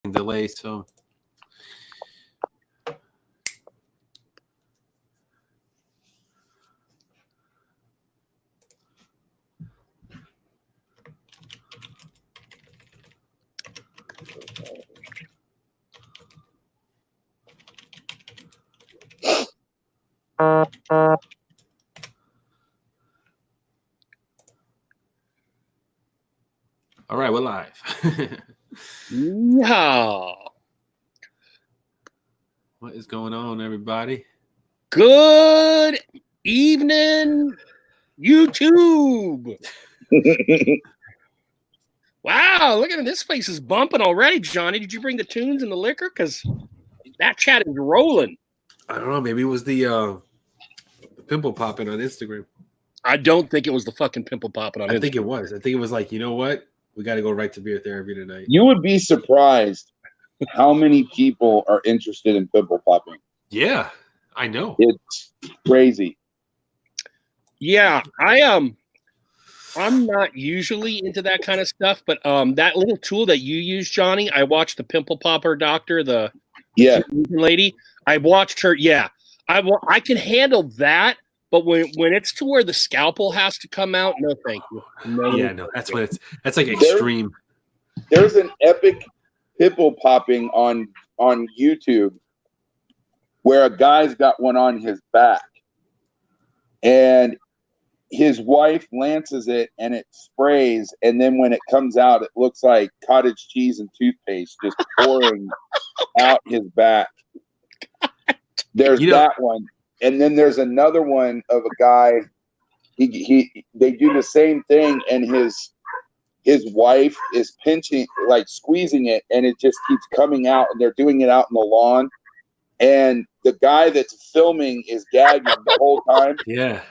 delay, so all right, we're live. Yeah. What is going on, everybody? Good evening, YouTube. Wow, look at it. This place is bumping already, Johnny. Did you bring the tunes and the liquor? Because that chat is rolling. I don't know. Maybe it was the pimple popping on Instagram. I don't think it was the fucking pimple popping on I Instagram. think it was. I think it was like, you know what? We got to go right to beer therapy tonight. You would be surprised how many people are interested in pimple popping. Yeah, I know. It's crazy. Yeah, I'm not usually into that kind of stuff, but that little tool that you use, Johnny, I watched the pimple popper doctor, the lady. I watched her. Yeah, I can handle that, but when it's to where the scalpel has to come out, no, thank you. No, that's when that's like extreme. There's an epic pimple popping on YouTube where a guy's got one on his back, and his wife lances it and it sprays, and then when it comes out, it looks like cottage cheese and toothpaste just pouring out his back. There's that one. And then there's another one of a guy. They do the same thing, and his wife is pinching, like squeezing it, and it just keeps coming out. And they're doing it out in the lawn, and the guy that's filming is gagging the whole time. Yeah.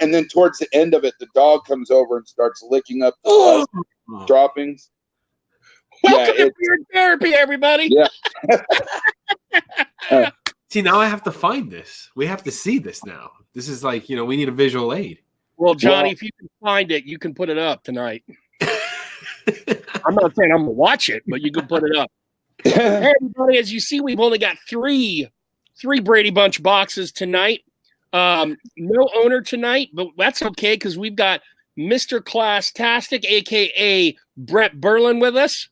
And then towards the end of it, the dog comes over and starts licking up the droppings. Welcome to beer therapy, everybody. Yeah. See, now I have to find this. We have to see this now. This is like, we need a visual aid. Well, Johnny, if you can find it, you can put it up tonight. I'm not saying I'm going to watch it, but you can put it up. Hey, everybody, as you see, we've only got three Brady Bunch boxes tonight. No owner tonight, but that's okay because we've got Mr. Class-tastic, a.k.a. Brett Berlin, with us.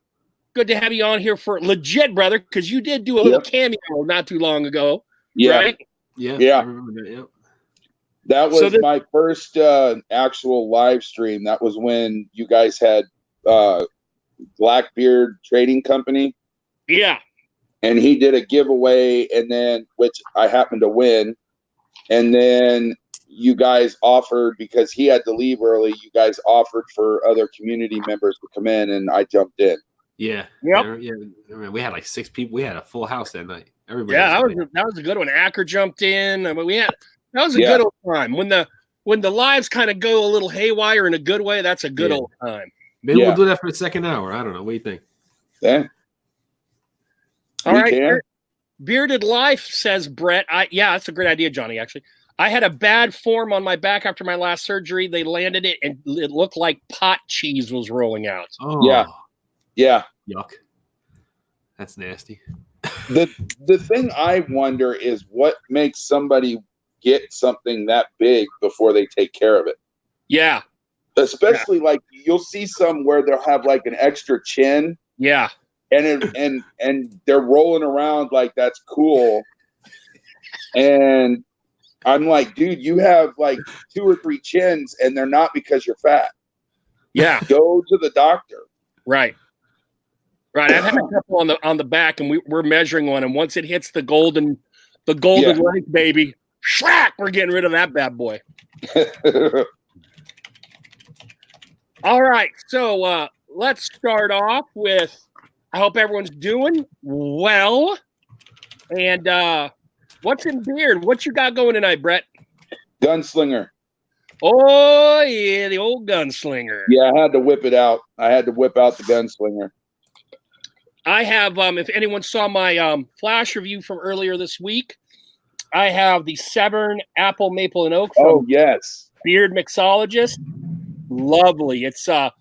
Good to have you on here for legit, brother, because you did do a little cameo not too long ago, right? Yeah. Yeah. I remember that, yep. That was my first actual live stream. That was when you guys had Blackbeard Trading Company. Yeah. And he did a giveaway, and then which I happened to win. And then you guys offered, because he had to leave early, you guys offered for other community members to come in, and I jumped in. Yeah. Yep. Yeah. We had like 6 people. We had a full house that night. Everybody. Yeah, that was a good one. Acker jumped in. I mean, that was a good old time. When the lives kind of go a little haywire in a good way, that's a good old time. Maybe we'll do that for the second hour. I don't know. What do you think? Yeah. All right. Bearded Life, says Brett. That's a great idea, Johnny, actually. I had a bad form on my back after my last surgery. They landed it, and it looked like pot cheese was rolling out. Oh. Yeah. Yuck. That's nasty. The thing I wonder is what makes somebody get something that big before they take care of it. Yeah. Especially like you'll see some where they'll have like an extra chin. Yeah. And they're rolling around like that's cool. And I'm like, dude, you have like 2 or 3 chins, and they're not because you're fat. Yeah. Go to the doctor. Right. I've had a couple on the back, and we're measuring one, and once it hits the golden length, baby, schwack, we're getting rid of that bad boy. All right, so let's start off with, I hope everyone's doing well. And what's in beard? What you got going tonight, Brett? Gunslinger. Oh, yeah, the old gunslinger. Yeah, I had to whip it out. I had to whip out the gunslinger. I have, if anyone saw my flash review from earlier this week, I have the Severn Apple Maple and Oak from Beard Mixologist. Lovely. It's a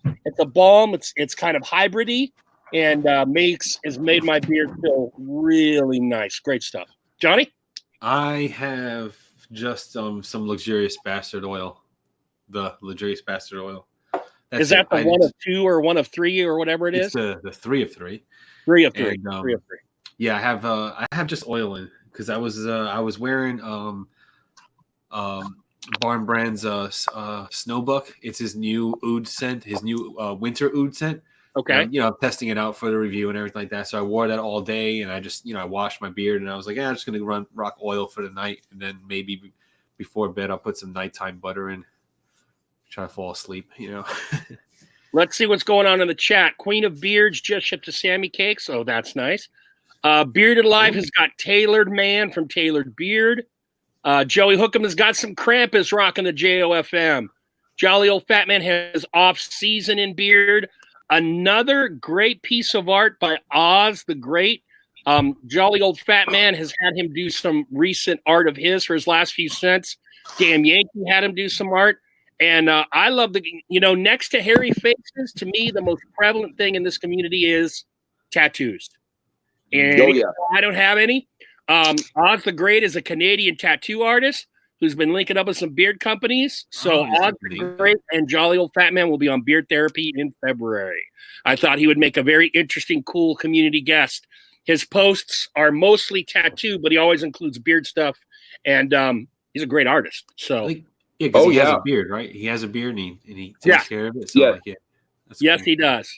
balm. It's kind of hybridy, and has made my beard feel really nice. Great stuff. Johnny? I have just some luxurious bastard oil. The luxurious bastard oil. Is that the 1 of 2 or 1 of 3 or whatever it is? The 3 of 3. 3 of 3. And, 3 of 3. Yeah, I have just oil in because I was wearing Barn Brand's Snowbuck. It's his new oud scent, his new winter oud scent. Okay. And, I'm testing it out for the review and everything like that. So I wore that all day, and I just I washed my beard, and I was like, I'm just gonna rock oil for the night, and then maybe before bed I'll put some nighttime butter in. Try to fall asleep, Let's see what's going on in the chat. Queen of Beards just shipped to Sammy Cakes. Oh, that's nice. Bearded Alive has got Tailored Man from Tailored Beard. Joey Hookham has got some Krampus rocking the JOFM. Jolly Old Fat Man has Off Season in Beard. Another great piece of art by Oz the Great. Jolly Old Fat Man has had him do some recent art of his for his last few cents. Damn Yankee had him do some art. And I love next to hairy faces, to me, the most prevalent thing in this community is tattoos. And I don't have any. Oz the Great is a Canadian tattoo artist who's been linking up with some beard companies. So Oz the Great and Jolly Old Fat Man will be on Beard Therapy in February. I thought he would make a very interesting, cool community guest. His posts are mostly tattoo, but he always includes beard stuff. And he's a great artist. So. Yeah, because he has a beard, right? He has a beard, and he takes care of it. So yes, cool. He does.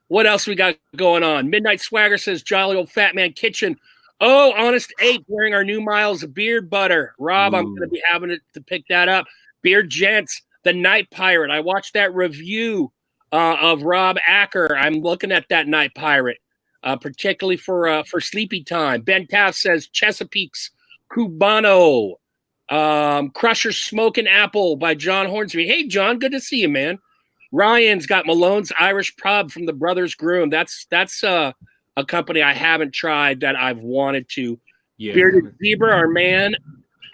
What else we got going on? Midnight Swagger says Jolly Old Fat Man Kitchen. Oh, Honest Ape wearing our new Miles of beard butter. Rob, I'm going to be having to pick that up. Beard Gents, The Night Pirate. I watched that review of Rob Acker. I'm looking at that Night Pirate, particularly for sleepy time. Ben Taft says Chesapeake's Cubano. Crusher Smoking Apple by John Hornsby. Hey, John, good to see you, man. Ryan's got Malone's Irish Pub from the Brothers Groom. That's a company I haven't tried that I've wanted to. Yeah. Bearded Zebra, our man,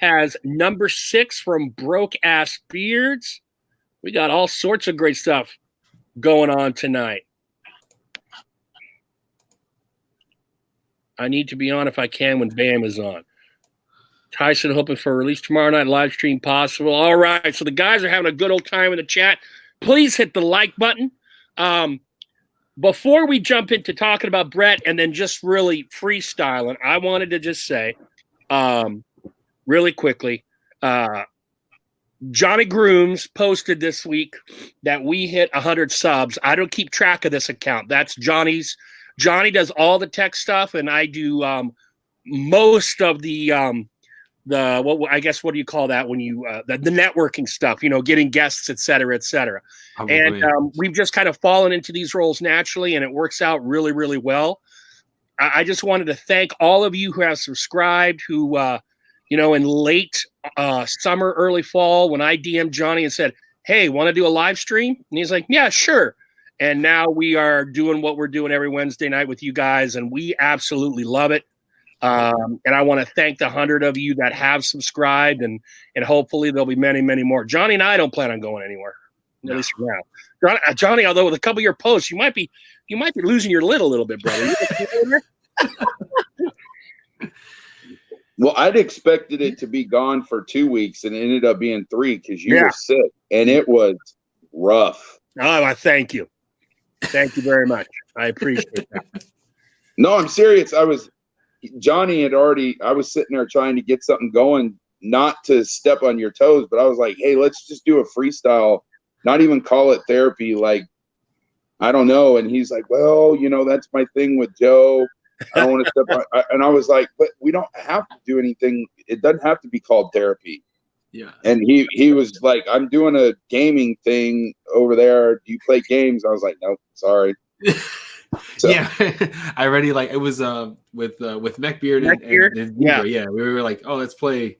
has number 6 from Broke Ass Beards. We got all sorts of great stuff going on tonight. I need to be on if I can when Bam is on. Tyson hoping for a release tomorrow night, live stream possible. All right, so the guys are having a good old time in the chat. Please hit the like button. Before we jump into talking about Brett and then just really freestyling, I wanted to just say really quickly, Johnny Grooms posted this week that we hit 100 subs. I don't keep track of this account. That's Johnny's. Johnny does all the tech stuff, and I do most of the what do you call that when you the networking stuff, getting guests, et cetera, et cetera. And we've just kind of fallen into these roles naturally, and it works out really, really well. I just wanted to thank all of you who have subscribed, who, in late summer, early fall, when I DM'd Johnny and said, hey, want to do a live stream? And he's like, yeah, sure. And now we are doing what we're doing every Wednesday night with you guys, and we absolutely love it. And I want to thank the 100 of you that have subscribed, and hopefully there'll be many, many more. Johnny and I don't plan on going anywhere, at least for now. Johnny, although with a couple of your posts, you might be losing your lid a little bit, brother. Well, I'd expected it to be gone for 2 weeks, and it ended up being 3 because you were sick, and it was rough. Oh, I thank you. Thank you very much. I appreciate that. No, I'm serious. I was sitting there trying to get something going, not to step on your toes, but I was like, hey, let's just do a freestyle, not even call it therapy. Like, I don't know. And he's like, well, that's my thing with Joe. I don't want to step on. And I was like, but we don't have to do anything. It doesn't have to be called therapy. Yeah. And he was like, I'm doing a gaming thing over there. Do you play games? I was like, nope, sorry. So. Yeah, I already it was with Mechbeard and yeah, we were like, oh, let's play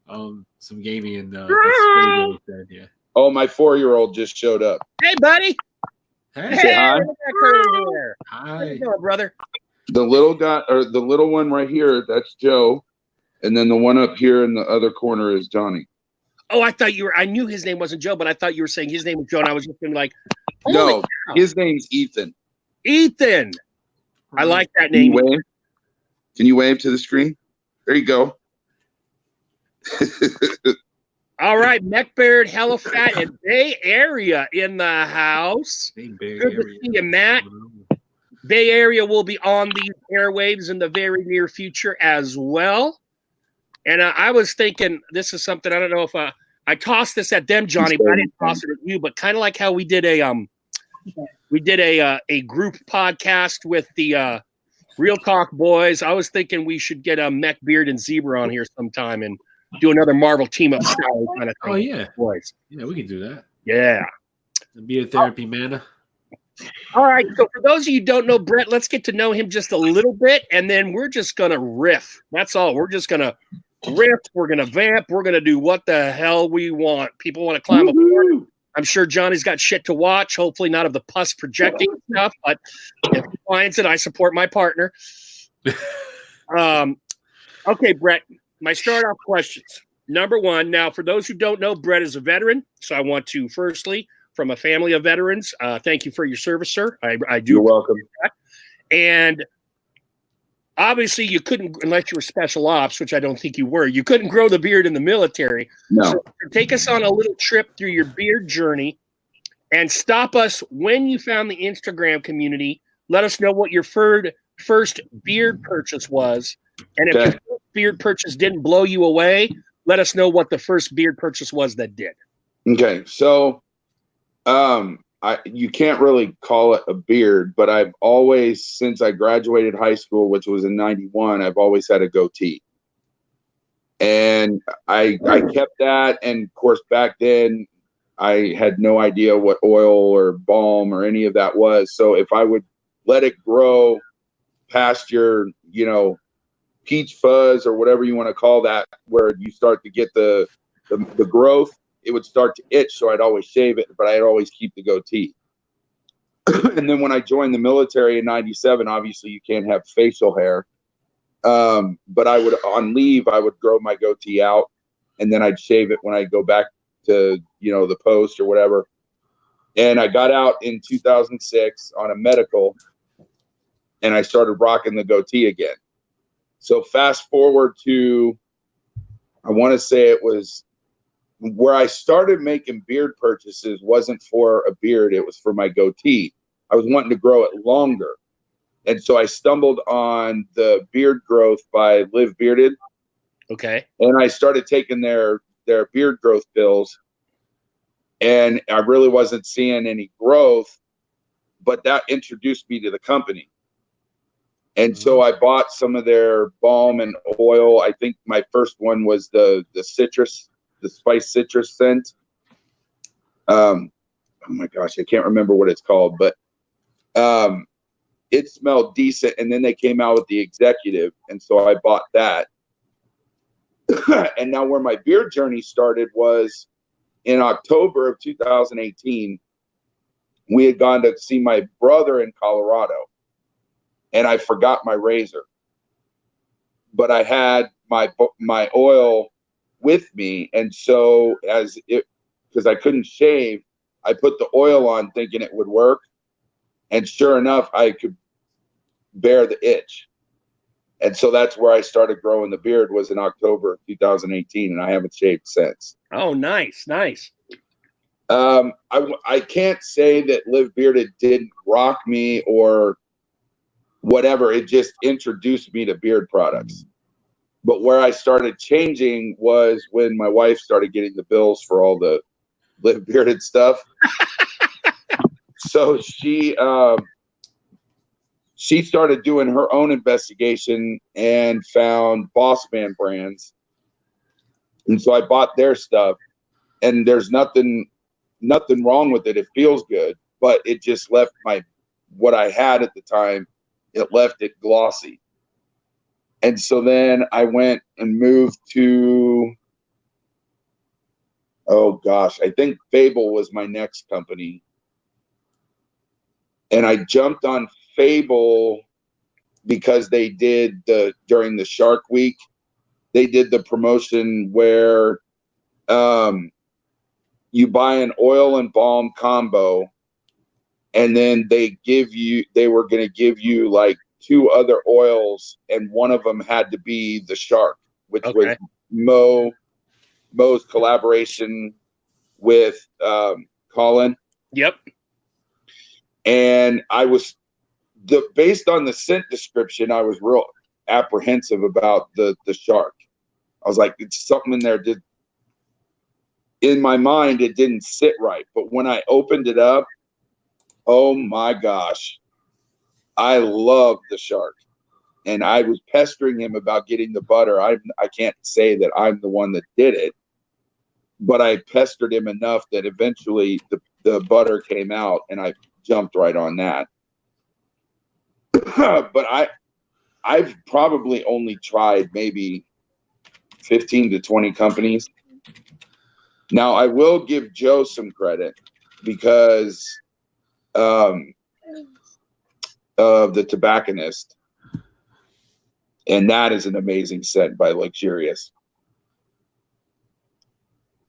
some gaming, and that's really good. Yeah. Oh, my 4-year-old just showed up. Hey, buddy. Hey. Say hi. Hi. How you doing, brother? The little guy, or the little one right here, that's Joe, and then the one up here in the other corner is Johnny. Oh, I knew his name wasn't Joe, but I thought you were saying his name was Joe, and I was just going to be like, no, cow. His name's Ethan. Ethan. I like that Can you name. wave? Can you wave to the screen? There you go. All right, Mech Beard, Hella Fat, and Bay Area in the house. Good to see you, Matt. Bay Area will be on these airwaves in the very near future as well. And I was thinking, this is something, I don't know if I tossed this at them, Johnny, but I didn't toss it at you. But kind of like how we did a group podcast with the Real Talk boys. I was thinking we should get a Mech Beard and Zebra on here sometime and do another Marvel team up style kind of thing. Oh yeah, boys. Yeah, we can do that. Yeah. Beard therapy, man. All right. So for those of you who don't know Brett, let's get to know him just a little bit, and then we're just gonna riff. That's all. We're just gonna riff. We're gonna vamp. We're gonna do what the hell we want. People want to climb aboard. I'm sure Johnny's got shit to watch. Hopefully not of the pus projecting stuff, but if he finds it, I support my partner. Okay, Brett. My start off questions. Number one. Now, for those who don't know, Brett is a veteran, so I want to firstly, from a family of veterans, thank you for your service, sir. I do. You're welcome. That. And obviously, you couldn't, unless you were special ops, which I don't think you were, you couldn't grow the beard in the military. No. So take us on a little trip through your beard journey and stop us when you found the Instagram community. Let us know what your first beard purchase was. And if your first beard purchase didn't blow you away, let us know what the first beard purchase was that did. Okay. So you can't really call it a beard, but I've always, since I graduated high school, which was in 91, I've always had a goatee. And I kept that. And of course, back then I had no idea what oil or balm or any of that was. So if I would let it grow past your, peach fuzz or whatever you want to call that, where you start to get the growth, it would start to itch. So I'd always shave it, but I'd always keep the goatee. And then when I joined the military in 97, obviously you can't have facial hair. But I would, on leave, I would grow my goatee out, and then I'd shave it when I go back to, the post or whatever. And I got out in 2006 on a medical, and I started rocking the goatee again. So fast forward to, I want to say it was where I started making beard purchases wasn't for a beard. It was for my goatee. I was wanting to grow it longer. And so I stumbled on the beard growth by Live Bearded. Okay. And I started taking their beard growth pills. And I really wasn't seeing any growth, but that introduced me to the company. And so I bought some of their balm and oil. I think my first one was the citrus, the spice citrus scent. Oh my gosh, I can't remember what it's called, but it smelled decent. And then they came out with the executive, and so I bought that. And now where my beard journey started was in October of 2018. We had gone to see my brother in Colorado, and I forgot my razor, but I had my oil with me. And so because I couldn't shave, I put the oil on thinking it would work. And sure enough, I could bear the itch. And so that's where I started growing the beard, was in October of 2018. And I haven't shaved since. Oh, nice. Nice. I can't say that Live Bearded didn't rock me or whatever. It just introduced me to beard products. But where I started changing was when my wife started getting the bills for all the Live Bearded stuff. So she started doing her own investigation and found Boss Man brands. And so I bought their stuff, and there's nothing wrong with it. It feels good, but it just left what I had at the time, it left it glossy. And so then I went and moved to, oh gosh, I think Fable was my next company. And I jumped on Fable because they did during the Shark Week, they did the promotion where you buy an oil and balm combo, and then they were going to give you like 2 other oils, and one of them had to be the Shark, which was Mo's collaboration with Colin. Yep. And I was based on the scent description, I was real apprehensive about the Shark. I was like, it's something in there in my mind, it didn't sit right. But when I opened it up, oh my gosh, I love the Shark. And I was pestering him about getting the butter. I can't say that I'm the one that did it, but I pestered him enough that eventually the butter came out, and I jumped right on that. But I've probably only tried maybe 15 to 20 companies. Now, I will give Joe some credit because of the Tobacconist, and that is an amazing scent by Luxurious.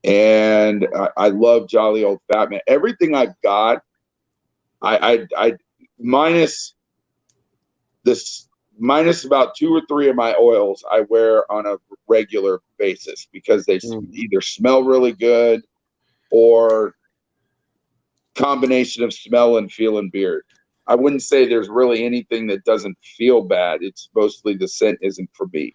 And I love Jolly Old Fat Man. Everything I've got, I minus about 2 or 3 of my oils I wear on a regular basis because they either smell really good or combination of smell and feel and beard. I wouldn't say there's really anything that doesn't feel bad. It's mostly the scent isn't for me.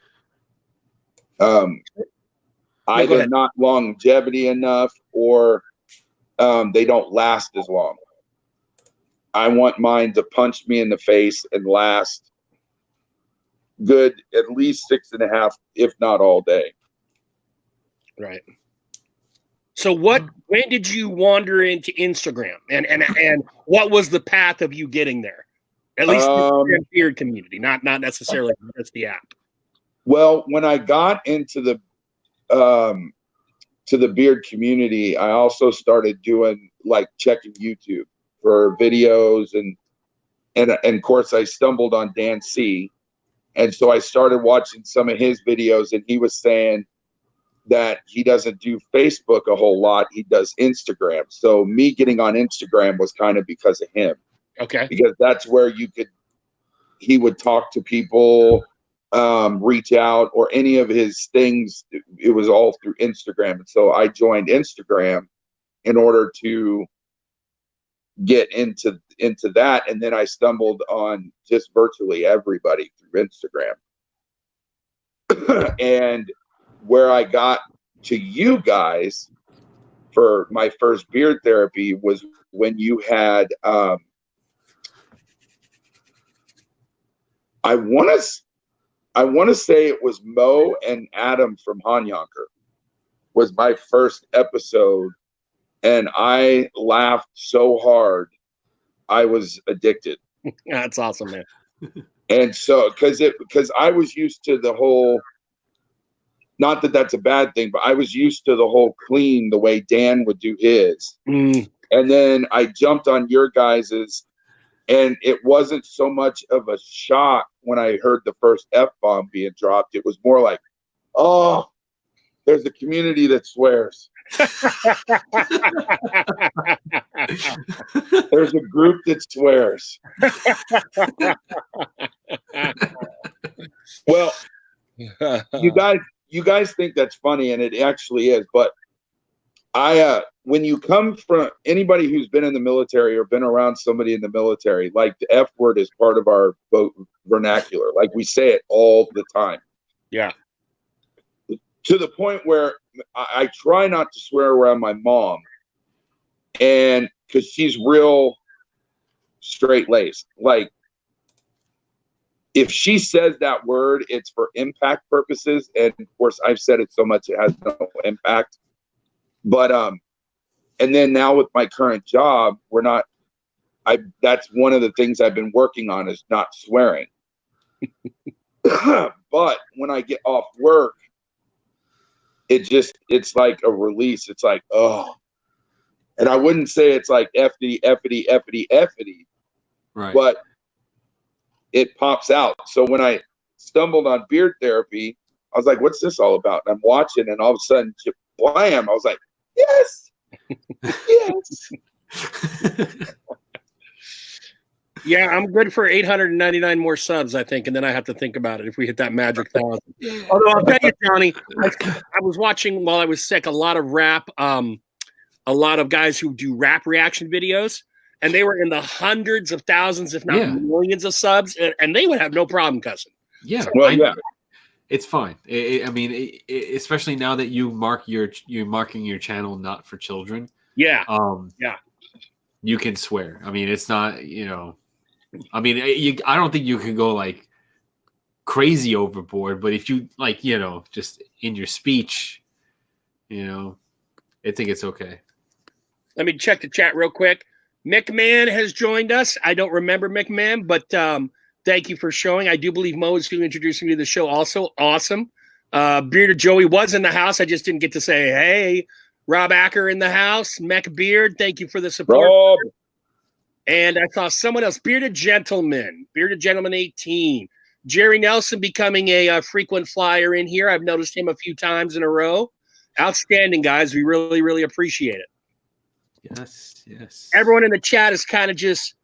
Either not longevity enough or they don't last as long. I want mine to punch me in the face and last good at least 6.5, if not all day. Right. So when did you wander into Instagram, and what was the path of you getting there? At least the beard community, not necessarily just the app. Well, when I got into the to the beard community, I also started doing like checking YouTube for videos, and of course I stumbled on Dan C. And so I started watching some of his videos, and he was saying that he doesn't do Facebook a whole lot. He does Instagram. So me getting on Instagram was kind of because of him. Okay. Because that's where he would talk to people, reach out, or any of his things. It was all through Instagram. And so I joined Instagram in order to get into that. And then I stumbled on just virtually everybody through Instagram. And where I got to you guys for my first beard therapy was when you had I want to say it was Mo and Adam from Hanyanker was my first episode, and I laughed so hard I was addicted. That's awesome, man. And so because I was used to the whole, not that that's a bad thing, but I was used to the whole clean the way Dan would do his. And then I jumped on your guys's, and it wasn't so much of a shock when I heard the first F-bomb being dropped. It was more like, oh, there's a community that swears. There's a group that swears. Well, you guys think that's funny, and it actually is. But when you come from anybody who's been in the military or been around somebody in the military, like the F word is part of our vernacular. Like we say it all the time. Yeah. To the point where I try not to swear around my mom, and because she's real straight-laced. Like, if she says that word, it's for impact purposes, and of course I've said it so much it has no impact. But and then now with my current job, that's one of the things I've been working on is not swearing. But when I get off work, it's like a release. It's like, oh. And I wouldn't say it's like effity, right, but it pops out. So when I stumbled on beard therapy, I was like, what's this all about? And I'm watching, and all of a sudden, blam, I was like, yes, yes. Yeah, I'm good for 899 more subs, I think, and then I have to think about it if we hit that magic 1,000. Although I'll tell you, Johnny, I was watching while I was sick a lot of rap, a lot of guys who do rap reaction videos, and they were in the hundreds of thousands, if not millions of subs, and they would have no problem cussing. Yeah, So, Well, it's fine. I mean, especially now that you're marking your channel not for children. Yeah. You can swear. I mean, it's not, I mean, I don't think you can go like crazy overboard, but if you like, just in your speech, I think it's okay. Let me check the chat real quick. McMahon has joined us. I don't remember McMahon, but thank you for showing. I do believe Mo is who introduced me to the show also. Awesome. Bearded Joey was in the house. I just didn't get to say, hey. Rob Acker in the house. Mech Beard, thank you for the support. Rob. And I saw someone else, Bearded Gentleman 18. Jerry Nelson becoming a frequent flyer in here. I've noticed him a few times in a row. Outstanding, guys. We really, really appreciate it. Yes. Everyone in the chat is kind of just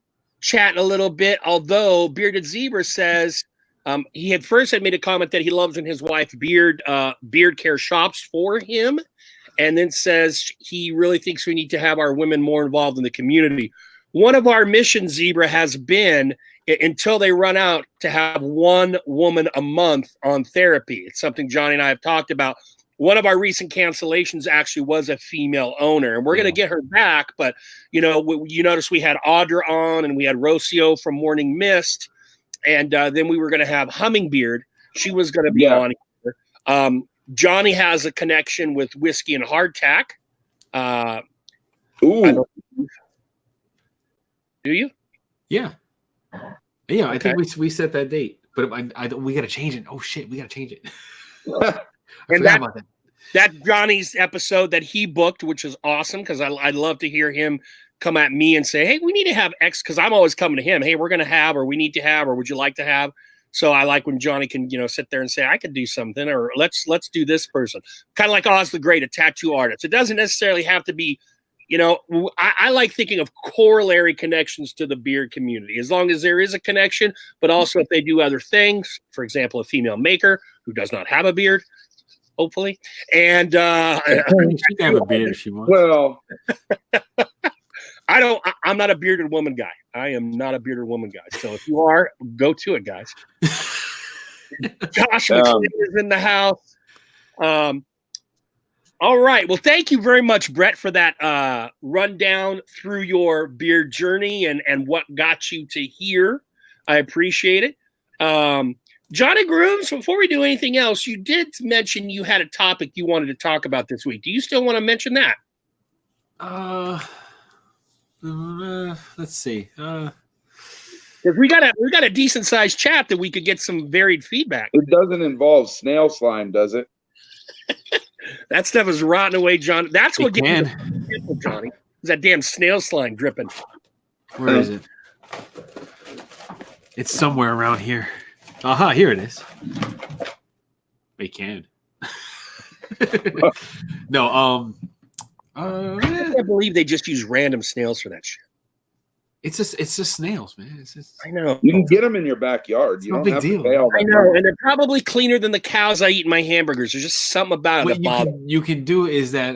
chatting a little bit, although Bearded Zebra says he had made a comment that he loves when his wife Beard Care shops for him, and then says he really thinks we need to have our women more involved in the community. One of our missions, Zebra, has been, until they run out, to have one woman a month on therapy. It's something Johnny and I have talked about. One of our recent cancellations actually was a female owner, and we're going to get her back. But, you notice we had Audra on, and we had Rocio from Morning Mist, and then we were going to have Hummingbeard. She was going to be on here. Johnny has a connection with Whiskey and Hardtack. Ooh. Do you? Yeah. Yeah, I think we set that date, but we got to change it. Oh, shit, we got to change it. I forgot about that. That's Johnny's episode that he booked, which is awesome because I'd love to hear him come at me and say, hey, we need to have X, because I'm always coming to him. Hey, we're going to have, or we need to have, or would you like to have? So I like when Johnny can, sit there and say, I could do something, or let's do this person. Kind of like Oz the Great, a tattoo artist. It doesn't necessarily have to be, I like thinking of corollary connections to the beard community, as long as there is a connection, but also if they do other things, for example, a female maker who does not have a beard, hopefully. And she can have a beard if she wants. Well, I'm not a bearded woman guy. I am not a bearded woman guy. So if you are, go to it, guys. Josh McFlynn is in the house. All right. Well, thank you very much, Brett, for that rundown through your beard journey and what got you to here. I appreciate it. Johnny Grooms, before we do anything else, you did mention you had a topic you wanted to talk about this week. Do you still want to mention that? Let's see. Because we got a decent sized chat that we could get some varied feedback. It doesn't involve snail slime, does it? That stuff is rotting away, John. That's what gets you, Johnny. Is that damn snail slime dripping? Where is it? It's somewhere around here. Aha, here it is. They can. No, I can't believe they just use random snails for that shit. It's just snails, man. I know. You can get them in your backyard. You don't have to pay all that. I know, and they're probably cleaner than the cows I eat in my hamburgers. There's just something about it what that bothers. You can do is that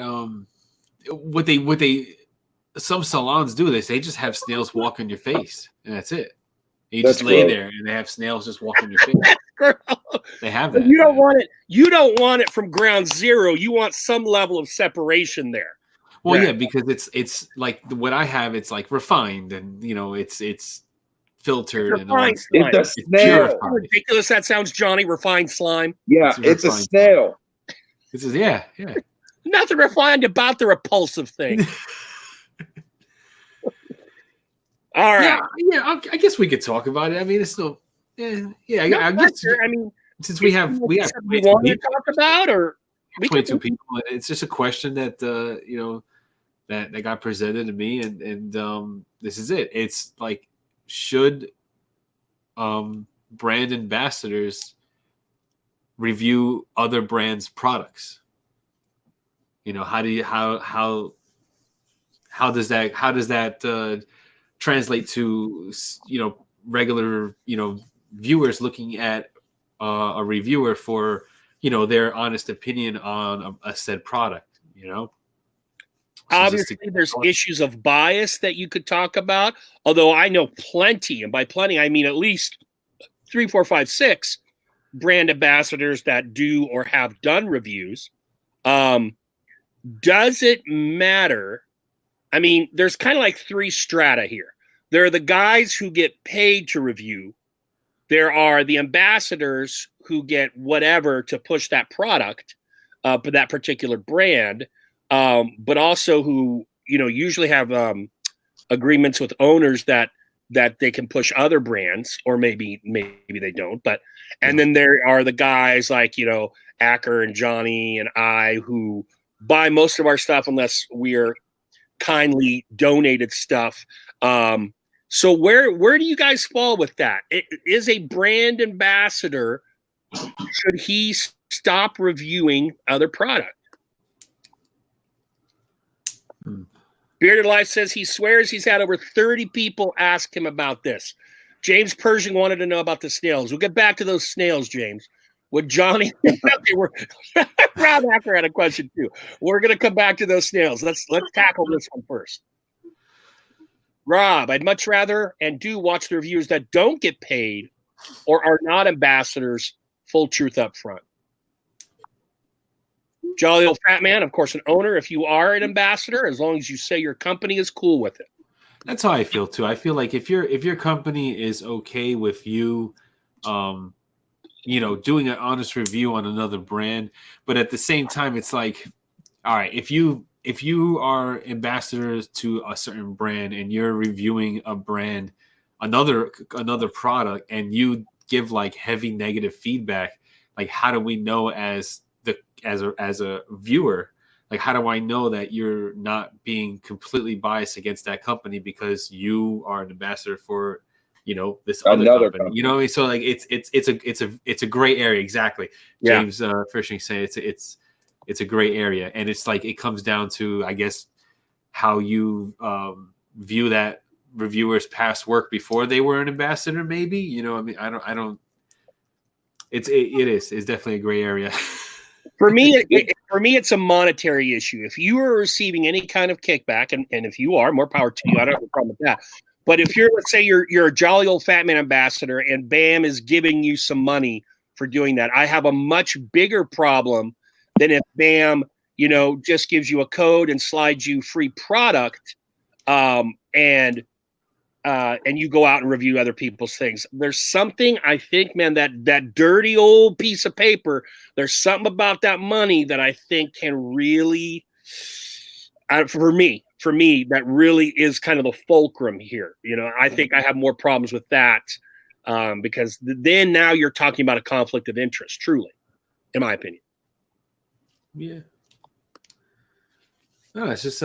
what they some salons do this. They just have snails walk on your face, and that's it. And you just lay there, and they have snails just walk on your face. They have that. You don't want it. You don't want it from ground zero. You want some level of separation there. Well, yeah, because it's like what I have. It's like refined, and it's filtered and all that stuff. It's a snail. How ridiculous that sounds, Johnny. Refined slime. Yeah, it's a snail. This is yeah. Nothing refined about the repulsive thing. All right. Yeah. I guess we could talk about it. I mean, it's no. Yeah. I guess. I mean, since we have we want to talk about, or 22 people. It's just a question that that got presented to me, and this is it. It's like, should brand ambassadors review other brands' products? How does that translate to, you know, regular, you know, viewers looking at a reviewer for, you know, their honest opinion on a said product, you know. So Obviously, there's issues of bias that you could talk about, although I know plenty, and by plenty, I mean at least 3, 4, 5, 6 brand ambassadors that do or have done reviews. Does it matter? I mean, there's kind of like 3 strata here. There are the guys who get paid to review. There are the ambassadors who get whatever to push that product, for that particular brand, but also who, you know, usually have agreements with owners that they can push other brands, or maybe they don't. But and then there are the guys like, you know, Acker and Johnny and I, who buy most of our stuff unless we're kindly donated stuff. So where do you guys fall with that? Is a brand ambassador, should he stop reviewing other product? Bearded Life says he swears he's had over 30 people ask him about this. James Pershing wanted to know about the snails. We'll get back to those snails, James. Would Johnny? Rob Acker had a question too. We're going to come back to those snails. Let's tackle this one first. Rob, I'd much rather and do watch the reviewers that don't get paid or are not ambassadors. Full truth up front. Jolly Old Fat Man, of course, an owner. If you are an ambassador, as long as you say your company is cool with it. That's how I feel too. I feel like if your company is okay with you, you know, doing an honest review on another brand, but at the same time, it's like, all right, if you are ambassadors to a certain brand and you're reviewing a brand, another product, and you give like heavy negative feedback, like how do we know as a viewer, like how do I know that you're not being completely biased against that company because you are an ambassador for, you know, this other company. You know what I mean? So like it's a gray area. Exactly. Yeah. James Fishing say it's a gray area, and it's like it comes down to, I guess, how you view that reviewer's past work before they were an ambassador. Maybe, you know, I mean, I don't. It's definitely a gray area. For me, it's a monetary issue. If you are receiving any kind of kickback, and if you are, more power to you. I don't have a problem with that. But if let's say you're a Jolly Old Fat Man ambassador and BAM is giving you some money for doing that, I have a much bigger problem than if BAM, you know, just gives you a code and slides you free product, and you go out and review other people's things. There's something, I think, man, that dirty old piece of paper, there's something about that money that I think can really, for me, that really is kind of the fulcrum here. You know, I think I have more problems with that, because then now you're talking about a conflict of interest, truly, in my opinion. Yeah. No, it's just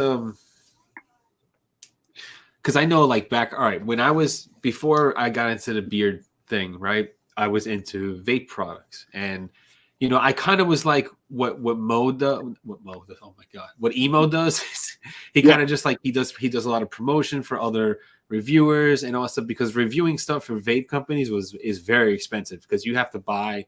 because I know, like, all right, when before I got into the beard thing, right, I was into vape products, and you know, I kind of was like what Emo does. Oh my god, what Emo does. He kind of just like he does a lot of promotion for other reviewers and all that stuff, because reviewing stuff for vape companies is very expensive, because you have to buy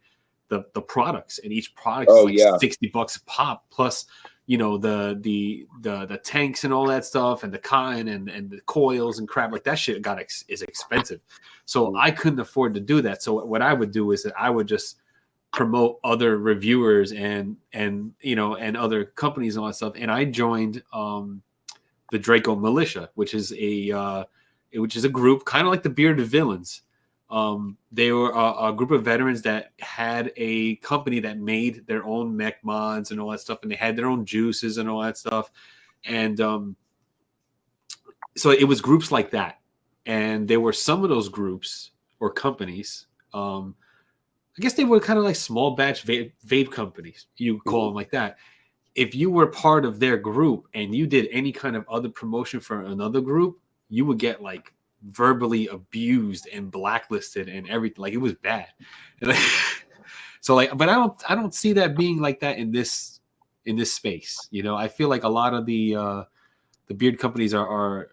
the products, and each product is like $60 a pop, plus, you know, the tanks and all that stuff, and the cotton and the coils and crap, like that shit is expensive. So I couldn't afford to do that. So what I would do is that I would just promote other reviewers and you know, and other companies and all that stuff. And I joined the Draco Militia, which is a group kind of like the Bearded Villains. They were a group of veterans that had a company that made their own mech mods and all that stuff, and they had their own juices and all that stuff. And so it was groups like that. And there were some of those groups or companies, I guess they were kind of like small batch vape companies, you call them like that. If you were part of their group and you did any kind of other promotion for another group, you would get like verbally abused and blacklisted and everything. Like, it was bad. So like, but I don't see that being like that in this space. You know, I feel like a lot of the beard companies are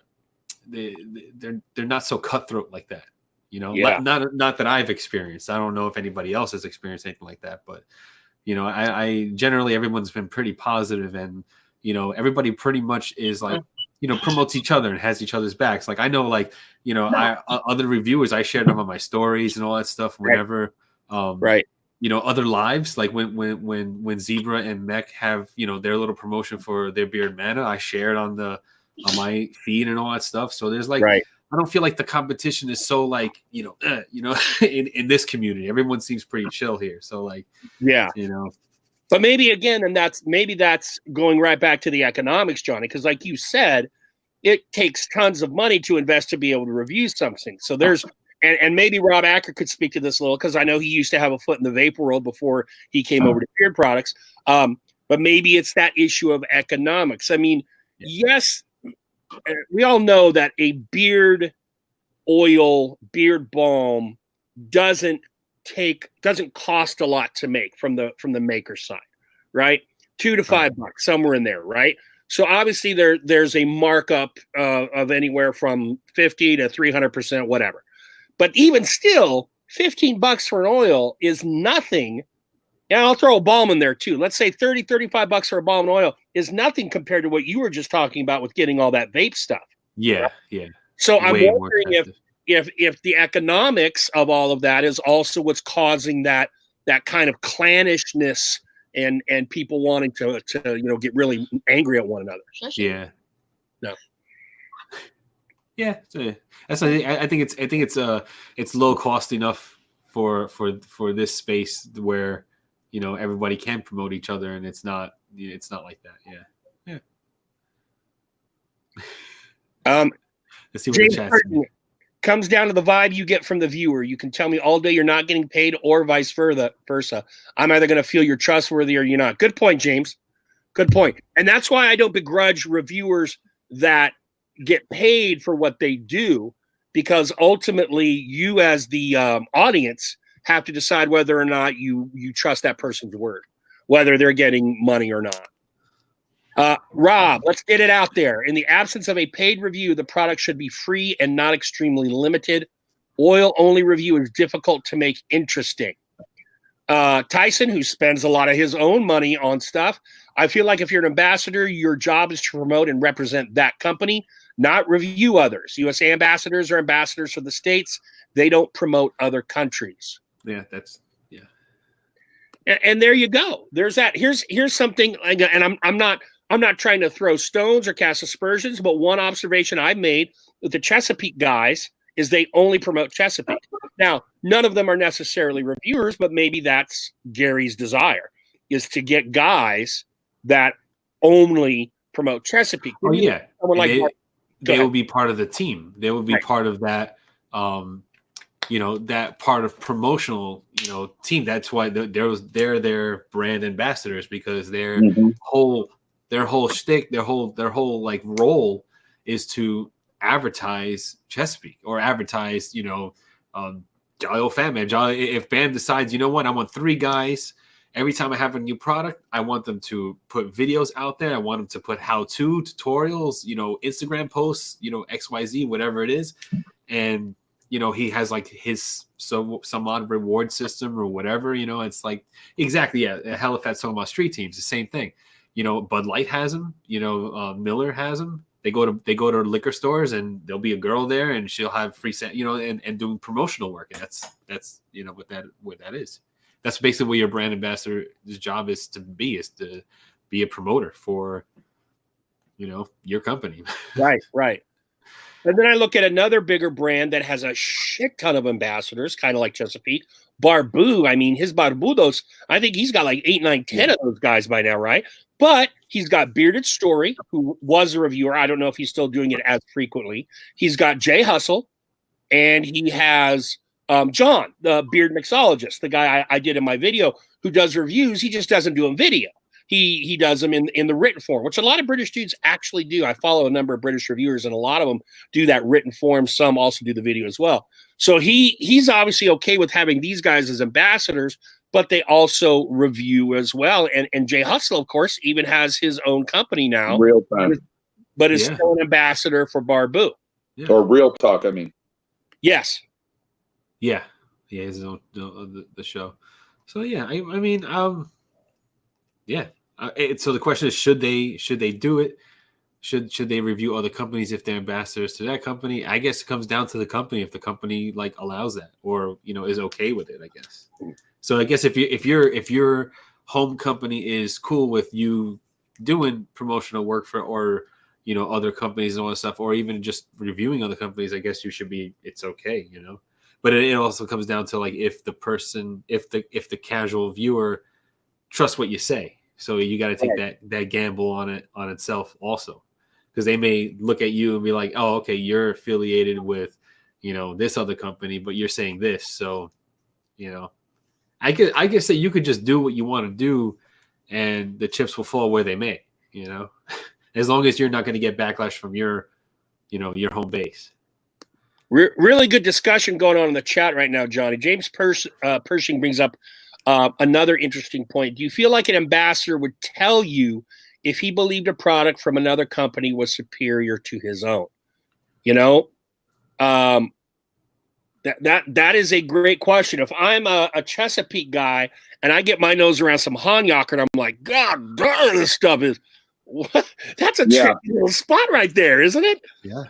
they're not so cutthroat like that. You know, Yeah. not that I've experienced. I don't know if anybody else has experienced anything like that, but you know, I generally everyone's been pretty positive, and you know, everybody pretty much is like, you know, promotes each other and has each other's backs. Like I know, like, you know, other reviewers, I shared them on my stories and all that stuff whenever. Right. You know, other lives, like when Zebra and Mech have, you know, their little promotion for their Beard Mana, I share it on my feed and all that stuff. So there's like, Right. I don't feel like the competition is so like, you know, in this community, everyone seems pretty chill here. So like, yeah, you know, but maybe again, and that's going right back to the economics, Johnny, because like you said, it takes tons of money to invest to be able to review something. So there's, and maybe Rob Acker could speak to this a little, because I know he used to have a foot in the vape world before he came over to beard products. But maybe it's that issue of economics. I mean, yes, we all know that a beard oil, beard balm doesn't cost a lot to make from the maker side, right? $2 to $5, somewhere in there, right? So obviously there's a markup of anywhere from 50 to 300%, whatever. But even still, $15 for an oil is nothing. And I'll throw a balm in there too. Let's say 30, $35 for a balm and oil is nothing compared to what you were just talking about with getting all that vape stuff. Yeah, right? yeah. So I'm wondering if the economics of all of that is also what's causing that kind of clannishness and people wanting to you know, get really angry at one another. Yeah. No. Yeah, I think it's low cost enough for this space where, you know, everybody can promote each other, and it's not like that. Yeah. Let's see what James the chat's saying. Comes down to the vibe you get from the viewer. You can tell me all day you're not getting paid, or vice versa. I'm either going to feel you're trustworthy or you're not. Good point, James. Good point. And that's why I don't begrudge reviewers that get paid for what they do, because ultimately you as the audience have to decide whether or not you trust that person's word, whether they're getting money or not. Rob, let's get it out there. In the absence of a paid review, the product should be free and not extremely limited. Oil-only review is difficult to make interesting. Tyson, who spends a lot of his own money on stuff, I feel like if you're an ambassador, your job is to promote and represent that company, not review others. USA ambassadors are ambassadors for the states. They don't promote other countries. Yeah, and there you go. There's that. Here's something, and I'm not trying to throw stones or cast aspersions, but one observation I've made with the Chesapeake guys is they only promote Chesapeake. Now, none of them are necessarily reviewers, but maybe that's Gary's desire, is to get guys that only promote Chesapeake. Oh yeah, they will be part of the team. They will be part of that, you know, that part of promotional, you know, team. That's why they're their brand ambassadors, because their whole shtick, their whole like role is to advertise Chesapeake or advertise, you know, Jolly Old Fat Man. If BAM decides, you know what, I want 3 guys. Every time I have a new product, I want them to put videos out there. I want them to put how-to tutorials, you know, Instagram posts, you know, XYZ, whatever it is. And, you know, he has like his some odd reward system or whatever, you know. It's like, exactly, yeah. Halifax talking about street teams, the same thing. You know, Bud Light has them. You know, Miller has them. They go to liquor stores, and there'll be a girl there, and she'll have free set, you know, and doing promotional work. And that's you know what that is. That's basically what your brand ambassador's job is to be a promoter for, you know, your company. Right. And then I look at another bigger brand that has a shit ton of ambassadors, kind of like Chesapeake. Barbu, I mean, his Barbudos, I think he's got like 8, 9, 10 of those guys by now, right? But he's got Bearded Story, who was a reviewer. I don't know if he's still doing it as frequently. He's got Jay Hustle, and he has John, the beard mixologist, the guy I did in my video, who does reviews. He just doesn't do them video. He does them in the written form, which a lot of British dudes actually do. I follow a number of British reviewers, and a lot of them do that written form. Some also do the video as well. So he's obviously okay with having these guys as ambassadors, but they also review as well. And Jay Hustle, of course, even has his own company now. Real time. But is still an ambassador for Barbu. Yeah. Or Real Talk, I mean. Yes. Yeah. Yeah, his own the show. So yeah, I mean, yeah. So the question is, should they do it? Should they review other companies if they're ambassadors to that company? I guess it comes down to the company, if the company like allows that or is okay with it, I guess. So I guess if your home company is cool with you doing promotional work for or other companies and all that stuff, or even just reviewing other companies, I guess it's okay. But it also comes down to like if the casual viewer trusts what you say. So you got to take that gamble on itself also, because they may look at you and be like, oh, okay, you're affiliated with this other company, but you're saying this. So I guess that you could just do what you want to do and the chips will fall where they may, as long as you're not going to get backlash from your home base. Really good discussion going on in the chat right now, Johnny. James Pershing brings up another interesting point. Do you feel like an ambassador would tell you if he believed a product from another company was superior to his own? That is a great question. If I'm a Chesapeake guy and I get my nose around some Hanyaker and I'm like, God damn, this stuff is what? That's a tricky little spot right there, isn't it? Yeah.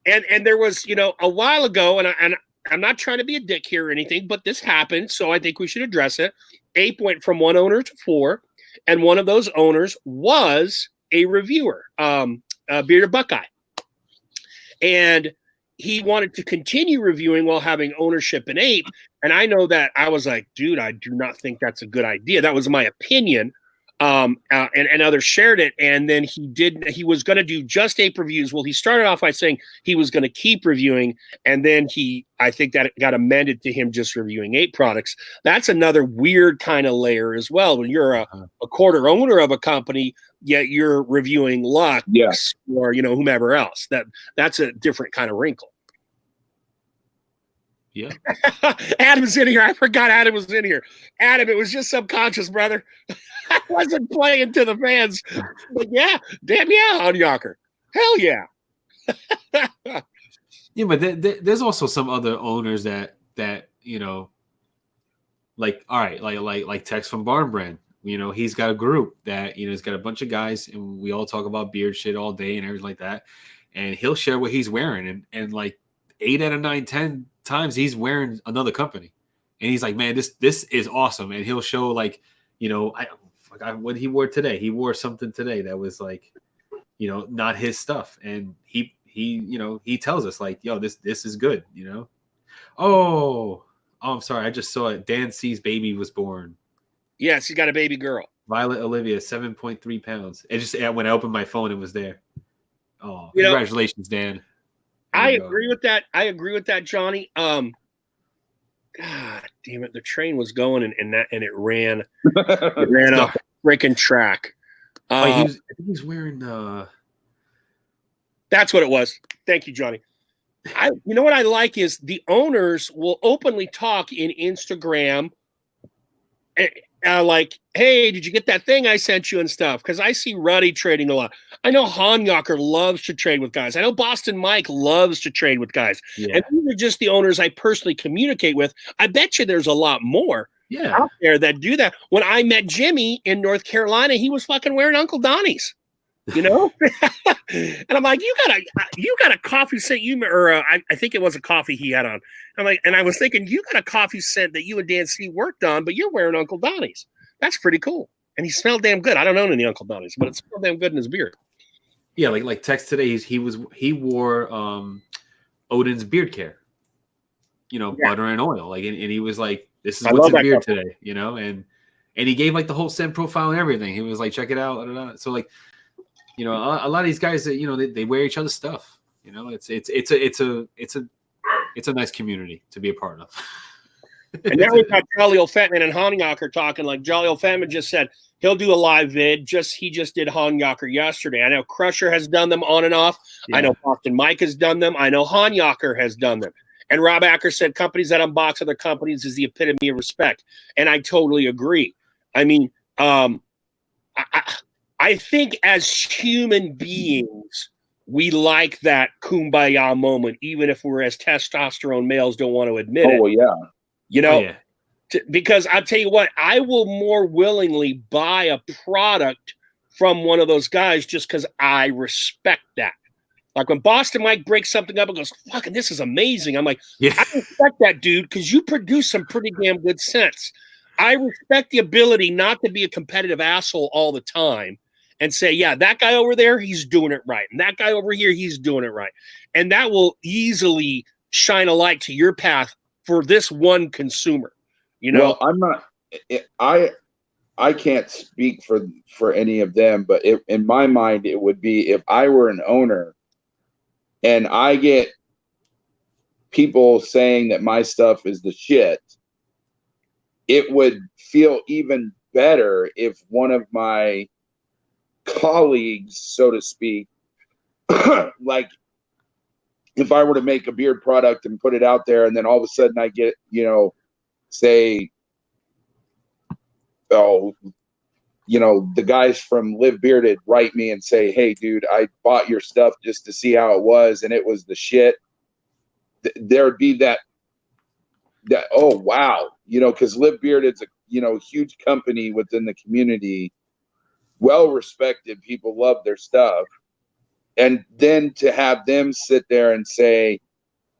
And there was, a while ago, and I'm not trying to be a dick here or anything, but this happened, so I think we should address it. Ape went from 1 owner to 4, and one of those owners was a reviewer, Bearded Buckeye. And he wanted to continue reviewing while having ownership in Ape. And I know that I was like, dude, I do not think that's a good idea. That was my opinion. And others shared it. And then he was going to do just Ape reviews. Well, he started off by saying he was going to keep reviewing. And then I think that it got amended to him just reviewing Ape products. That's another weird kind of layer as well. When you're a quarter owner of a company, yet you're reviewing Lux or, whomever else, that's a different kind of wrinkle. Yeah. Adam's in here. I forgot Adam was in here. Adam, it was just subconscious, brother. I wasn't playing to the fans. But yeah, damn yeah, Hanyaker. Hell yeah. Yeah, but there's also some other owners that like, all right, like Tex from Barn Brand. He's got a group that he's got a bunch of guys, and we all talk about beard shit all day and everything like that. And he'll share what he's wearing, and like 8 out of 9, 10 times he's wearing another company, and he's like, man, this is awesome. And he'll show like, what he wore today. He wore something today that was like, not his stuff, and he tells us like, yo, this is good. Oh, I'm sorry, I just saw it. Dan C's baby was born. Yes, he got a baby girl. Violet Olivia, 7.3 pounds. It just when I opened my phone, it was there. Oh, congratulations, Dan. I agree with that. I agree with that, Johnny. God damn it, the train was going and it ran off the freaking track. I think he's wearing. That's what it was. Thank you, Johnny. What I like is the owners will openly talk in Instagram. Like, hey, did you get that thing I sent you and stuff? Because I see Ruddy trading a lot. I know Hanyaker loves to trade with guys. I know Boston Mike loves to trade with guys. Yeah. And these are just the owners I personally communicate with. I bet you there's a lot more out there that do that. When I met Jimmy in North Carolina, he was fucking wearing Uncle Donnie's. And I'm like, you got a coffee scent I think it was a coffee he had on. I'm like, and I was thinking, you got a coffee scent that you and Dan C worked on, but you're wearing Uncle Donnie's. That's pretty cool. And he smelled damn good. I don't own any Uncle Donnie's, but it smelled damn good in his beard. Yeah, like Tex today, he wore Odin's beard care, butter and oil, like, and he was like, this is what's in beard today, and he gave like the whole scent profile and everything. He was like, check it out. So like, a lot of these guys that they wear each other's stuff. It's a nice community to be a part of. And now we've got Jolly Old Fatman and Hanyaker talking. Like Jolly Old Fatman just said, he'll do a live vid. He just did Hanyaker yesterday. I know Crusher has done them on and off. Yeah. I know Boston Mike has done them. I know Hanyaker has done them. And Rob Acker said companies that unbox other companies is the epitome of respect. And I totally agree. I mean, I think as human beings, we like that kumbaya moment, even if we're as testosterone males don't want to admit it. Oh, well, yeah. You know, Oh, yeah. because I'll tell you what, I will more willingly buy a product from one of those guys just because I respect that. Like when Boston Mike breaks something up and goes, fucking, this is amazing. I'm like, Yeah. I respect that, dude, because you produce some pretty damn good sense. I respect the ability not to be a competitive asshole all the time and say, yeah, that guy over there, he's doing it right. And that guy over here, he's doing it right. And that will easily shine a light to your path for this one consumer. You know? Well, I'm not. I can't speak for any of them, but in my mind, it would be if I were an owner and I get people saying that my stuff is the shit, it would feel even better if one of my colleagues, so to speak, like if I were to make a beard product and put it out there, and then all of a sudden I get, say, oh, the guys from Live Bearded write me and say, hey, dude, I bought your stuff just to see how it was, and it was the shit. There would be that, oh, wow, because Live Bearded's a, huge company within the community, well-respected, people love their stuff. And then to have them sit there and say,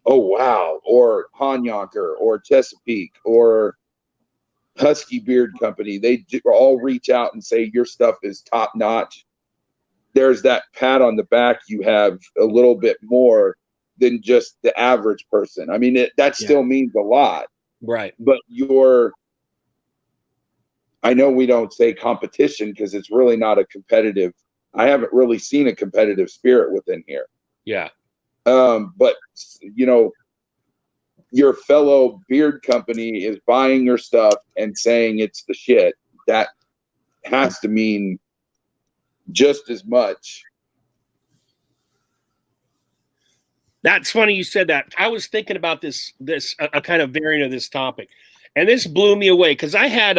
oh, wow, or Hanyaker or Chesapeake or Husky Beard Company, they all reach out and say your stuff is top notch. There's that pat on the back you have a little bit more than just the average person. I mean, that still means a lot. Right. But I know we don't say competition because it's really not a competitive. I haven't really seen a competitive spirit within here. Yeah. But, your fellow beard company is buying your stuff and saying it's the shit. That has to mean just as much. That's funny you said that. I was thinking about this a kind of variant of this topic. And this blew me away because I had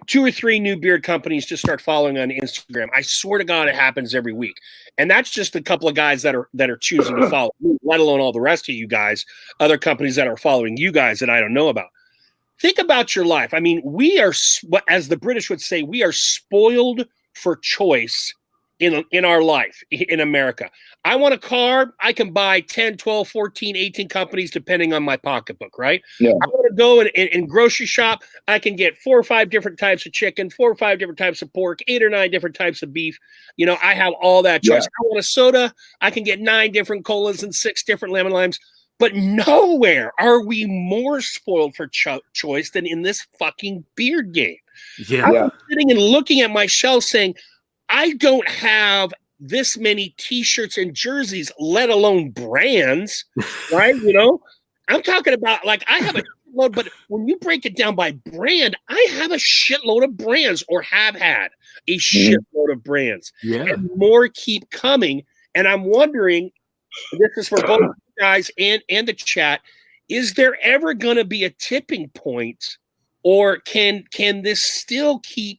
2 or 3 new beard companies just start following on Instagram. I swear to God, it happens every week. And that's just a couple of guys that are choosing to follow me, let alone all the rest of you guys, other companies that are following you guys that I don't know about. Think about your life. I mean, we are, as the British would say, we are spoiled for choice in our life in America. I want a car, I can buy 10, 12, 14, 18 companies depending on my pocketbook, right? Yeah. I want to go and grocery shop, I can get 4 or 5 different types of chicken, 4 or 5 different types of pork, 8 or 9 different types of beef. I have all that choice. Yeah. I want a soda, I can get 9 different colas and 6 different lemon limes. But nowhere are we more spoiled for choice than in this fucking beard game. Yeah. I'm sitting and looking at my shelf saying, I don't have this many T-shirts and jerseys, let alone brands, right? I'm talking about, like, I have a shitload, but when you break it down by brand, I have a shitload of brands, or have had a shitload of brands. Yeah. And more keep coming. And I'm wondering, this is for both guys and the chat, is there ever going to be a tipping point, or can this still keep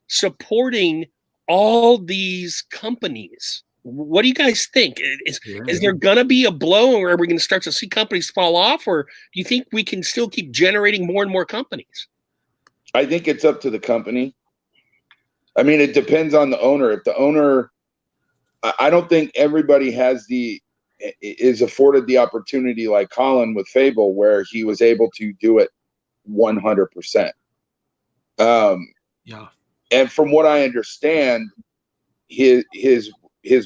supporting all these companies? What do you guys think? Is there going to be a blow, or are we going to start to see companies fall off, or do you think we can still keep generating more and more companies? I think it's up to the company. I mean, it depends on the owner. If the owner, I don't think everybody is afforded the opportunity like Colin with Fable, where he was able to do it 100%. Yeah. And from what I understand, his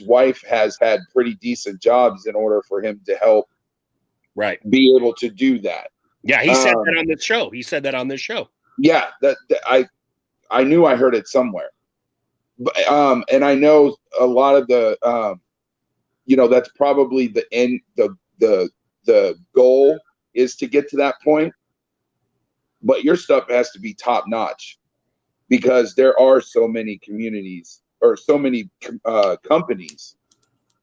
wife has had pretty decent jobs in order for him to help be able to do that. Yeah, he said that on the show. He said that on this show. Yeah, that I knew I heard it somewhere. But and I know a lot of the that's probably the end, the goal is to get to that point. But your stuff has to be top notch, because there are so many communities, or so many companies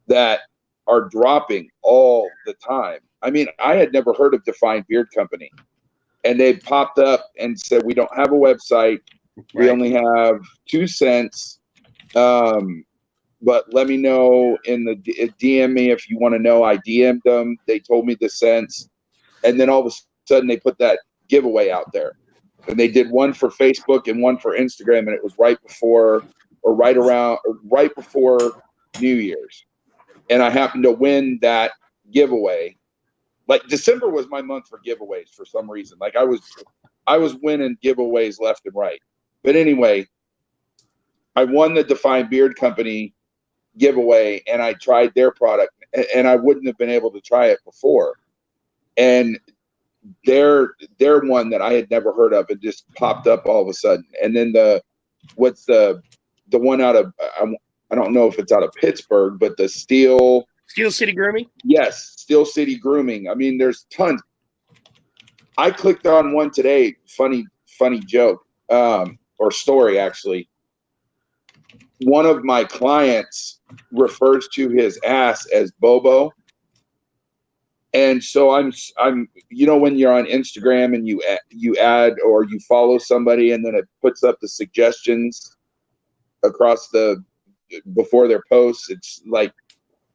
that are dropping all the time. I mean, I had never heard of Defined Beard Company, and they popped up and said, we don't have a website. We only have 2 cents. but let me know in the DM me if you want to know. I DM'd them. They told me the cents. And then all of a sudden they put that giveaway out there. And they did one for Facebook and one for Instagram. And it was right before New Year's. And I happened to win that giveaway. Like December was my month for giveaways for some reason. Like I was winning giveaways left and right. But anyway, I won the Define Beard Company giveaway, and I tried their product, and I wouldn't have been able to try it before. And they're one that I had never heard of. It just popped up all of a sudden. And then the one out of I don't know if it's out of Pittsburgh, but the Steel City Grooming. Yes, Steel City Grooming. I mean, there's tons. I clicked on one today. Funny joke or story actually. One of my clients refers to his ass as Bobo. And so I'm when you're on Instagram and you add or you follow somebody and then it puts up the suggestions across before their posts, it's like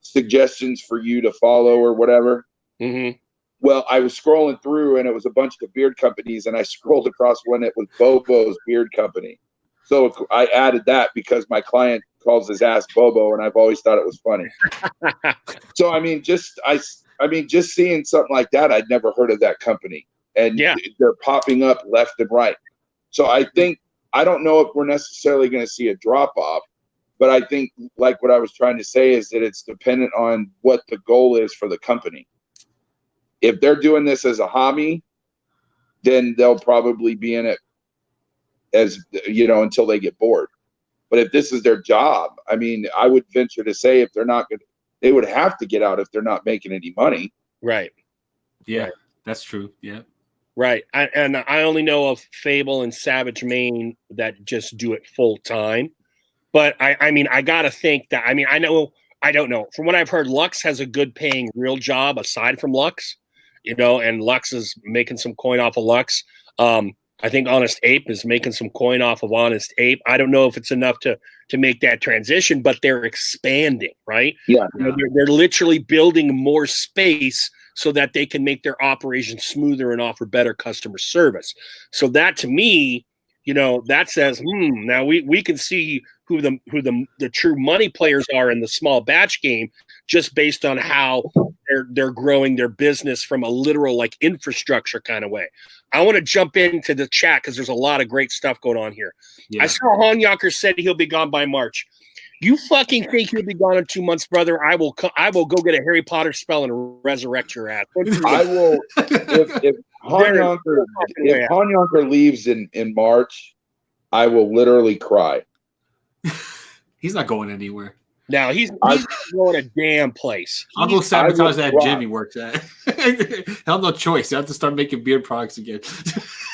suggestions for you to follow or whatever. Mm-hmm. Well, I was scrolling through and it was a bunch of beard companies, and I scrolled across one that was Bobo's Beard Company. So I added that because my client calls his ass Bobo, and I've always thought it was funny. So I mean, just seeing something like that, I'd never heard of that company, and they're popping up left and right. So I don't know if we're necessarily going to see a drop off, but I think like what I was trying to say is that it's dependent on what the goal is for the company. If they're doing this as a hobby, then they'll probably be in it as until they get bored. But if this is their job, I mean, I would venture to say if they're not good, they would have to get out if they're not making any money. Right. Yeah, right. That's true. Yeah. Right. I only know of Fable and Savage Maine that just do it full time. But I mean, I got to think that, I mean, I don't know. From what I've heard, Lux has a good paying real job aside from Lux, and Lux is making some coin off of Lux. I think Honest Ape is making some coin off of Honest Ape. I don't know if it's enough to make that transition, but they're expanding, right? Yeah. They're literally building more space so that they can make their operation smoother and offer better customer service. So that to me, that says, now we can see who the true money players are in the small batch game just based on how they're growing their business from a literal like infrastructure kind of way. I want to jump into the chat because there's a lot of great stuff going on here. Yeah. I saw Honyaker said he'll be gone by March. You fucking think he'll be gone in 2 months, brother? I will go get a Harry Potter spell and resurrect your ass. I will. If Honyaker leaves in March, I will literally cry. He's not going anywhere. No, he's not going a damn place. I'll go sabotage that gym he works at. Hell, no choice. You have to start making beard products again.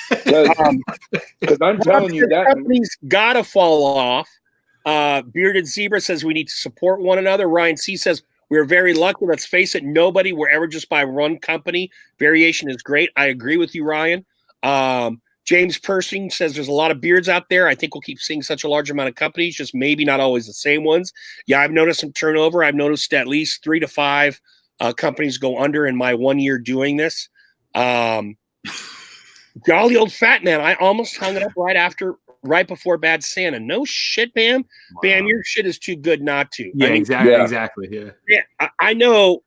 Because I'm telling you that company's got to fall off. Bearded Zebra says we need to support one another. Ryan C says we're very lucky. Let's face it, nobody will ever just buy one company. Variation is great. I agree with you, Ryan. James Persing says there's a lot of beards out there. I think we'll keep seeing such a large amount of companies, just maybe not always the same ones. Yeah, I've noticed some turnover. I've noticed at least 3 to 5 companies go under in my 1 year doing this. Jolly old fat man. I almost hung it up right before Bad Santa. No shit, Bam. Wow. Bam, your shit is too good not to. Yeah, exactly. Yeah. Yeah, I know.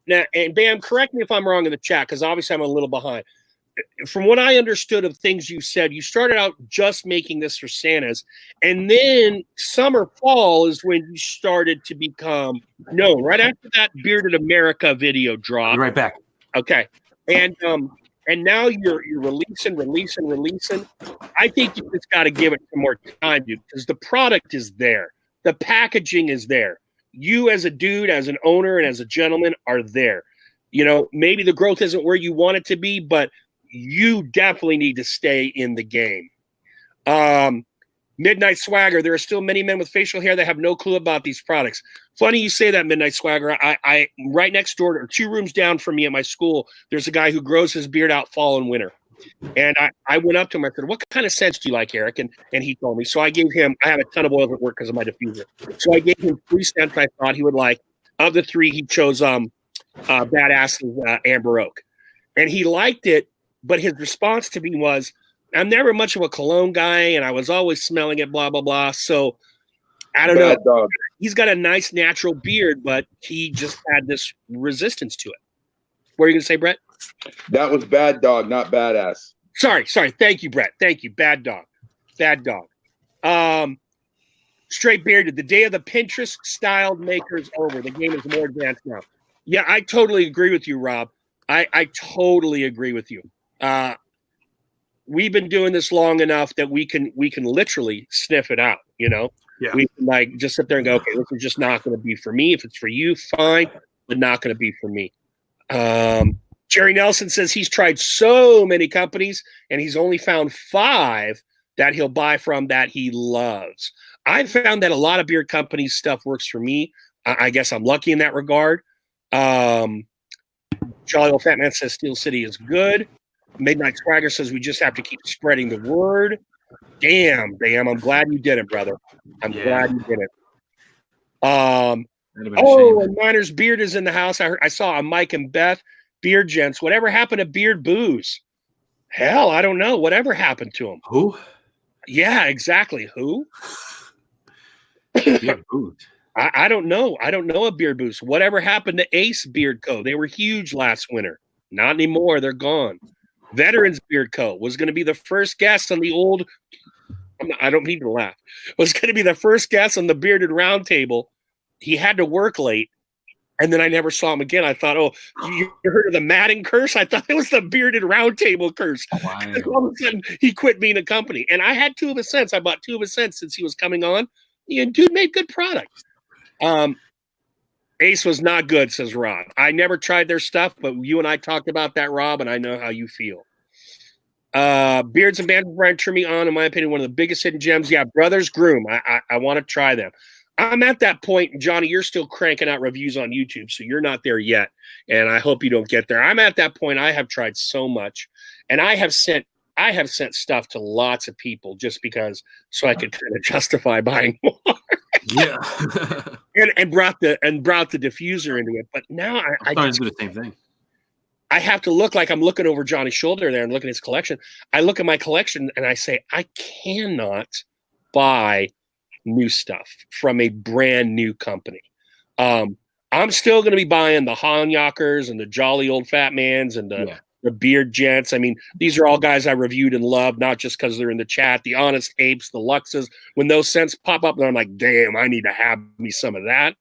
Now, and Bam, correct me if I'm wrong in the chat, because obviously I'm a little behind. From what I understood of things you said, you started out just making this for Santas, and then summer, fall is when you started to become known. Right after that Bearded America video dropped. Right back. Okay. And now you're releasing. I think you just got to give it some more time, dude, because the product is there. The packaging is there. You as a dude, as an owner, and as a gentleman are there. Maybe the growth isn't where you want it to be, but you definitely need to stay in the game. Midnight Swagger, there are still many men with facial hair that have no clue about these products. Funny you say that, Midnight Swagger. I right next door, or 2 rooms down from me at my school, there's a guy who grows his beard out fall and winter. And I went up to him. I said, "What kind of scents do you like, Eric?" And he told me. So I gave him. I have a ton of oils at work because of my diffuser. So I gave him 3 scents I thought he would like. Of the 3, he chose Badass's Amber Oak, and he liked it. But his response to me was, "I'm never much of a cologne guy, and I was always smelling it, blah blah blah." So I don't know. Dog. He's got a nice natural beard, but he just had this resistance to it. What are you going to say, Brett? That was Bad Dog, not Badass. Sorry. Thank you, Brett. Thank you. Bad dog. Straight bearded. The day of the Pinterest styled makers over. The game is more advanced now. Yeah, I totally agree with you, Rob. I totally agree with you. We've been doing this long enough that we can literally sniff it out. You know, we can like just sit there and go, okay, this is just not going to be for me. If it's for you, fine, but not going to be for me. Jerry Nelson says he's tried so many companies and he's only found 5 that he'll buy from that he loves. I've found that a lot of beer companies stuff works for me. I guess I'm lucky in that regard. Jolly Old Fat Man says Steel City is good. Midnight Swagger says we just have to keep spreading the word. Damn. I'm glad you did it, brother. I'm glad you did it. And Miner's Beard is in the house. I saw a Mike and Beth. Beard Gents. Whatever happened to Beard Booze? Hell, I don't know. Whatever happened to him? Who? Yeah, exactly. Who? Beard Booze. I don't know. I don't know a Beard Booze. Whatever happened to Ace Beard Co? They were huge last winter. Not anymore. They're gone. Veterans Beard Co. was going to be the first guest on the old. I don't mean to laugh. Was going to be the first guest on the Bearded Roundtable. He had to work late. And then I never saw him again. I thought, oh, you heard of the Madden curse? I thought it was the Bearded Roundtable curse. Wow. All of a sudden, he quit being a company. And I had 2 of his scents. I bought 2 of his scents since he was coming on. And dude made good product. Ace was not good, says Rob. I never tried their stuff, but you and I talked about that, Rob, and I know how you feel. Beards and Bands, Brian Trimmy on, in my opinion, one of the biggest hidden gems. Yeah, Brothers Groom. I want to try them. I'm at that point, and Johnny, you're still cranking out reviews on YouTube, so you're not there yet, and I hope you don't get there. I'm at that point. I have tried so much, and I have sent stuff to lots of people just because, so I could kind of justify buying more. Yeah, and brought the diffuser into it. But now I do the same thing. I have to look like I'm looking over Johnny's shoulder there and looking at his collection. I look at my collection and I say, I cannot buy new stuff from a brand new company. I'm still going to be buying the Hanjakers and the Jolly Old Fat Mans and the Beard Gents. I mean, these are all guys I reviewed and loved, not just because they're in the chat. The Honest Apes, the Luxes. When those scents pop up, then I'm like, damn, I need to have me some of that.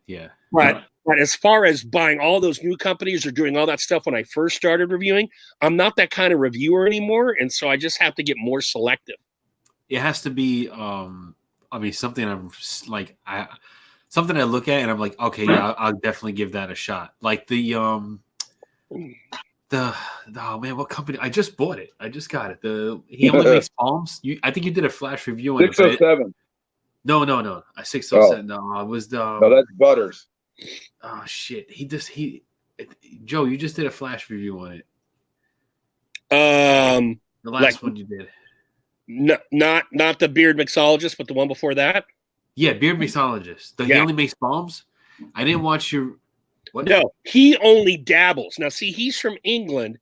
Yeah. But as far as buying all those new companies or doing all that stuff when I first started reviewing, I'm not that kind of reviewer anymore, and so I just have to get more selective. It has to be something I'm like something I look at and I'm like, okay, yeah, I'll definitely give that a shot. Like the oh man, what company? I just bought it. I just got it. He only makes palms. I think you did a flash review on 607. No. A 607. No, it was the. No, that's Butters. Oh shit! Joe, you just did a flash review on it. The last one you did. No, not the Beard Mixologist, but the one before that. Yeah, Beard Mixologist. He only makes bombs. I didn't watch your. What? No, he only dabbles. Now, see, he's from England,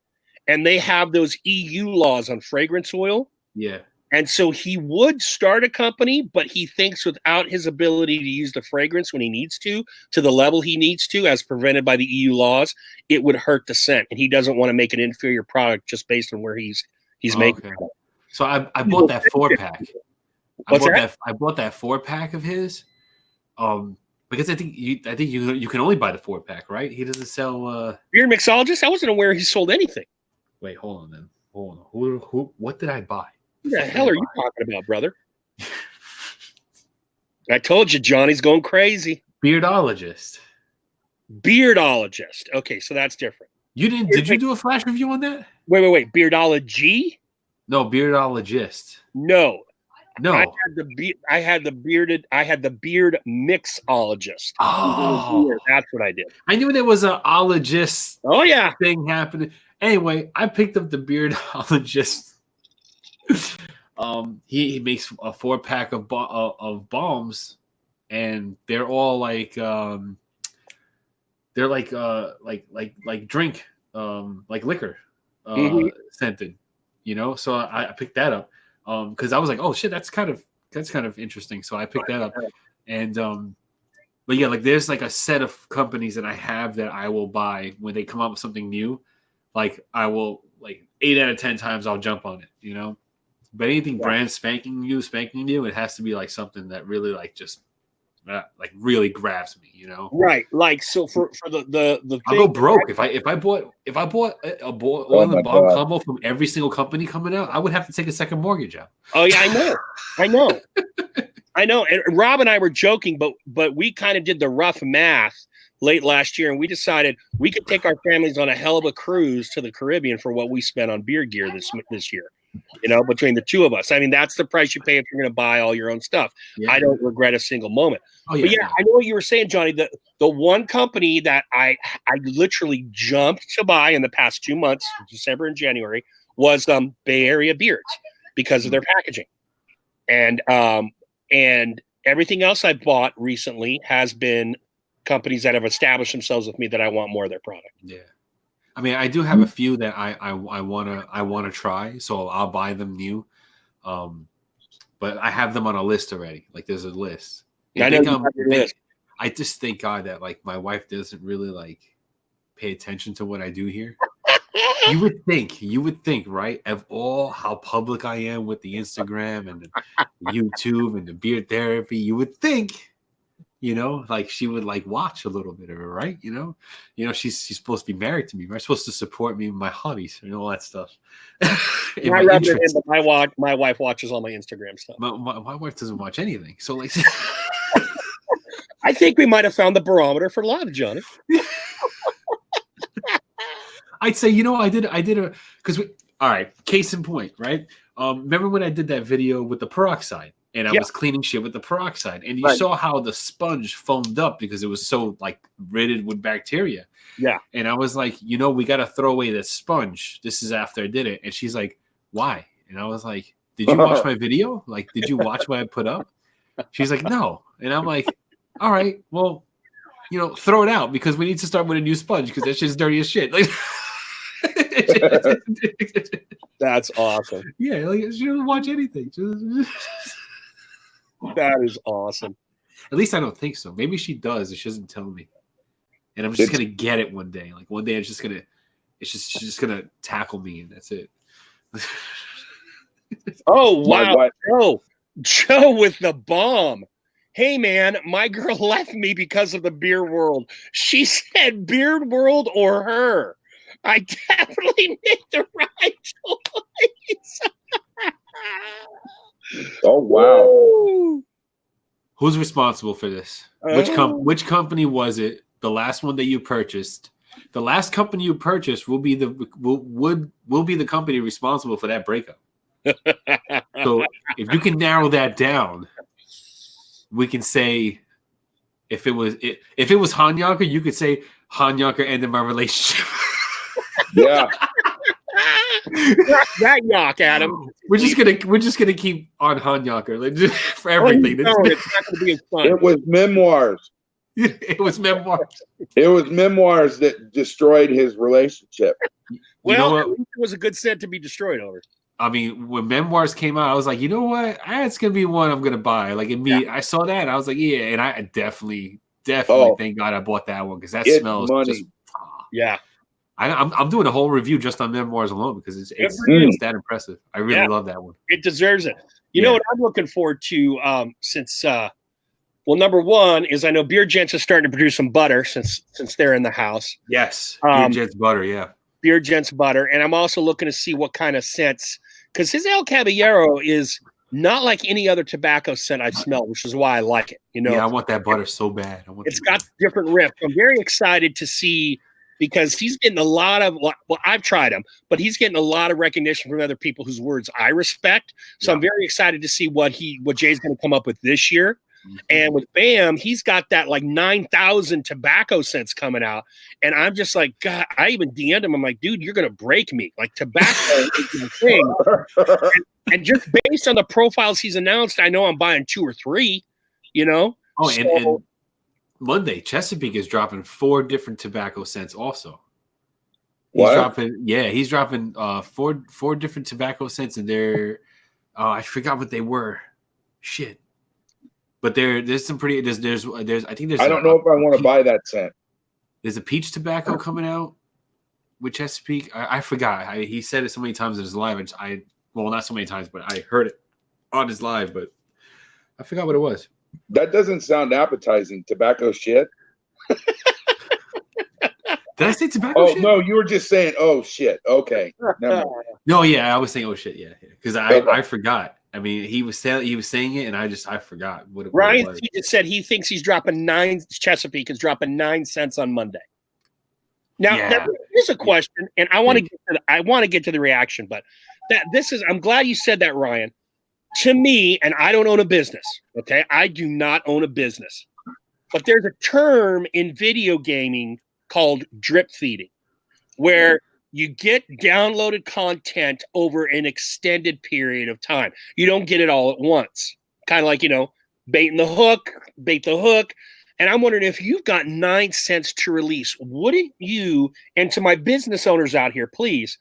and they have those EU laws on fragrance oil. Yeah. And so he would start a company, but he thinks without his ability to use the fragrance when he needs to the level he needs to, as prevented by the EU laws, it would hurt the scent. And he doesn't want to make an inferior product just based on where he's making it. So I bought that 4-pack. I bought that 4-pack of his, because I think you can only buy the 4-pack, right? He doesn't sell Beard Mixologist. I wasn't aware he sold anything. Wait, hold on then. Hold on. Who? What did I buy? What the hell are you talking about, brother? I told you, Johnny's going crazy. Beardologist. Okay, so that's different. You didn't? Did you do a flash review on that? Wait. Beardology? No, beardologist. No. I had the beard mixologist. Oh, that's what I did. I knew there was an ologist. Oh yeah, thing happening. Anyway, I picked up the beardologist. He makes a 4-pack of bombs, and they're all like they're like drink like liquor scented, you know. So I picked that up because I was like, oh shit, that's kind of interesting. So I picked that up, and but yeah, like there's like a set of companies that I have that I will buy when they come up with something new. Like I will, like 8 out of 10 times I'll jump on it, you know. But anything brand spanking new, it has to be like something that really like just like really grabs me, you know. Right. Like so for the I'll go broke if I bought a oil and bomb combo from every single company coming out. I would have to take a second mortgage out. Oh yeah, I know. And Rob and I were joking, but we kind of did the rough math late last year, and we decided we could take our families on a hell of a cruise to the Caribbean for what we spent on beer gear this year. You know, between the two of us. I mean, that's the price you pay if you're going to buy all your own stuff. Yeah. I don't regret a single moment. Oh, yeah, but yeah, I know what you were saying, Johnny. The one company that I literally jumped to buy in the past 2 months, December and January, was Bay Area Beards because of their packaging. And everything else I've bought recently has been companies that have established themselves with me that I want more of their product. Yeah. I mean, I do have a few that I wanna try, so I'll buy them new. But I have them on a list already. Like there's a list. I just thank God that like my wife doesn't really like pay attention to what I do here. You would think, right? Of all how public I am with the Instagram and the YouTube and the beard therapy, you would think, you know, like she would like watch a little bit of it, right? You know, she's supposed to be married to me, right? Supposed to support me in my hobbies and all that stuff. My wife watches all my Instagram stuff. My wife doesn't watch anything, so like, I think we might have found the barometer for love, Johnny. I'd say, you know, I did because all right, case in point, right? Remember when I did that video with the peroxide? And I was cleaning shit with the peroxide. And you saw how the sponge foamed up because it was so like riddled with bacteria. Yeah. And I was like, you know, we got to throw away this sponge. This is after I did it. And she's like, why? And I was like, did you watch my video? Like, did you watch what I put up? She's like, no. And I'm like, all right, well, you know, throw it out because we need to start with a new sponge because that shit's dirty as shit. Like, that's awesome. Yeah, like she doesn't watch anything. That is awesome. At least I don't think so. Maybe she does. She doesn't tell me, and I'm just gonna get it one day. Like one day, she's just gonna tackle me, and that's it. Oh wow, Joe with the bomb. Hey man, my girl left me because of the beer world. She said beard world or her. I definitely made the right choice. Oh wow! Woo. Who's responsible for this? Which company was it? The last one that you purchased. The last company you purchased will be the company responsible for that breakup. So if you can narrow that down, we can say if it was Hanyaker, you could say Hanyaker ended my relationship. Yeah. That Yak, Adam. We're just gonna keep on Hanyaker like, for everything. It's not gonna be as fun. It was memoirs. It was memoirs. It was memoirs that destroyed his relationship. Well, you know what? It was a good set to be destroyed over. I mean, when memoirs came out, I was like, you know what? It's gonna be one I'm gonna buy. Like I saw that, and I was like, yeah, and I definitely thank God I bought that one because that smells money. Just yeah. I'm doing a whole review just on memoirs alone because it's that impressive. I really love that one. It deserves it. You know what I'm looking forward to since number one is I know Beer Gents is starting to produce some butter since they're in the house. Yes, Beer Gents butter, yeah. Beer Gents butter, and I'm also looking to see what kind of scents because his El Caballero is not like any other tobacco scent I've smelled, which is why I like it. You know, yeah, I want that butter so bad. It's got different riff. I'm very excited to see. Because he's getting a lot of, I've tried him, but he's getting a lot of recognition from other people whose words I respect. So I'm very excited to see what Jay's going to come up with this year. And with Bam, he's got that like 9,000 tobacco scents coming out. And I'm just like, God, I even DM'd him. I'm like, dude, you're going to break me. Like tobacco is my thing. And just based on the profiles he's announced, I know I'm buying 2 or 3, you know? Oh, and Monday, Chesapeake is dropping 4 different tobacco scents also. He's dropping 4 different tobacco scents, and they're I forgot what they were. Shit. But there's some pretty there's I think there's I don't know if I want to buy that scent. There's a peach tobacco coming out with Chesapeake. I forgot. He said it so many times in his live. Well, not so many times, but I heard it on his live, but I forgot what it was. That doesn't sound appetizing. Tobacco shit. Did I say tobacco shit? No, you were just saying, oh, shit. Okay. No, yeah, I was saying, oh, shit, yeah. Because I forgot. I mean, he was saying it, and I forgot what it Ryan was. He just said he thinks he's dropping 9. Chesapeake is dropping 9 cents on Monday. Now, here's a question, and I want to get to the reaction, but I'm glad you said that, Ryan. To me, and I don't own a business, okay? I do not own a business. But there's a term in video gaming called drip feeding, where you get downloaded content over an extended period of time. You don't get it all at once. Kind of like, bait the hook. And I'm wondering if you've got 9 cents to release, wouldn't you, and to my business owners out here, please,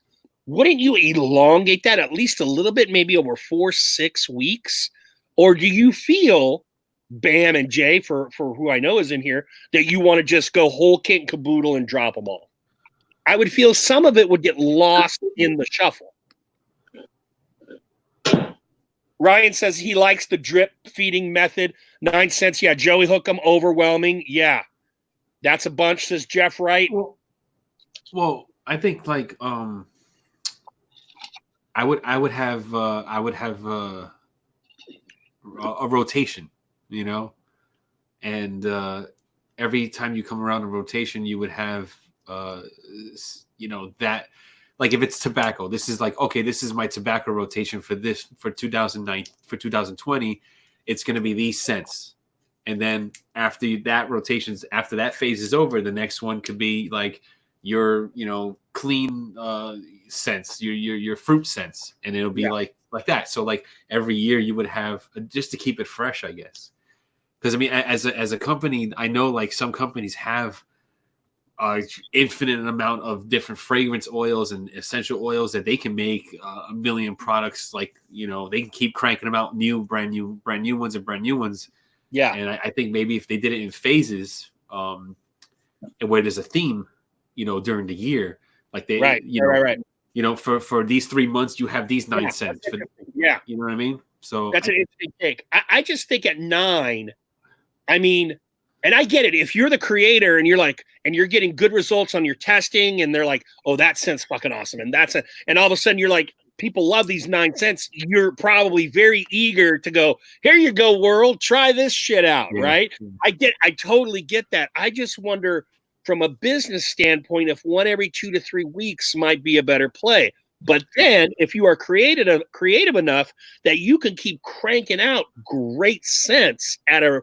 wouldn't you elongate that at least a little bit, maybe over 4-6 weeks? Or do you feel, Bam and Jay, for who I know is in here, that you want to just go whole kit and caboodle and drop them all? I would feel some of it would get lost in the shuffle. Ryan says he likes the drip feeding method. 9 cents. Yeah, Joey Hookem, overwhelming. Yeah. That's a bunch, says Jeff Wright. Well, I think like I would have a rotation, and every time you come around a rotation, you would have that, like if it's tobacco, this is like, okay, this is my tobacco rotation for 2020. It's going to be these scents, and then after that phase is over, the next one could be like your clean scents, your fruit scents, and it'll be like that. So like every year you would have, just to keep it fresh, I guess. Because I mean, as a company, I know like some companies have infinite amount of different fragrance oils and essential oils that they can make a million products. Like they can keep cranking them out, brand new ones. Yeah, and I think maybe if they did it in phases, and where there's a theme, during the year, like they, right. For these 3 months, you have these 9 cents. You know what I mean? So that's an interesting take. I just think at 9, I mean, and I get it. If you're the creator and you're getting good results on your testing, and they're like, oh, that scent's fucking awesome, and and all of a sudden you're like, people love these 9 cents. You're probably very eager to go, here you go, world, try this shit out, right? I totally get that. I just wonder, from a business standpoint, if 1 every 2 to 3 weeks might be a better play. But then if you are creative enough that you can keep cranking out great scents at a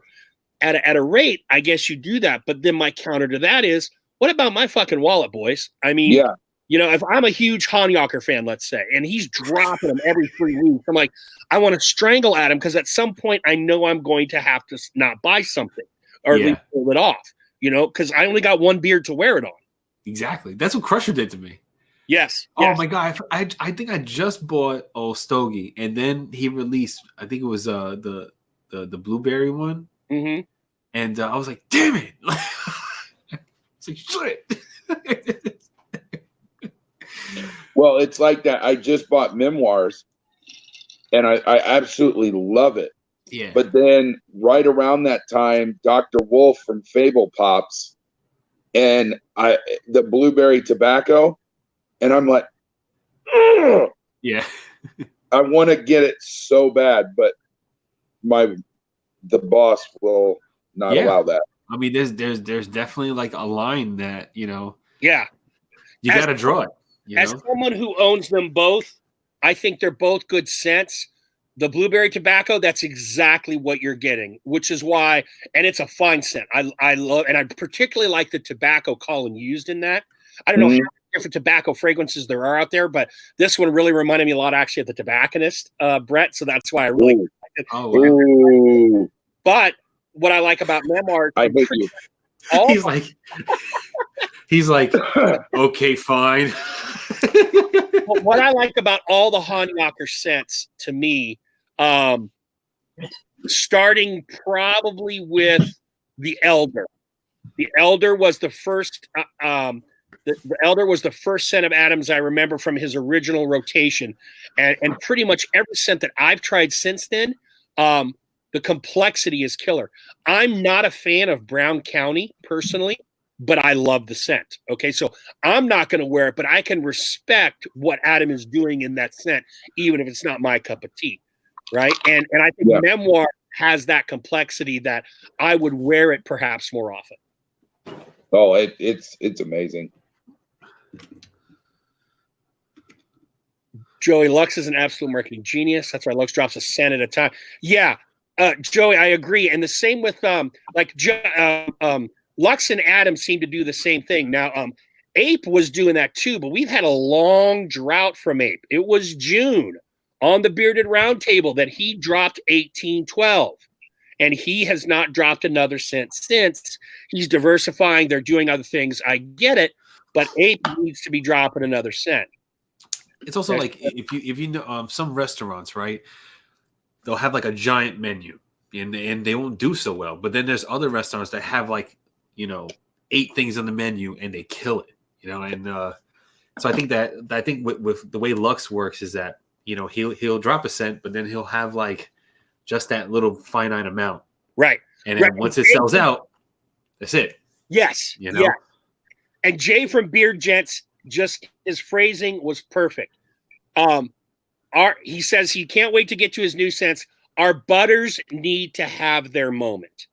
rate, I guess you do that. But then my counter to that is, what about my fucking wallet, boys? I mean, if I'm a huge Hanyaker fan, let's say, and he's dropping them every 3 weeks, I'm like, I want to strangle at him, because at some point I know I'm going to have to not buy something, or at least pull it off. Because I only got 1 beard to wear it on. Exactly. That's what Crusher did to me. Yes. Oh my God. I think I just bought Stogie, and then he released, I think it was the blueberry one. Mm-hmm. And I was like, damn it. It's like, shit. Well, it's like that. I just bought Memoirs, and I absolutely love it. Yeah. But then right around that time, Dr. Wolf from Fable pops, and the blueberry tobacco, and I'm like, ugh! Yeah. I want to get it so bad, but the boss will not allow that. I mean, there's definitely like a line that, you got to draw it. As someone who owns them both, I think they're both good scents. The blueberry tobacco, that's exactly what you're getting, which is why, and it's a fine scent. I love, and I particularly like the tobacco Colin used in that. I don't know how many different tobacco fragrances there are out there, but this one really reminded me a lot actually of the tobacconist, Brett. So that's why I really liked it. Oh, wow. But what I like about Memoir, I hate you. He's like, okay, fine. what I like about all the Hanyaker scents to me, starting probably with the Elder. The Elder was the first. The Elder was the first scent of Adams I remember from his original rotation, and pretty much every scent that I've tried since then, the complexity is killer. I'm not a fan of Brown County personally, but I love the scent. Okay, so I'm not going to wear it, but I can respect what Adam is doing in that scent, even if it's not my cup of tea, right? And I think Memoir has that complexity that I would wear it perhaps more often. Oh, it's amazing. Joey, Lux is an absolute marketing genius. That's why Lux drops a cent at a time. Yeah, Joey, I agree. And the same with Lux and Adam seem to do the same thing. Now, Ape was doing that too, but we've had a long drought from Ape. It was June on the Bearded Roundtable that he dropped 1812. And he has not dropped another cent since. He's diversifying. They're doing other things. I get it, but Ape needs to be dropping another cent. It's also like if you know some restaurants, right? They'll have like a giant menu, and they won't do so well. But then there's other restaurants that have like 8 things on the menu and they kill it, And so I think with the way Lux works is that he'll drop a cent, but then he'll have like just that little finite amount, right? And then once it sells out, that's it. Yes, Yeah. And Jay from Beard Gents, just his phrasing was perfect. He says he can't wait to get to his new scents. Our butters need to have their moment.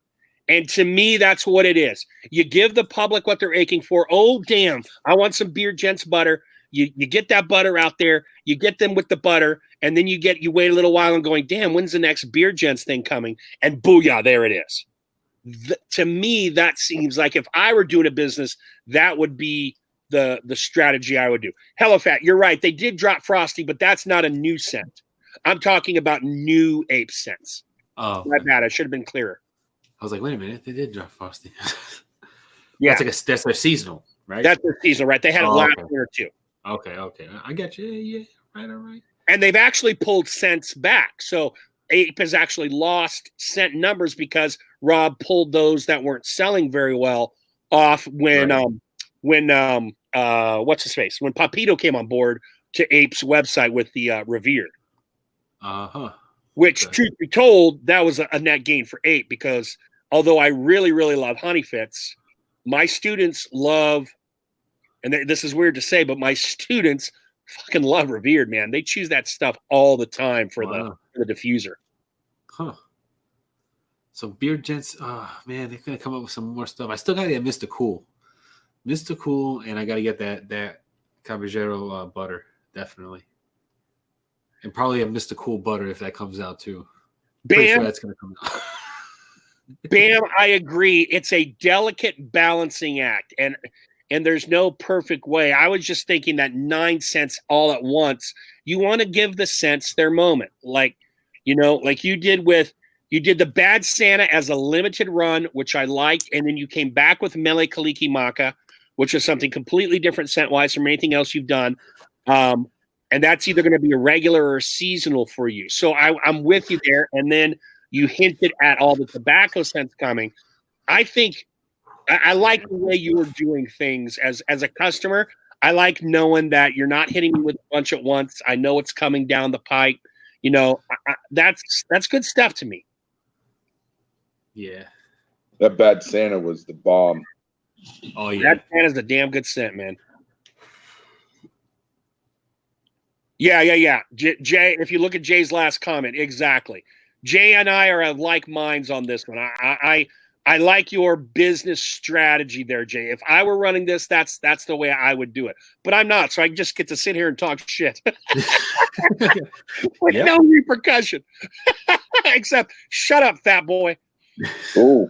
And to me, that's what it is. You give the public what they're aching for. Oh, damn, I want some Beard Gents butter. You get that butter out there. You get them with the butter. And then you wait a little while and going, damn, when's the next Beard Gents thing coming? And booyah, there it is. To me, that seems like if I were doing a business, that would be the strategy I would do. Hello, Fat, you're right. They did drop Frosty, but that's not a new scent. I'm talking about new Ape scents. Oh, my bad. I should have been clearer. I was like, wait a minute, they did drop Frosty. Yeah, that's their seasonal, right? That's their seasonal, right? They had it last year too. Okay, I get you. Yeah, right, all right. And they've actually pulled scents back. So Ape has actually lost scent numbers because Rob pulled those that weren't selling very well off when what's his face? When Papito came on board to Ape's website with the Revered. Which, truth be told, that was a net gain for Ape because although I really, really love Honey Fits, my students love, and this is weird to say, but my students fucking love Revered, man. They choose that stuff all the time for the diffuser. Huh. So Beard Gents, man, they're gonna come up with some more stuff. I still gotta get Mr. Cool, and I gotta get that Caballero butter, definitely, and probably a Mr. Cool butter if that comes out too. Pretty sure that's gonna come out. Bam, I agree. It's a delicate balancing act, and there's no perfect way. I was just thinking that 9 cents all at once. You want to give the scents their moment, like you did the Bad Santa as a limited run, which I liked, and then you came back with Mele Kaliki Maka, which is something completely different scent-wise from anything else you've done. And that's either going to be a regular or seasonal for you. So I'm with you there. And then you hinted at all the tobacco scents coming. I think I like the way you were doing things as a customer. I like knowing that you're not hitting me with a bunch at once. I know it's coming down the pipe. That's good stuff to me. Yeah. That Bad Santa was the bomb. Oh, yeah. That Santa's a damn good scent, man. Yeah. Jay, if you look at Jay's last comment, exactly. Jay and I are of like minds on this one. I like your business strategy there, Jay. If I were running this, that's the way I would do it. But I'm not, so I just get to sit here and talk shit with no repercussion. Except, shut up, fat boy. Oh.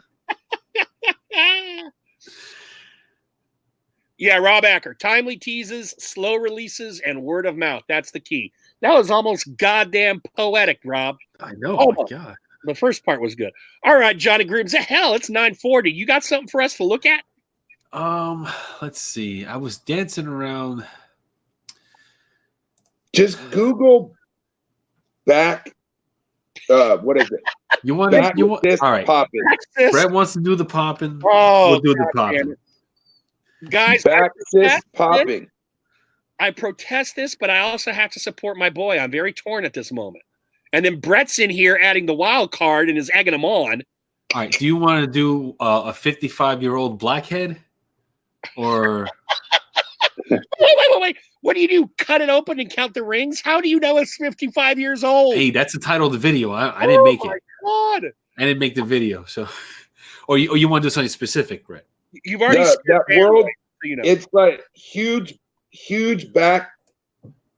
Yeah, Rob Acker. Timely teases, slow releases, and word of mouth. That's the key. That was almost goddamn poetic, Rob. I know. Oh my God. The first part was good. All right, Johnny Gribbs. Hell, it's 9:40. You got something for us to look at? Let's see. I was dancing around. Just Google back. What is it? You want this all right. popping. Brett wants to do the popping. Oh, we'll do the popping. Guys, back this popping. I protest this, but I also have to support my boy. I'm very torn at this moment. And then Brett's in here adding the wild card and is egging him on. All right. Do you want to do a 55-year-old blackhead? Or wait. What do you do? Cut it open and count the rings? How do you know it's 55 years old? Hey, that's the title of the video. I didn't make it. Oh my God. I didn't make the video. So, or you want to do something specific, Brett? You've already that world. So you know. It's like huge back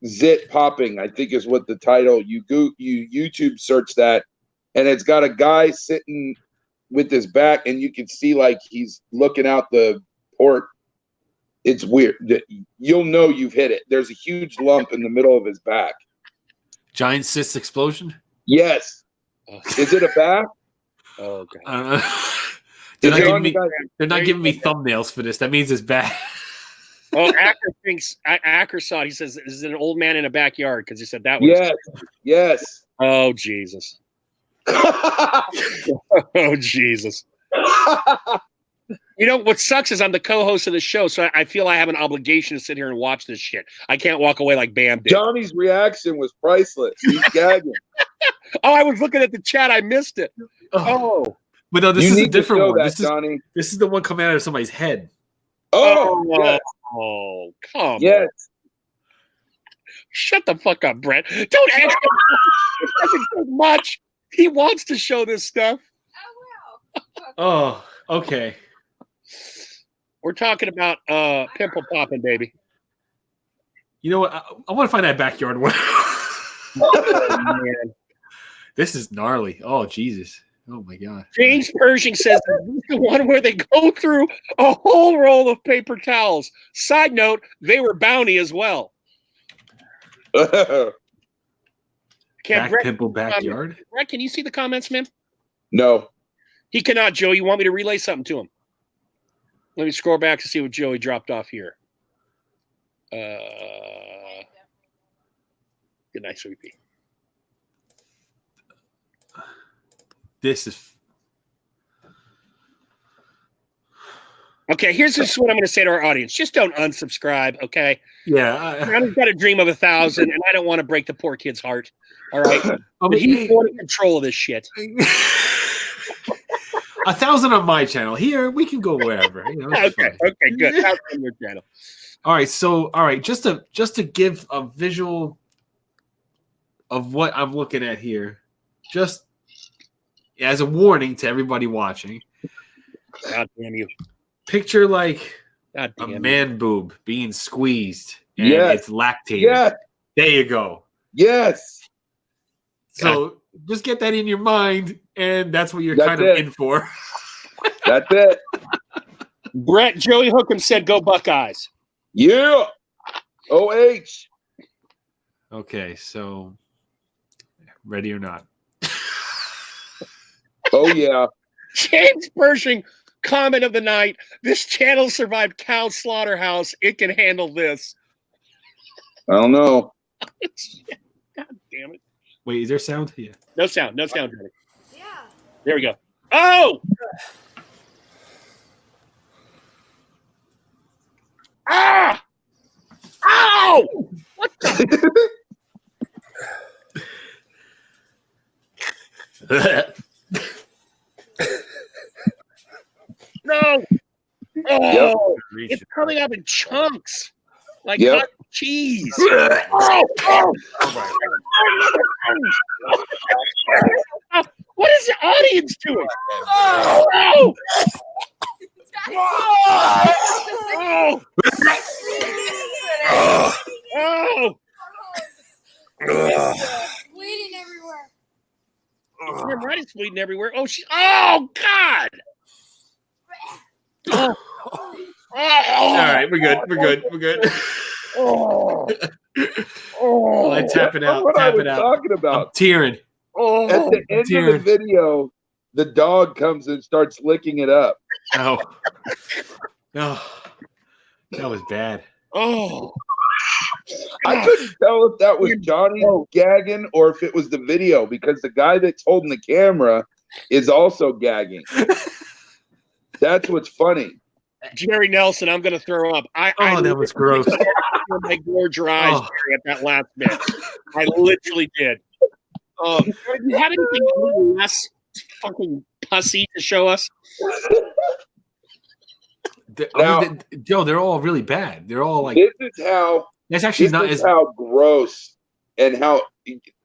zit popping, I think is what the title. You YouTube search that, and it's got a guy sitting with his back, and you can see like he's looking out the port. It's weird. You'll know you've hit it. There's a huge lump in the middle of his back. Giant cyst explosion? Yes. Is it a back? Oh, God. I don't know. They're not giving me thumbnails for this. That means it's bad. Oh, Acker saw it. He says, "Is it an old man in a backyard?" Because he said that was. Yes. Oh, Jesus. Oh, Jesus. You know, what sucks is I'm the co-host of the show, so I feel I have an obligation to sit here and watch this shit. I can't walk away like Bam did. Johnny's reaction was priceless. He's gagging. Oh, I was looking at the chat. I missed it. Oh. But no, this is a different one. Johnny. This is the one coming out of somebody's head. Oh, yes. Oh, come on. Yes. Shut the fuck up, Brett. Don't ask him. It doesn't take much. He wants to show this stuff. Oh, okay. We're talking about pimple popping, baby. You know what? I want to find that backyard one. Oh, man. This is gnarly. Oh, Jesus. Oh, my God. James Pershing says this is the one where they go through a whole roll of paper towels. Side note, they were bounty as well. Pimple backyard? Brett, can you see the comments, man? No. He cannot, Joe. You want me to relay something to him? Let me scroll back to see what Joey dropped off here. Good night, sweetie. This is okay. Here's just what I'm going to say to our audience: just don't unsubscribe, okay? Yeah, I've got a dream of 1,000, and I don't want to break the poor kid's heart. All right, but he's in control of this shit. 1,000 on my channel. Here we can go wherever. You know, okay, good. 1,000 on your channel. All right. Just to give a visual of what I'm looking at here, just as a warning to everybody watching. God damn you. Picture like a man boob being squeezed and it's lactated. Yes. There you go. Yes. So just get that in your mind, and that's what you're kind of in for. That's it. Brett, Joey Hookham said, "Go Buckeyes." Yeah. OH. Okay, so ready or not? Oh, yeah. James Pershing, comment of the night. This channel survived cow slaughterhouse. It can handle this. I don't know. God damn it. Wait, is there sound? Yeah. No sound, Johnny. Yeah. There we go. Oh! Ah! Ow! What the? No. Oh, it's coming up in chunks. Like hot cheese. What is the audio millions to it. Oh! Oh! Oh! Bleeding everywhere. It's him, right? It's bleeding everywhere. Oh, oh God! Oh. All right, we're good. Oh. I'm tapping out. What I was Tapping out. talking about. I'm tearing. At the end of the video, the dog comes and starts licking it up. Oh, that was bad. Oh. I couldn't tell if that was Johnny gagging or if it was the video because the guy that's holding the camera is also gagging. That's what's funny. Jerry Nelson, I'm going to throw up. That was gross. My gorge your eyes Jerry, at that last bit. I literally did. Do you have anything less fucking pussy to show us? Joe, they're all really bad. They're all like. This is how. That's actually this not is as how gross and how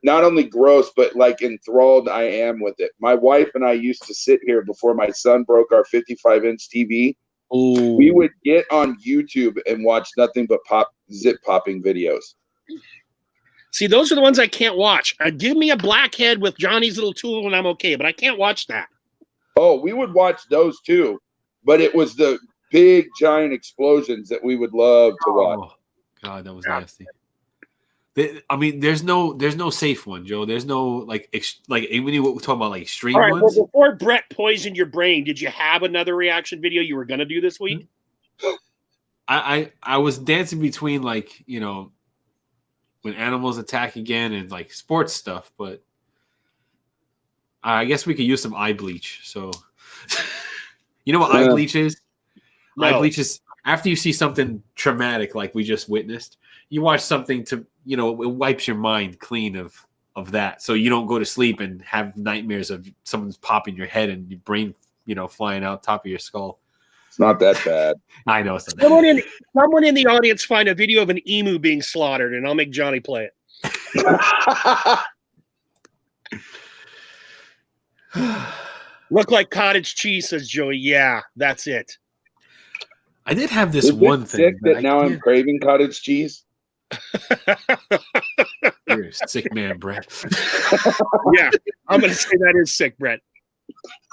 not only gross but like enthralled I am with it. My wife and I used to sit here before my son broke our 55-inch TV. Ooh. We would get on YouTube and watch nothing but zip popping videos. See, those are the ones I can't watch. Give me a blackhead with Johnny's little tool and I'm okay, but I can't watch that. Oh, we would watch those too, but it was the big giant explosions that we would love to watch. Oh, God, that was nasty. I mean, there's no safe one, Joe. There's no like when you talk about like extreme all right, ones. Well, before Brett poisoned your brain, did you have another reaction video you were going to do this week? I was dancing between like when animals attack again and like sports stuff, but I guess we could use some eye bleach. So you know what eye bleach is? No. Eye bleach is after you see something traumatic like we just witnessed. You watch something to, it wipes your mind clean of that. So you don't go to sleep and have nightmares of someone's popping your head and your brain, flying out top of your skull. It's not that bad. I know it's not that bad. Someone in the audience find a video of an emu being slaughtered and I'll make Johnny play it. Look like cottage cheese, says Joey. Yeah, that's it. I did have this one thing. That now I'm craving cottage cheese. You're a sick man, Brett. Yeah, I'm going to say that is sick, Brett.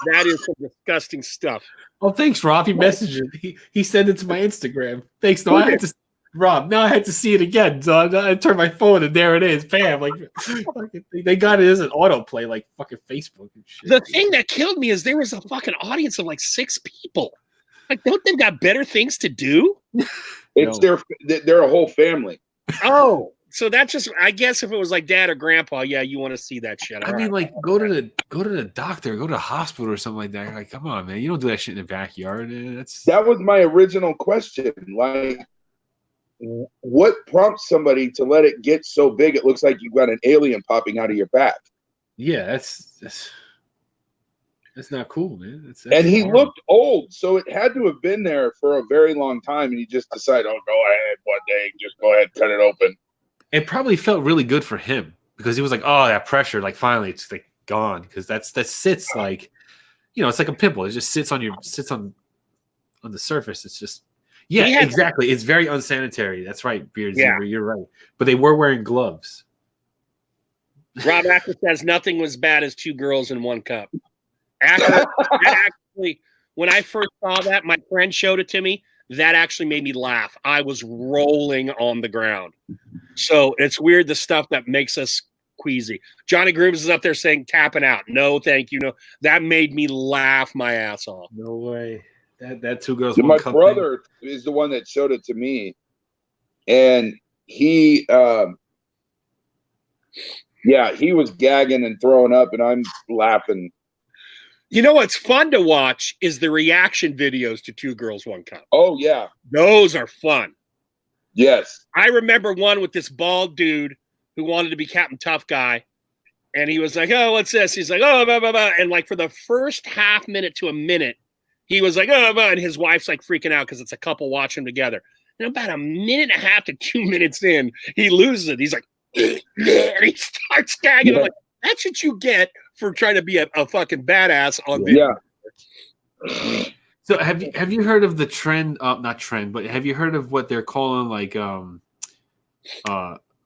That is some disgusting stuff. Oh, thanks, Rob. He messaged it. He sent it to my Instagram. Thanks. No, I had to, Rob. Now I had to see it again. So I turned my phone and there it is. Bam! Like they got it as an autoplay, like fucking Facebook and shit. The thing that killed me is there was a fucking audience of like 6 people. Like, don't they got better things to do? It's they're a whole family. Oh, so that's just, I guess if it was like dad or grandpa, yeah, you want to see that shit. I mean, like go to the doctor, go to the hospital or something like that. Like, come on, man, you don't do that shit in the backyard. That was my original question. Like, what prompts somebody to let it get so big it looks like you've got an alien popping out of your back? Yeah, that's not cool, man. That's and he horrible. looked old, so it had to have been there for a very long time. And he just decided, "Oh, go ahead one day, just go ahead, cut it open." It probably felt really good for him because he was like, "Oh, that pressure, like finally, it's like gone." Because that sits like, it's like a pimple. It just sits on the surface. It's just, exactly. It's very unsanitary. That's right, Beard Zebra. You're right. But they were wearing gloves. Rob Acker says nothing was bad as 2 girls in 1 cup. Actually, when I first saw that, my friend showed it to me. That actually made me laugh. I was rolling on the ground. So it's weird, the stuff that makes us queasy. Johnny Grooms is up there saying tapping out. No, thank you. No, that made me laugh my ass off. No way. That 2 girls. My brother is the one that showed it to me, and he, he was gagging and throwing up, and I'm laughing. You know what's fun to watch is the reaction videos to 2 Girls, 1 Cup. Oh, yeah. Those are fun. Yes. I remember one with this bald dude who wanted to be Captain Tough Guy. And he was like, oh, what's this? He's like, oh, blah, blah, blah. And like for the first half minute to a minute, he was like, oh, blah. And his wife's like freaking out because it's a couple watching together. And about a minute and a half to 2 minutes in, he loses it. He's like, and he starts gagging. I'm like, that's what you get for trying to be a fucking badass on video. Yeah. So have you heard of the trend? Not trend, but have you heard of what they're calling like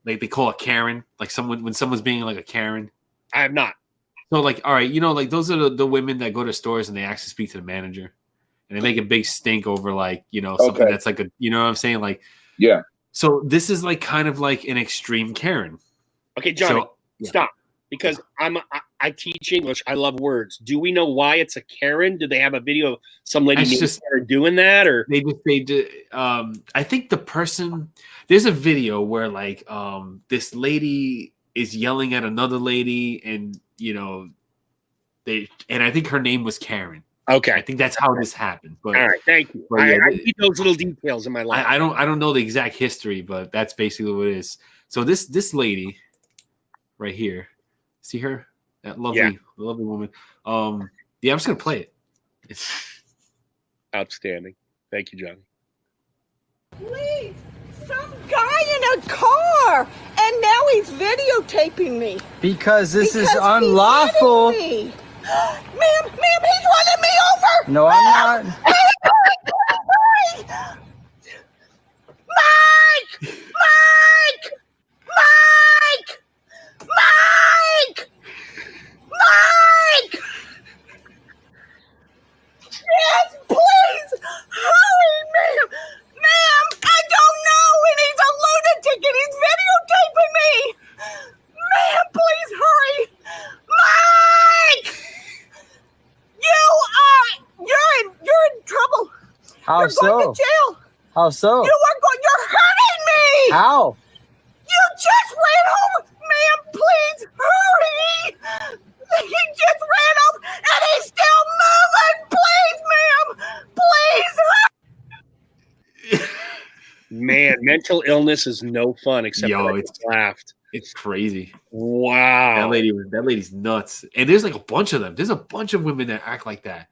they call a Karen, like when someone's being like a Karen? I have not. So like, all right, like those are the women that go to stores and they actually speak to the manager, and they make a big stink over like something that's like a what I'm saying, like Yeah. So this is like kind of like an extreme Karen. Okay, Johnny, So, stop. Because I teach English. I love words. Do we know why it's a Karen? Do they have a video of some lady doing that, or they did? I think the person, there's a video where like this lady is yelling at another lady, and I think her name was Karen. Okay, I think that's how this happened. But all right, thank you. I need those little details in my life. I don't know the exact history, but that's basically what it is. So this lady right here. See her? That lovely woman. I'm just gonna play it. It's outstanding. Thank you, Johnny. Please, some guy in a car, and now he's videotaping me. Because this is unlawful. Ma'am, he's running me over. No, I'm not. Mike! Yes, please! Hurry, ma'am! Ma'am, I don't know, and he's a lunatic, and he's videotaping me! Ma'am, please hurry! Mike! You're in trouble. How You're so? going to jail. How so? You're hurting me! How? You just ran over! Ma'am, please hurry! He just ran off and he's still moving! Please, ma'am! Please! Man, mental illness is no fun except it's laughed. It's crazy. Wow. That lady's nuts. And there's like a bunch of them. There's a bunch of women that act like that.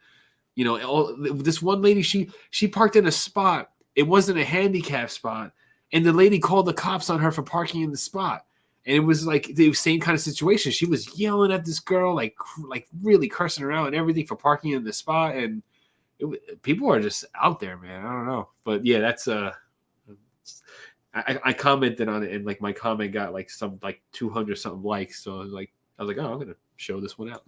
This one lady, she parked in a spot. It wasn't a handicap spot. And the lady called the cops on her for parking in the spot. And it was like the same kind of situation. She was yelling at this girl, like really cursing her out and everything for parking in the spot. And people are just out there, man. I don't know. But yeah, that's I commented on it, and like my comment got like 200 something likes. So I was like, oh, I'm gonna show this one out.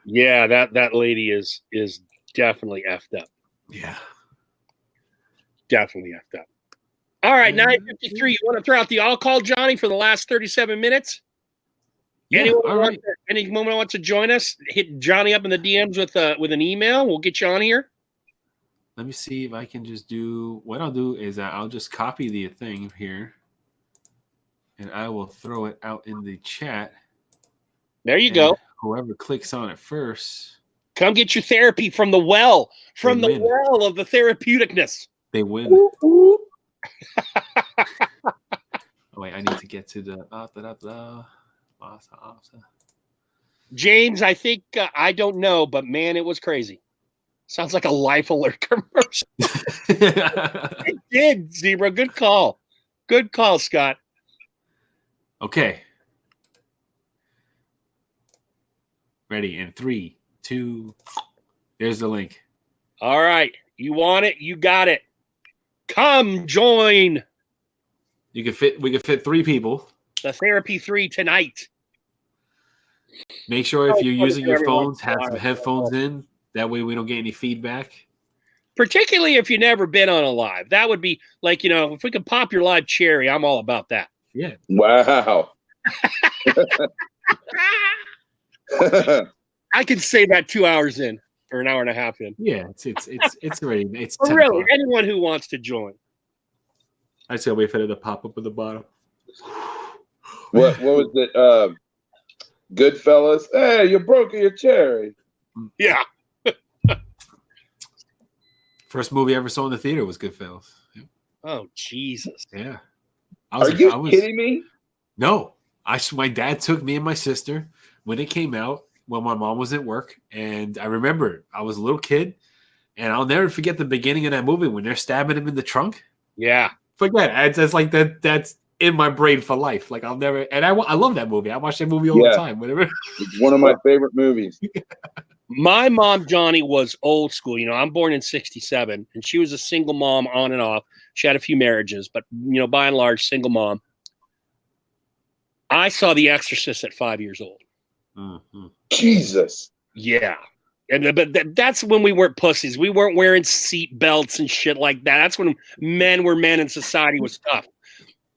Yeah, that lady is definitely effed up. Yeah, definitely effed up. All right, 9:53. You want to throw out the all call, Johnny, for the last 37 minutes? Yeah, any moment wants to join us, hit Johnny up in the DMs with an email. We'll get you on here. Let me see if I can just do what I'll do is I'll just copy the thing here, and I will throw it out in the chat. There you go. Whoever clicks on it first, come get your therapy from the well, of the therapeuticness. They win. Oh, wait, I need to get to the James, I think I don't know, but man, it was crazy. Sounds like a Life Alert commercial. It did, Zebra. Good call. Good call, Scott. Okay. Ready in 3, 2. There's the link. All right. You want it? You got it. Come join. We could fit 3 people. The Therapy 3 tonight. Make sure if you're using your phones, have some headphones in. That way we don't get any feedback. Particularly if you've never been on a live. That would be like, if we could pop your live cherry, I'm all about that. Yeah. Wow. I can say that 2 hours in or an hour and a half in. Yeah, it's already it's really anyone who wants to join. I just gotta wait for it to pop up at the bottom. What was it? Goodfellas. Hey, you broke your cherry. Yeah. First movie I ever saw in the theater was Goodfellas. Yeah. Oh Jesus! Yeah. Are you kidding me? No. My dad took me and my sister when it came out when my mom was at work, and I remember I was a little kid, and I'll never forget the beginning of that movie when they're stabbing him in the trunk. Yeah. Forget it. It's like that. in my brain for life. Like I'll never. And I love that movie. I watch that movie all the time. Whatever. It's one of my favorite movies. My mom, Johnny, was old school. You know, I'm born in 1967, and she was a single mom on and off. She had a few marriages, but, you know, by and large, single mom. I saw The Exorcist at 5 years old. Mm-hmm. Jesus. Yeah. But that's when we weren't pussies. We weren't wearing seat belts and shit like that. That's when men were men and society was tough.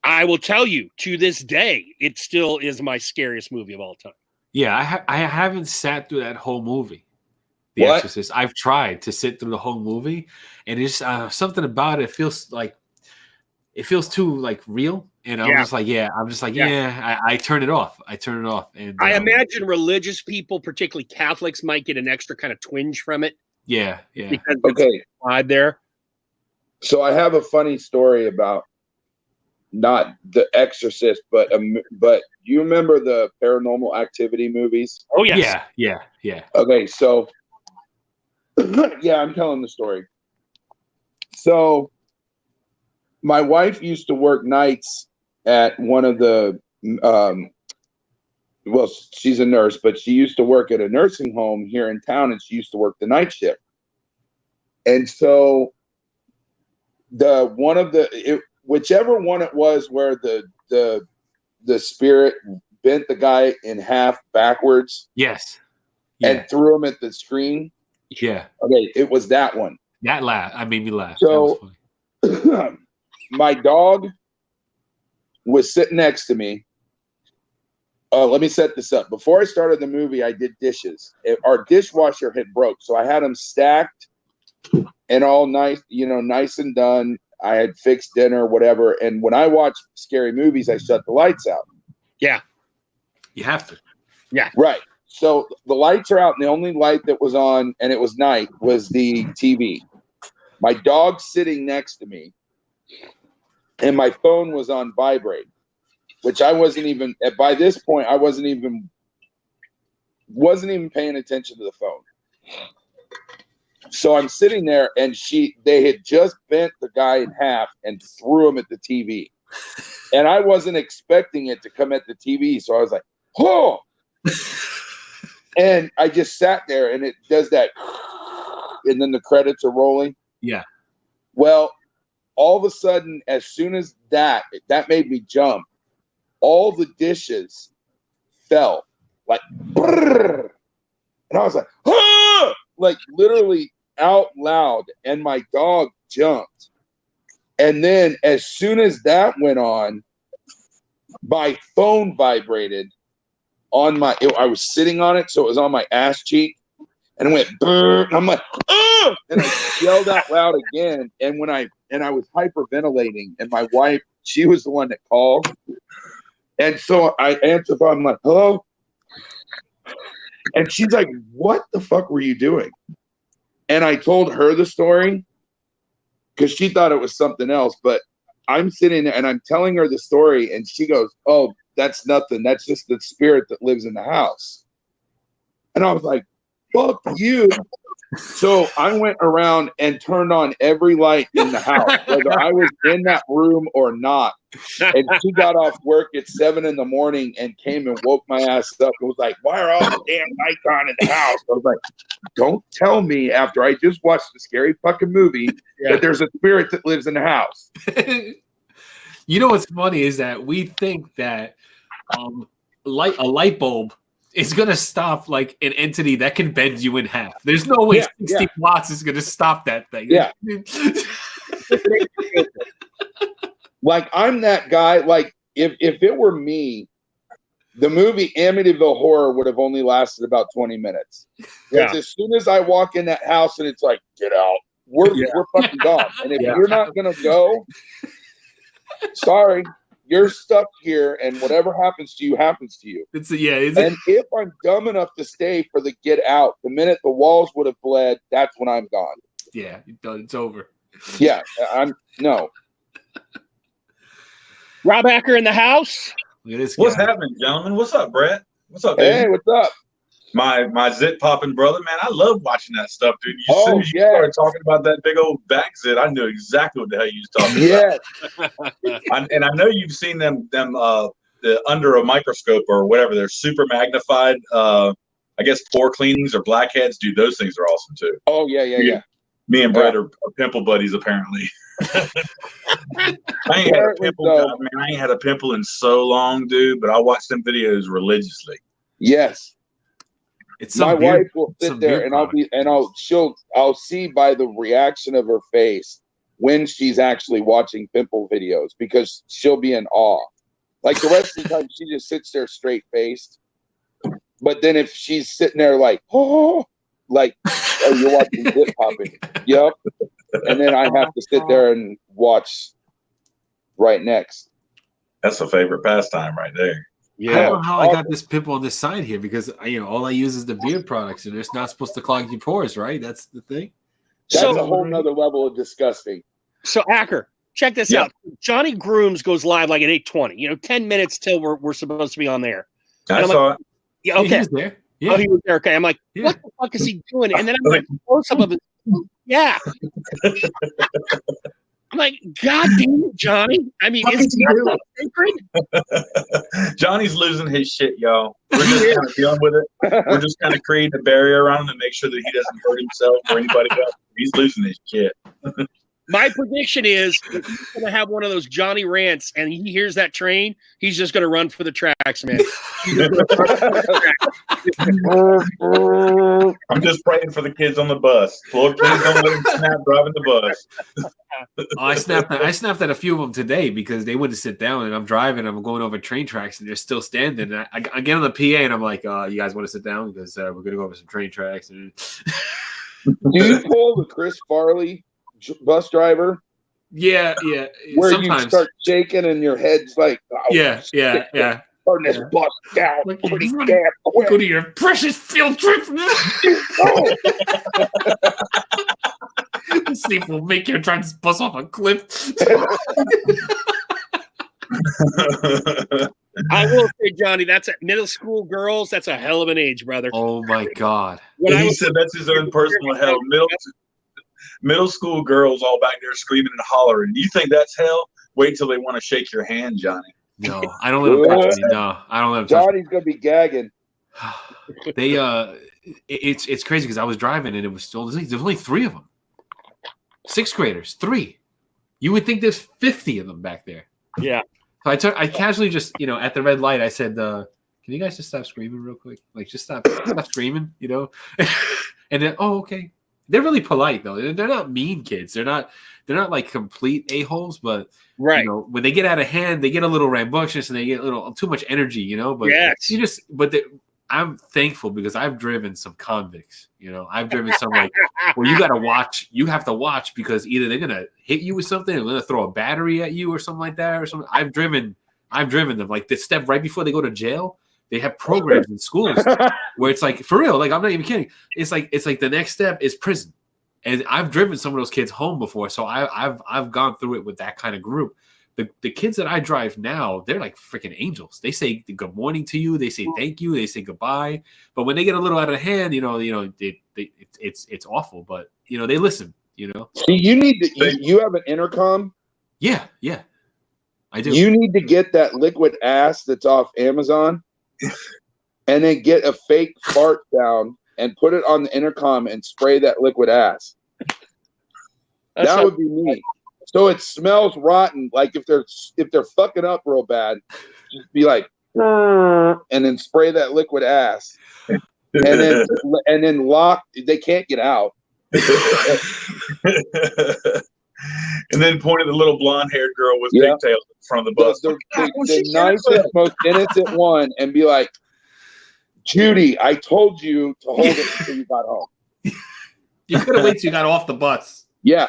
I will tell you, to this day, it still is my scariest movie of all time. Yeah, I haven't sat through that whole movie, The Exorcist. I've tried to sit through the whole movie, and it's something about it feels too like real, and I'm just like, I turn it off. I turn it off, and I imagine religious people, particularly Catholics, might get an extra kind of twinge from it. Yeah. Because it's implied there. So I have a funny story about not The Exorcist, but you remember the Paranormal Activity movies? Oh yes. Yeah. Okay, so I'm telling the story. So my wife used to work nights at one of the she's a nurse, but she used to work at a nursing home here in town, and she used to work the night shift. And so whichever one it was where the spirit bent the guy in half backwards. Yes. And threw him at the screen. Yeah. Okay, it was that one. That made me laugh. So my dog was sitting next to me. Let me set this up. Before I started the movie, I did dishes. Our dishwasher had broke, so I had them stacked and all nice, nice and done. I had fixed dinner, whatever. And when I watch scary movies, I shut the lights out. Yeah. You have to. Yeah. Right. So the lights are out, and the only light that was on, and it was night, was the TV. My dog's sitting next to me, and my phone was on vibrate, which I wasn't even, by this point, I wasn't even paying attention to the phone. So I'm sitting there, and they had just bent the guy in half and threw him at the TV. And I wasn't expecting it to come at the TV. So I was like, oh! And I just sat there, and it does that, and then the credits are rolling. Yeah. Well, all of a sudden, as soon as that made me jump, all the dishes fell like, brrr, and I was like, ah! Like literally out loud, and my dog jumped. And then as soon as that went on, my phone vibrated on I was sitting on it, so it was on my ass cheek, and it went brrr, and I'm like, ah! And I yelled out loud again, and I was hyperventilating, and my wife, she was the one that called, and so I answered, I'm like, hello, and she's like, what the fuck were you doing? And I told her the story because she thought it was something else, but I'm sitting there and I'm telling her the story, and she goes, oh, that's nothing. That's just the spirit that lives in the house. And I was like, fuck you. So I went around and turned on every light in the house, whether I was in that room or not. And she got off work at 7 a.m. and came and woke my ass up. It was like, why are all the damn lights on in the house? I was like, don't tell me after I just watched a scary fucking movie that there's a spirit that lives in the house. You know what's funny is that we think that a light bulb is going to stop like an entity that can bend you in half. There's no way 60 watts is going to stop that thing. Yeah. Like, I'm that guy. Like, if it were me, the movie Amityville Horror would have only lasted about 20 minutes. Because as soon as I walk in that house and it's like, get out, we're fucking gone. And if you're not going to go, sorry, you're stuck here, and whatever happens to you happens to you. And if I'm dumb enough to stay for the get out, the minute the walls would have bled, that's when I'm gone. Yeah, it's over. Yeah, no. Rob Acker in the house. What's happening, gentlemen? What's up, Brett? What's up, baby? Hey, what's up? My zit popping brother, man, I love watching that stuff, dude. As soon Oh, as you yeah. started talking about that big old back zit, I knew exactly what the hell you was talking about. Yeah. And I know you've seen them under a microscope or whatever. They're super magnified. I guess pore cleanings or blackheads, dude. Those things are awesome too. Oh, yeah. Me and Brett are pimple buddies, apparently. I ain't had a pimple, man. I ain't had a pimple in so long, dude. But I watch them videos religiously. Yes. It's My wife will sit there and I'll see by the reaction of her face when she's actually watching pimple videos because she'll be in awe. Like the rest of the time, she just sits there straight faced. But then if she's sitting there like, oh, you're watching zit popping. Yep. And then I have to sit there and watch right next. That's a favorite pastime right there. Yeah. I don't know how I got this pimple on this side here because all I use is the beard products and it's not supposed to clog your pores, right? That's the thing. That's a whole nother level of disgusting. So Acker, check this out. Johnny Grooms goes live like at 8:20. 10 minutes till we're supposed to be on there. I saw it. Yeah, okay. He was there. Yeah. Oh, he was there. Okay. I'm like, what the fuck is he doing? And then I'm like, close up of it. Yeah. I'm like, God damn it, Johnny. I mean, is it sacred? Johnny's losing his shit, y'all. We're just kind of dealing with it. We're just kind of creating a barrier around him to make sure that he doesn't hurt himself or anybody else. He's losing his shit. My prediction is if he's going to have one of those Johnny rants and he hears that train, he's just going to run for the tracks, man. I'm just praying for the kids on the bus. Lord, please don't let him snap driving the bus. I snapped at a few of them today because they wouldn't sit down, and I'm driving. I'm going over train tracks, and they're still standing. And I get on the PA, and I'm like, "You guys want to sit down because we're gonna go over some train tracks." And do you pull the Chris Farley bus driver? Yeah. Where sometimes you start shaking and your head's like, yeah. Turn this bus down pretty damn quick. Go to your precious field trip. Let's see if we'll make you drive this bus off a cliff. I will say, Johnny, that's middle school girls. That's a hell of an age, brother. Oh my God! He said that's his own personal hell. Middle school girls all back there screaming and hollering. You think that's hell? Wait till they want to shake your hand, Johnny. No, I don't let them touch me. No, I don't let them touch me. Johnny's gonna be gagging. It's crazy because I was driving and it was still there's only 3 of them. 6th graders, 3. You would think there's 50 of them back there. Yeah. So I casually just at the red light I said, "Can you guys just stop screaming real quick? Like just stop screaming, And then okay. They're really polite though. They're not mean kids. They're not like complete a-holes, but right. When they get out of hand, they get a little rambunctious and they get a little too much energy, But yes. I'm thankful because I've driven some convicts, I've driven some where you got to watch. You have to watch because either they're gonna hit you with something, or they're gonna throw a battery at you or something like that, or something. I've driven them like the step right before they go to jail. They have programs in schools where it's like for real, like I'm not even kidding. It's like the next step is prison, and I've driven some of those kids home before, so I've gone through it with that kind of group. The kids that I drive now, they're like freaking angels. They say good morning to you, they say thank you, they say goodbye. But when they get a little out of hand, it's awful. But they listen. See, you need to. You have an intercom. Yeah, I do. You need to get that liquid ass that's off Amazon, and then get a fake fart sound and put it on the intercom and spray that liquid ass. That would be me. So it smells rotten. Like if they're fucking up real bad, just be like, and then spray that liquid ass, and then lock. They can't get out. And then point at the little blonde-haired girl with pigtails in front of the bus. The nicest, most innocent one, and be like, Judy, I told you to hold it until you got home. You could have waited till you got off the bus. Yeah.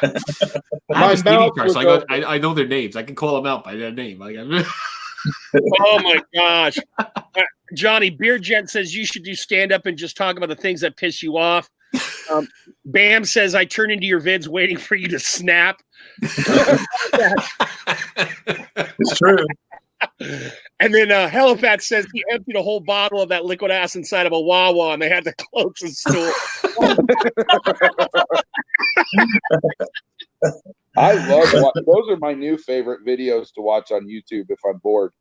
I know their names. I can call them out by their name. Oh my gosh. Johnny, Beer Gent says you should do stand up and just talk about the things that piss you off. Bam says I turn into your vids waiting for you to snap. It's true. And then Halifax says he emptied a whole bottle of that liquid ass inside of a Wawa, and they had to close the store. I love those are my new favorite videos to watch on YouTube if I'm bored.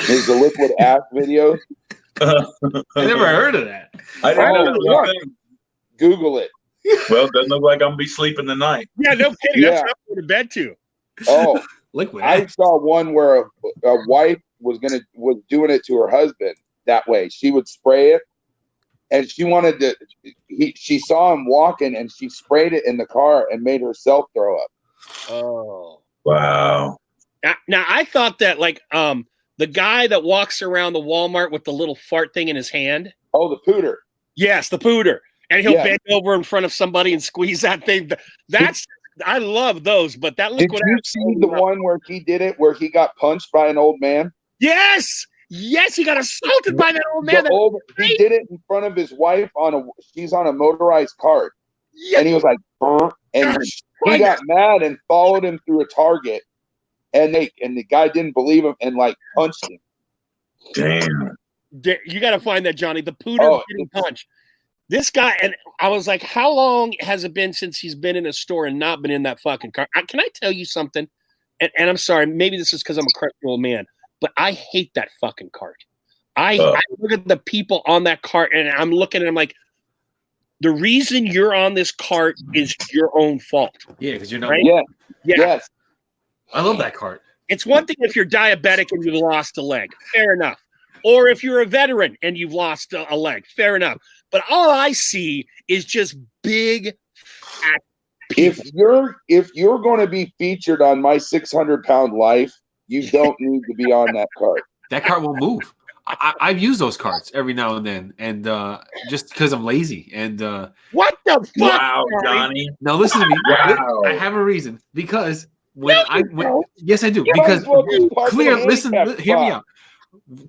There's the liquid ass videos. I never heard of that. I didn't know that Oh, was a thing. Google it. Well, it doesn't look like I'm gonna be sleeping tonight. Yeah, no kidding. Yeah. That's what I'm going to bed to. Oh, Liquid I ass. saw one where a wife was doing it to her husband that way. She would spray it, and she wanted to. She saw him walking, and she sprayed it in the car and made herself throw up. Oh. Wow. Now I thought that the guy that walks around the Walmart with the little fart thing in his hand. Oh, the pooter. Yes, the pooter. And he'll Yeah. bend over in front of somebody and squeeze that thing. I love those, but that Did liquid you ass- see the one where he did it, where he got punched by an old man? Yes, he got assaulted by that old man. He did it in front of his wife she's on a motorized cart, Yeah. and he was like, "Brr," and he got mad and followed him through a Target, and the guy didn't believe him and punched him. Damn. You got to find that, Johnny. The pooter getting punched. This guy, and I was like, how long has it been since he's been in a store and not been in that fucking car? Can I tell you something? And I'm sorry, maybe this is because I'm a crusty old man, but I hate that fucking cart. I look at the people on that cart, and I'm looking at them like, the reason you're on this cart is your own fault. Yeah, because you're not. Right? Yeah. Yeah. Yes. I love that cart. It's one thing if you're diabetic and you've lost a leg. Fair enough. Or if you're a veteran and you've lost a leg. Fair enough. But all I see is just big, fat people. If you're going to be featured on My 600-Pound Life, you don't need to be on that cart. That cart won't move. I've used those carts every now and then, and just because I'm lazy. And what the fuck? Wow, Johnny. now listen to me. Wow. I have a reason because No, you don't. yes, I do. You might Because as well just park in a clear. Listen, handicap hear me spot. out.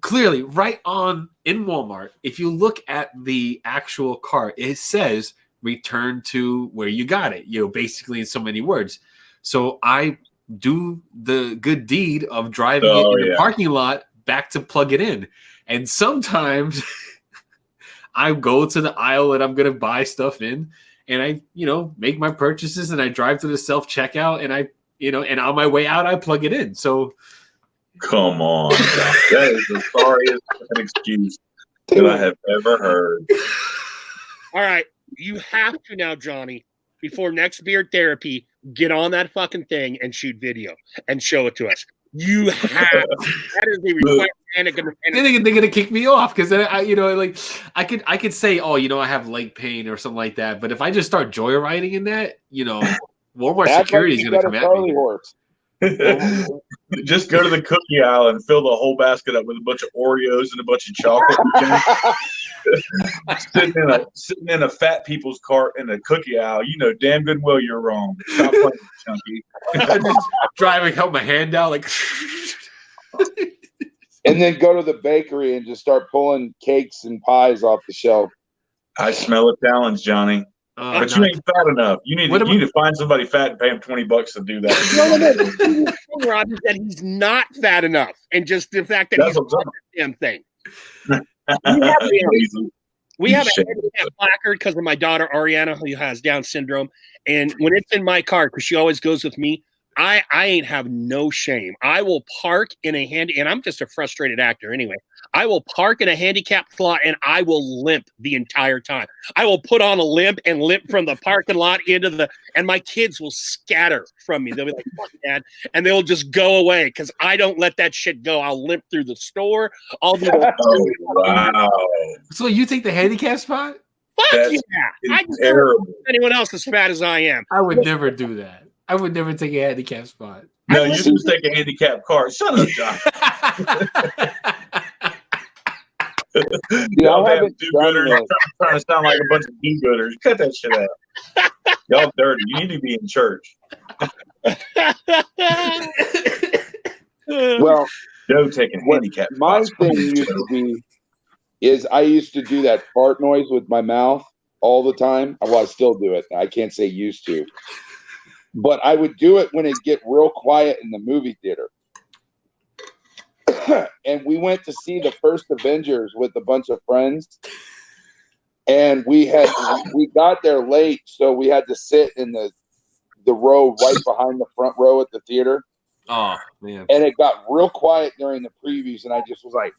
Clearly, right on in Walmart, if you look at the actual cart, it says "return to where you got it." Basically in so many words. So I do the good deed of driving it in the parking lot back to plug it in, and sometimes I go to the aisle that I'm gonna buy stuff in, and I make my purchases, and I drive to the self checkout, and and on my way out I plug it in. So. Come on, Johnny. That is the sorriest excuse that I have ever heard. All right. You have to now, Johnny, before next beard therapy, get on that fucking thing and shoot video and show it to us. You have that is a requirement. They're gonna kick me off because I could say, I have leg pain or something like that. But if I just start joyriding in that, Walmart security is gonna come at me. Horse. Just go to the cookie aisle and fill the whole basket up with a bunch of Oreos and a bunch of chocolate. sitting in a fat people's cart in a cookie aisle, damn good well you're wrong. Stop playing, Chunky. I'm just driving, help my hand out, like. And then go to the bakery and just start pulling cakes and pies off the shelf. I smell a challenge, Johnny. But you ain't fat enough. You need to find somebody fat and pay him $20 to do that. No. Rob, that he's not fat enough, and just the fact that That's he's on what the damn thing. I'm We have a handicap placard because of my daughter Ariana, who has Down syndrome, and when it's in my car, because she always goes with me, I ain't have no shame. I will park in a and I'm just a frustrated actor anyway. I will park in a handicap slot and I will limp the entire time. I will put on a limp and limp from the parking lot and my kids will scatter from me. They'll be like, "Fuck, Dad," and they'll just go away because I don't let that shit go. I'll limp through the store. I'll do wow. So you take the handicap spot? Fuck That's yeah! I just terrible. anyone else as fat as I am. I would never do that. I would never take a handicap spot. No, you just take a handicap car. Shut up, John. Y'all have do-gooders trying to sound like a bunch of do-gooders. Cut that shit out. Y'all dirty. You need to be in church. Well, no taking handicap. My thing used to be is I used to do that fart noise with my mouth all the time. Well, I still do it. I can't say used to. But I would do it when it get real quiet in the movie theater. and we went to see the first Avengers with a bunch of friends. And we got there late, so we had to sit in the row right behind the front row at the theater. Oh man! And it got real quiet during the previews, and I just was like,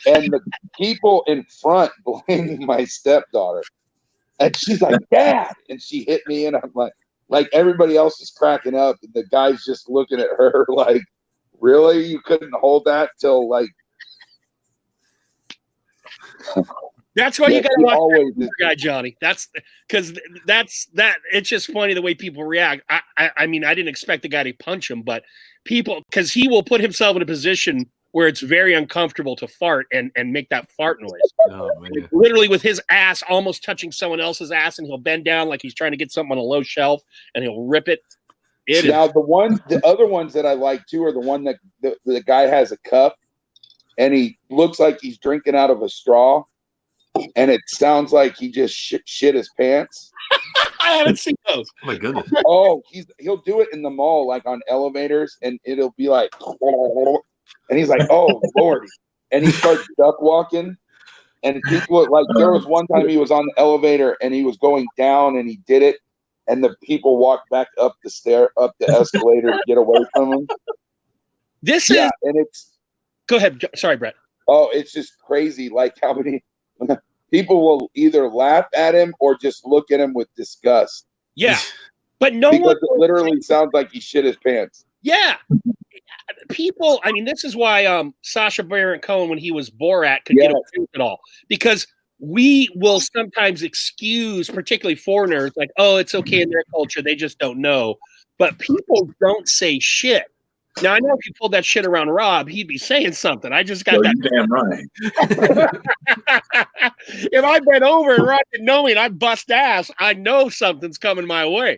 and the people in front blamed my stepdaughter, and she's like, "Dad," and she hit me, and I'm like everybody else is cracking up, and the guy's just looking at her like, "Really? You couldn't hold that till like." That's why you got to watch always that guy, Johnny. That's because that. It's just funny the way people react. I mean, I didn't expect the guy to punch him, but people, because he will put himself in a position where it's very uncomfortable to fart and make that fart noise. Oh, man. Like, literally with his ass almost touching someone else's ass, and he'll bend down like he's trying to get something on a low shelf, and he'll rip it. Now the other ones that I like too are the one that the guy has a cup, and he looks like he's drinking out of a straw. And it sounds like he just shit his pants. I haven't seen those. Oh my goodness! Oh, he'll do it in the mall, like on elevators, and it'll be like, and he's like, "Oh Lord!" And he starts duck walking, and people like there was one time he was on the elevator and he was going down, and he did it, and the people walked back up the escalator to get away from him. And it's. Go ahead. Sorry, Brett. Oh, it's just crazy, like how many. People will either laugh at him or just look at him with disgust. Yeah, but because it literally sounds like he shit his pants. Yeah, people. I mean, this is why Sacha Baron Cohen, when he was Borat, could get away with it all, because we will sometimes excuse, particularly foreigners, like, "Oh, it's okay in their culture; they just don't know." But people don't say shit. Now, I know if you pulled that shit around Rob, he'd be saying something. I just got that. Damn right. If I bent over and Rob didn't know me and I bust ass, I know something's coming my way.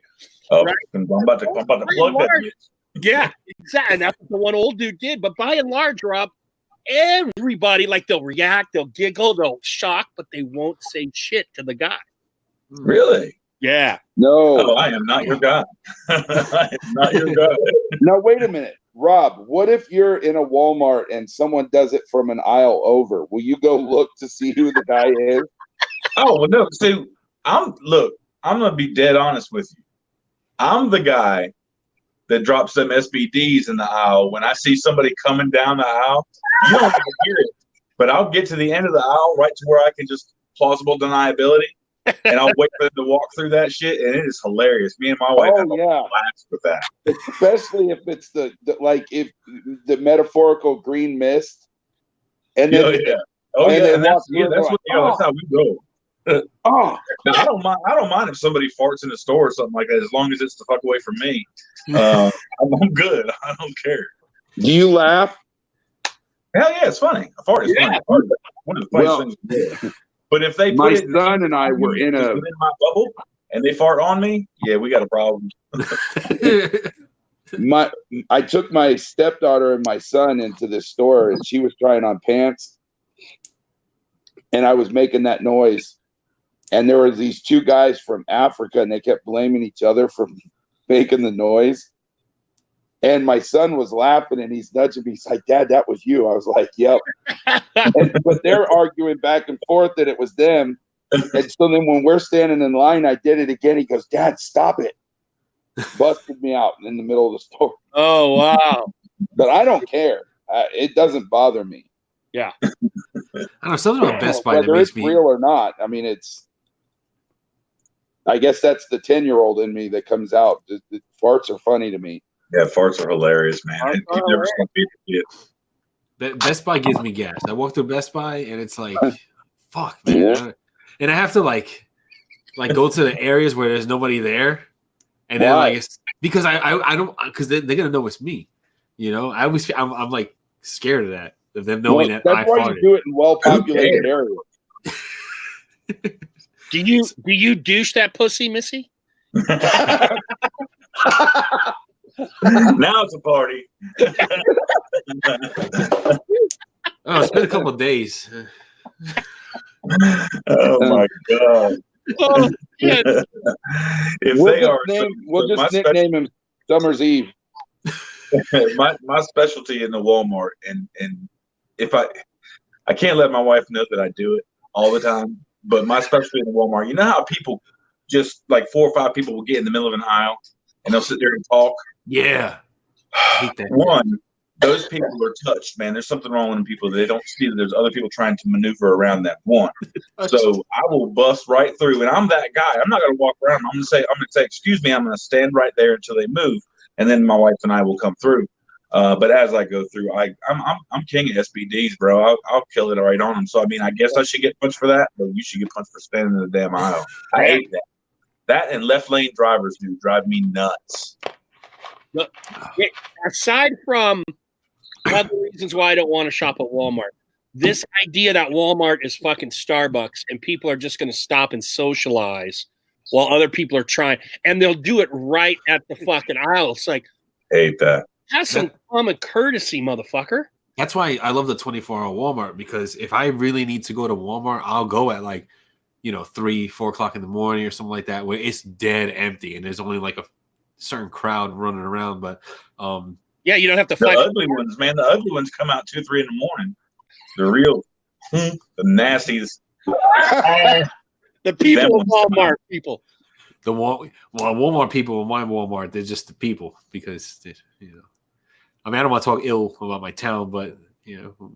Oh, right? I'm about to plug that. Yeah, exactly. And that's what the one old dude did. But by and large, Rob, everybody, like, they'll react, they'll giggle, they'll shock, but they won't say shit to the guy. Really? Yeah. No. Oh, I am not your guy. I am not your guy. Now, wait a minute. Rob, what if you're in a Walmart and someone does it from an aisle over? Will you go look to see who the guy is? Oh, well, no. See, I'm going to be dead honest with you. I'm the guy that drops them SBDs in the aisle. When I see somebody coming down the aisle, you don't even hear it. But I'll get to the end of the aisle right to where I can just plausible deniability. And I'll wait for them to walk through that shit, and it is hilarious. Me and my wife have a blast with that. Especially if it's the metaphorical green mist. And then that's how we go. I don't mind if somebody farts in a store or something like that, as long as it's the fuck away from me. I'm good. I don't care. Do you laugh? Hell yeah, it's funny. A fart is funny. One of the funniest things to do. But if they my son and I were in my bubble and they fart on me, yeah, we got a problem. I took my stepdaughter and my son into this store, and she was trying on pants, and I was making that noise, and there were these two guys from Africa, and they kept blaming each other for making the noise. And my son was laughing, and he's nudging me. He's like, "Dad, that was you." I was like, "Yep." But they're arguing back and forth that it was them. And so then when we're standing in line, I did it again. He goes, "Dad, stop it." Busted me out in the middle of the store. Oh, wow. But I don't care. It doesn't bother me. Yeah. I don't know, something about Best Buy that Whether makes it's me real or not. I mean, I guess that's the 10-year-old in me that comes out. The farts are funny to me. Yeah, farts are hilarious, man. You never stop being it. Best Buy gives me gas. I walk through Best Buy and it's like, fuck, man. And I have to like go to the areas where there's nobody there, and then like it's because I don't, because they're gonna know it's me. You know, I'm like scared of that, of them knowing that I farted. That's why you do it in well-populated areas. Do you douche that pussy, Missy? Now it's a party. Oh, it's been a couple of days. Oh my god! Oh, if we'll they are, we'll just nickname him Summer's Eve. my specialty in the Walmart, and if I can't let my wife know that I do it all the time, but my specialty in the Walmart, you know how people just like 4 or 5 people will get in the middle of an aisle and they'll sit there and talk. Yeah, I hate that. One, those people are touched, man. There's something wrong with them people. They don't see that there's other people trying to maneuver around that. One. So I will bust right through, and I'm that guy. I'm not going to walk around. I'm going to say, excuse me. I'm going to stand right there until they move, and then my wife and I will come through. But as I go through, I'm king of SBDs, bro. I'll kill it right on them. So I mean, I guess I should get punched for that, but you should get punched for standing in the damn aisle. I hate that. That and left lane drivers do drive me nuts. Look, aside from other reasons why I don't want to shop at Walmart, this idea that Walmart is fucking Starbucks and people are just going to stop and socialize while other people are trying, and they'll do it right at the fucking aisle. It's like, Hate that. have some common courtesy, motherfucker. That's why I love the 24-hour Walmart, because if I really need to go to Walmart, I'll go at 3, 4 o'clock in the morning or something like that, where it's dead empty and there's only like a certain crowd running around. But yeah, you don't have to The fight. ugly ones, man. The ugly ones come out 2 or 3 in the morning. The real, the nastiest. The people Them of Walmart people. Walmart people in my Walmart, they're just the people, because I mean, I don't want to talk ill about my town, but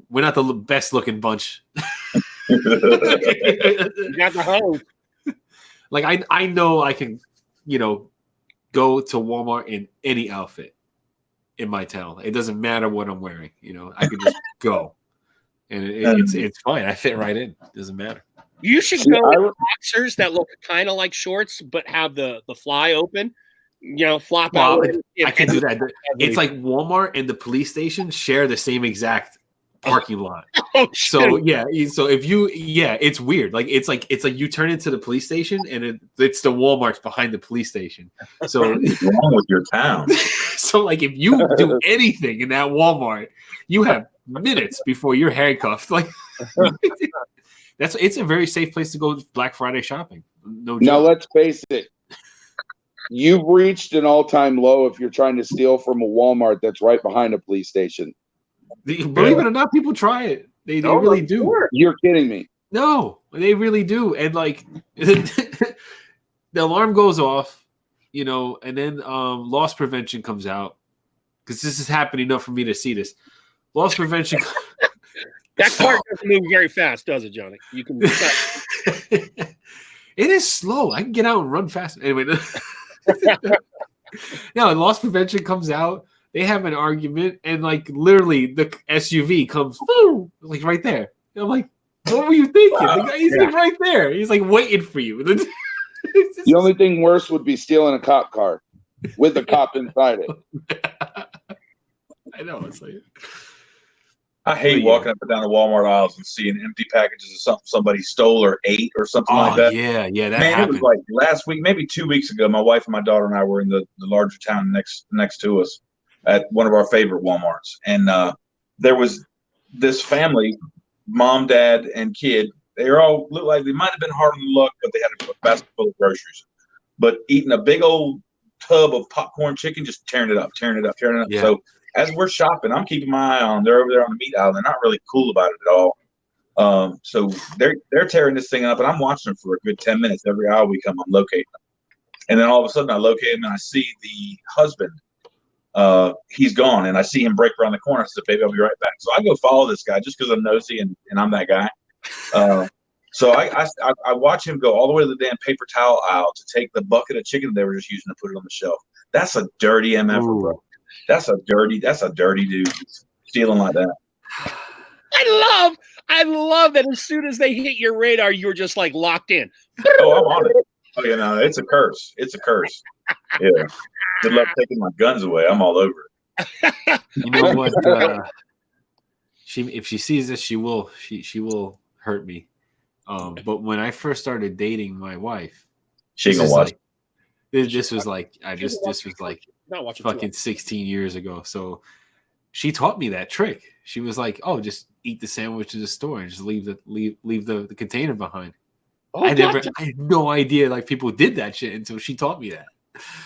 we're not the best looking bunch. You got the hose. Like I know I can, go to Walmart in any outfit in my town. It doesn't matter what I'm wearing. I could just go, and it's fine. I fit right in. It doesn't matter. You should go with boxers that look kind of like shorts, but have the fly open. Flop out. I can do that. It's like Walmart and the police station share the same exact parking lot. Oh, so yeah, so if it's weird. It's like you turn into the police station, and it's the Walmart's behind the police station. So what's wrong with your town? So if you do anything in that Walmart, you have minutes before you're handcuffed. It's a very safe place to go Black Friday shopping. No joke. Now let's face it. You've reached an all-time low if you're trying to steal from a Walmart that's right behind a police station. Believe it or not, people try it. They really do. Sure. You're kidding me. No, they really do. And the alarm goes off, and then loss prevention comes out, because this is happening enough for me to see this. Loss prevention. That car doesn't move very fast, does it, Johnny? You can. It is slow. I can get out and run fast. Anyway, loss prevention comes out. They have an argument, and literally the SUV comes right there. And I'm like, what were you thinking? He's right there. He's waiting for you. The only thing worse would be stealing a cop car with a cop inside it. I know. It's I hate walking up and down the Walmart aisles and seeing empty packages of something somebody stole or ate or something like that. Yeah, that Man, happened. it was last week, maybe 2 weeks ago. My wife and my daughter and I were in the larger town next to us at one of our favorite Walmarts, and there was this family, mom, dad, and kid. They all looked like they might have been hard on the luck, but they had a basket full of groceries. But eating a big old tub of popcorn chicken, just tearing it up. Yeah. So as we're shopping, I'm keeping my eye on them. They're over there on the meat aisle. They're not really cool about it at all. So they're tearing this thing up, and I'm watching them for a good 10 minutes. Every aisle we come, I'm locating them. And then all of a sudden I locate him, and I see the husband. He's gone, and I see him break around the corner. I said, baby, I'll be right back. So I go follow this guy just because I'm nosy and I'm that guy. So I watch him go all the way to the damn paper towel aisle to take the bucket of chicken they were just using to put it on the shelf. That's a dirty MF, bro. That's a dirty dude stealing like that. I love that as soon as they hit your radar, you're just locked in. Oh, I'm on it. Oh, it's a curse. It's a curse. Yeah. Good luck taking my guns away. I'm all over it. You know what? If she sees this, she will hurt me. But when I first started dating my wife, she gonna watch. This was fucking 16 years ago. So she taught me that trick. She was like, "Oh, just eat the sandwich in the store and just leave the container behind." I had no idea people did that shit until she taught me that.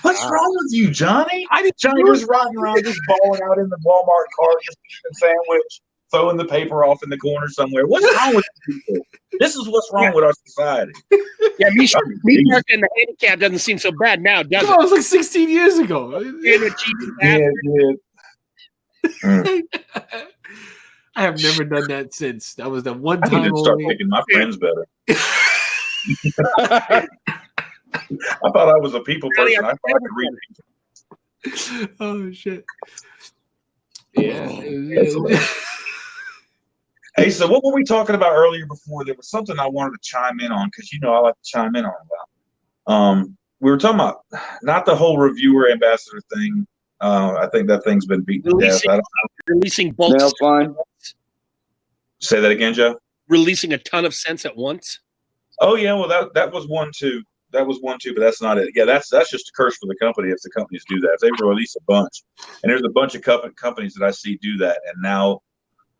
What's wrong with you, Johnny? I didn't Johnny do just riding around, just balling out in the Walmart car, just eating a sandwich, throwing the paper off in the corner somewhere. What's wrong with people? This is what's wrong with our society. Yeah, me parking in the handicap doesn't seem so bad now, does No, it was like 16 years ago. I have never done that since. That was the one I need time to start only. picking my friends better. I thought I was a people person. I thought I could read people. Oh shit! Yeah. Hey, so what were we talking about earlier before? There was something I wanted to chime in on because I like to chime in on about. We were talking about not the whole reviewer ambassador thing. I think that thing's been beaten to death. Releasing bulk. Nail fine. Say that again, Joe. Releasing a ton of scents at once. Oh yeah, well that was one too. That was one too, but that's not it. Yeah, that's just a curse for the company if the companies do that. If they release a bunch, and there's a bunch of companies that I see do that, and now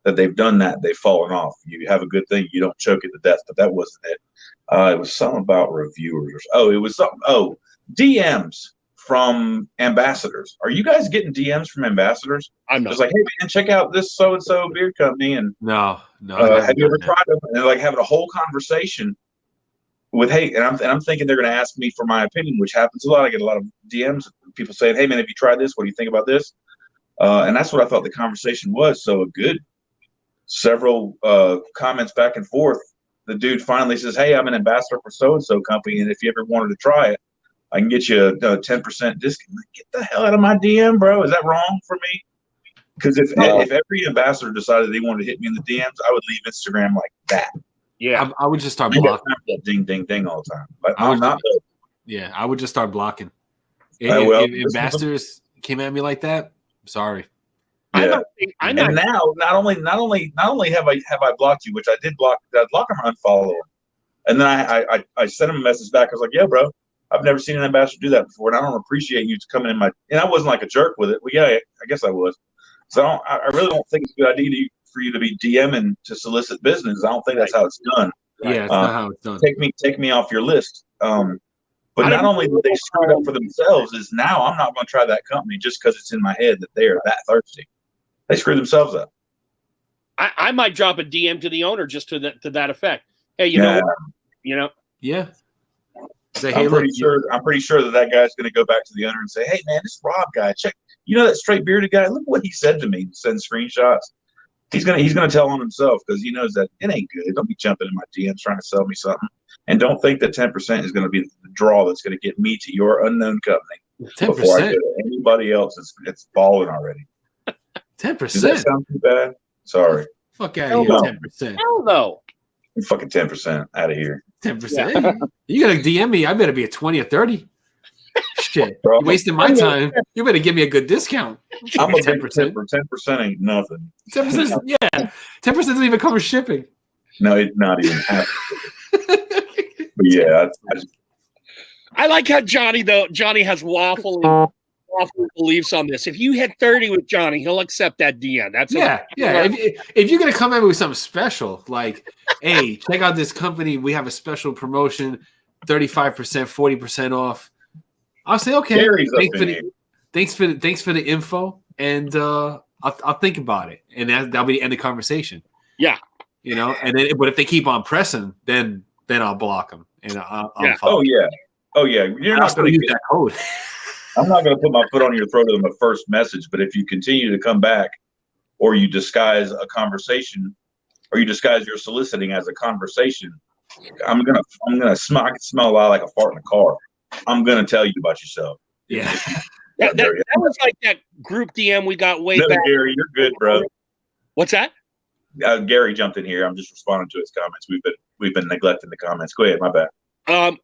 that they've done that, they've fallen off. You have a good thing, you don't choke it to death, but that wasn't it. It was something about reviewers. Oh, it was something. Oh, DMs from ambassadors. Are you guys getting DMs from ambassadors? I'm not. It's like, hey man, check out this so and so beer company, and No. have you ever tried them? And they're like having a whole conversation with, hey, and I'm thinking they're going to ask me for my opinion, which happens a lot. I get a lot of DMs, people saying, hey man, have you tried this? What do you think about this? And that's what I thought the conversation was. So a good several comments back and forth. The dude finally says, hey, I'm an ambassador for so-and-so company, and if you ever wanted to try it, I can get you a 10% discount. Get the hell out of my DM, bro. Is that wrong for me? Because if every ambassador decided they wanted to hit me in the DMs, I would leave Instagram like that. Yeah, I would just start blocking. That ding, ding, ding all the time. Like, I'm not. Yeah, I would just start blocking. If ambassadors came at me like that, I'm sorry. Yeah. And now, not only have I blocked you, which I did block. I block them or unfollow them, and then I sent him a message back. I was like, yeah, bro, I've never seen an ambassador do that before, and I don't appreciate you coming in my. And I wasn't like a jerk with it. Well, yeah, I guess I was. So I really don't think it's a good idea for you to be DMing to solicit business. I don't think that's how it's done. Yeah, it's not how it's done. Take me off your list. But not only did they screw it up for themselves, is now I'm not going to try that company just because it's in my head that they are that thirsty. They screw themselves up. I might drop a DM to the owner just to that effect. Hey, you know what? Yeah. Say, I'm pretty sure that guy's going to go back to the owner and say, hey man, this Rob guy, check. You know that straight bearded guy? Look what he said to me. Send screenshots. He's gonna tell on himself because he knows that it ain't good. Don't be jumping in my DMs trying to sell me something. And don't think that 10% is going to be the draw that's going to get me to your unknown company 10%. before I get anybody else. It's falling already. 10%. Does that sound too bad? Sorry. Fuck out of here. 10%. Hell no. Fucking 10% out of here. 10%. You gotta DM me. I better be a 20 or 30. Shit, Bro, you're wasting my time. You better give me a good discount. I'm a 10%. 10% ain't nothing. 10%, yeah. 10% doesn't even cover shipping. No, it's not even half. But yeah, I like how Johnny has waffling beliefs on this. If you hit 30 with Johnny, he'll accept that DM. That's yeah. If you're gonna come at me with something special, like, hey, check out this company, we have a special promotion, 35%, 40% off. I'll say, okay. Thanks for the info, and I'll think about it, and that'll be the end of the conversation. Yeah, and then, but if they keep on pressing, then I'll block them, and I'll follow. Oh yeah. You're not going to use that code. I'm not going to put my foot on your throat on the first message, but if you continue to come back, or you disguise a conversation, or you disguise your soliciting as a conversation, I'm gonna smell. I can smell a lot like a fart in a car. I'm gonna tell you about yourself. Yeah. That was like that group DM we got way back. Gary, you're good, bro. What's that? Gary jumped in here. I'm just responding to his comments. We've been neglecting the comments. Go ahead, my bad.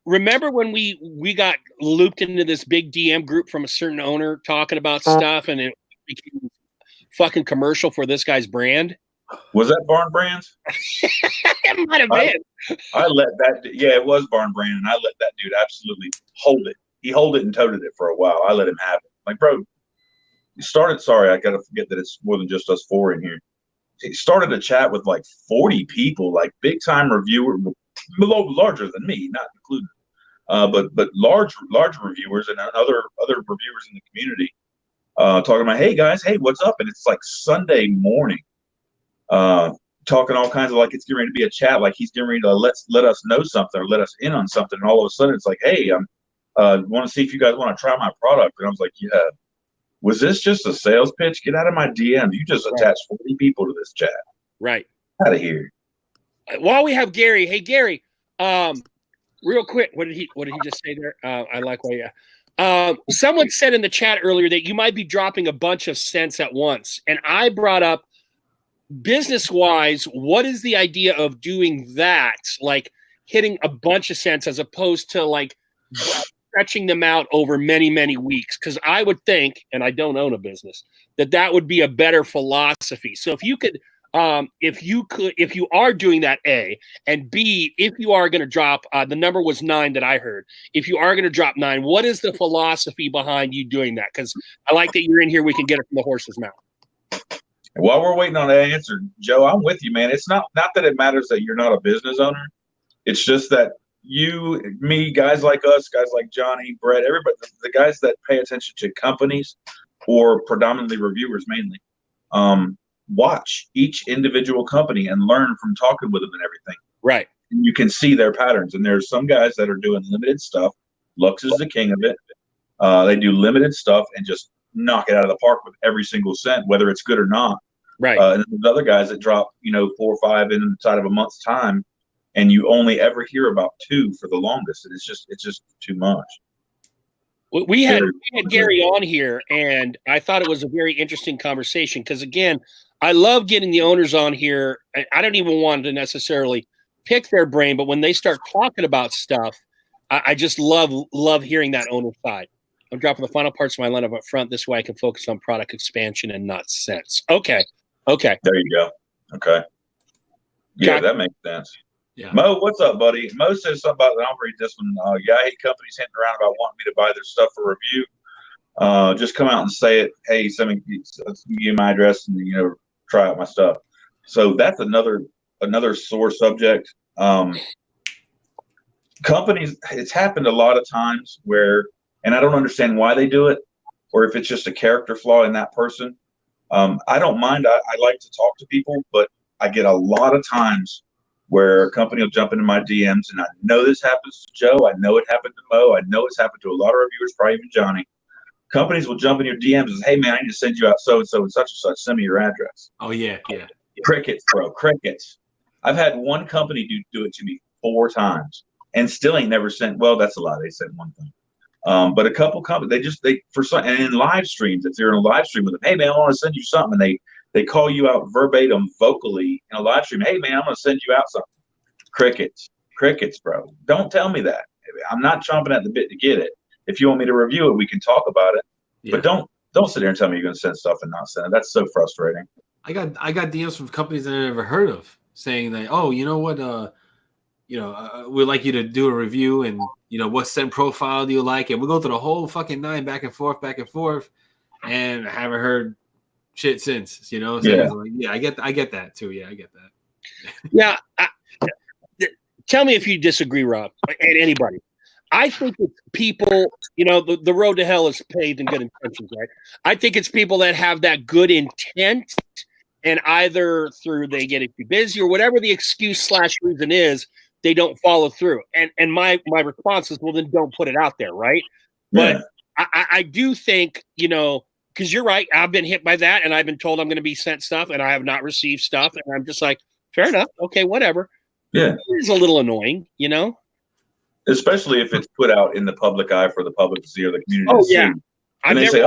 Remember when we got looped into this big DM group from a certain owner talking about stuff, and it became fucking commercial for this guy's brand? Was that Barn Brands? It might have been. I let that. Yeah, it was Barn Brand, and I let that dude absolutely hold it. He held it and toted it for a while. I let him have it. Like, bro, he started. Sorry, I gotta forget that it's more than just us four in here. He started a chat with like 40 people, like big time reviewer, larger than me, not including but large reviewers and other reviewers in the community talking about, hey guys, hey, what's up? And it's like Sunday morning, talking all kinds of like it's getting ready to be a chat, like he's getting ready to let us know something or let us in on something, and all of a sudden it's like, hey, I'm want to see if you guys want to try my product, and I was like, yeah. Was this just a sales pitch? Get out of my DM. You just attached 40 people to this chat. Right. Out of here. While we have Gary, hey Gary, real quick, what did he just say there? I like what someone said in the chat earlier that you might be dropping a bunch of cents at once, and I brought up business-wise, what is the idea of doing that? Like hitting a bunch of cents as opposed to like stretching them out over many, many weeks. Because I would think, and I don't own a business, that would be a better philosophy. So if you could, if you are doing that, A, and B, if you are going to drop, the number was 9 that I heard. If you are going to drop 9, what is the philosophy behind you doing that? Because I like that you're in here. We can get it from the horse's mouth. While we're waiting on that answer, Joe, I'm with you, man. It's not that it matters that you're not a business owner. It's just that you, me, guys like us, guys like Johnny, Brett, everybody, the guys that pay attention to companies or predominantly reviewers mainly, watch each individual company and learn from talking with them and everything. Right. And you can see their patterns. And there's some guys that are doing limited stuff. Lux is the king of it. They do limited stuff and just knock it out of the park with every single cent, whether it's good or not. Right. And there's other guys that drop, 4 or 5 inside of a month's time, and you only ever hear about 2 for the longest. And it's just too much. We had Gary on here, and I thought it was a very interesting conversation because, again, I love getting the owners on here. I don't even want to necessarily pick their brain, but when they start talking about stuff, I just love hearing that owner side. I'm dropping the final parts of my lineup up front. This way I can focus on product expansion and not cents. Okay. There you go. Okay. Yeah, that makes sense. Yeah. Mo, what's up, buddy? Mo says something about, I'll read this one. Yeah, I hate companies hinting around about wanting me to buy their stuff for review. Just come out and say it. Hey, give me my address and, try out my stuff. So that's another sore subject. Companies, it's happened a lot of times where, and I don't understand why they do it, or if it's just a character flaw in that person. I don't mind. I like to talk to people, but I get a lot of times where a company will jump into my DMs, and I know this happens to Joe. I know it happened to Mo. I know it's happened to a lot of reviewers, probably even Johnny. Companies will jump in your DMs and say, hey, man, I need to send you out so-and-so and such and such. Send me your address. Oh, yeah. Crickets, bro, crickets. I've had one company do it to me 4 times and still ain't never sent. Well, that's a lie. They sent one thing. But a couple companies, and in live streams, if they're in a live stream with them, hey, man, I want to send you something. And they call you out verbatim, vocally in a live stream. Hey, man, I'm going to send you out something. Crickets, bro. Don't tell me that. I'm not chomping at the bit to get it. If you want me to review it, we can talk about it. Yeah. But don't sit there and tell me you're going to send stuff and not send it. That's so frustrating. I got DMs from companies that I never heard of saying that, oh, you know what, we'd like you to do a review, and what scent profile do you like? And we go through the whole fucking 9 back and forth, and I haven't heard shit since. So like, I get that too. Yeah, I get that. Yeah. Tell me if you disagree, Rob, and anybody. I think it's people, the road to hell is paved in good intentions, right? I think it's people that have that good intent, and either through they get too busy or whatever the excuse / reason is, they don't follow through. And my response is, well, then don't put it out there, right? Yeah. But I do think, because you're right, I've been hit by that, and I've been told I'm going to be sent stuff, and I have not received stuff, and I'm just like, fair enough, okay, whatever. Yeah, it's a little annoying, especially if it's put out in the public eye for the public to see or the community to see. And they say,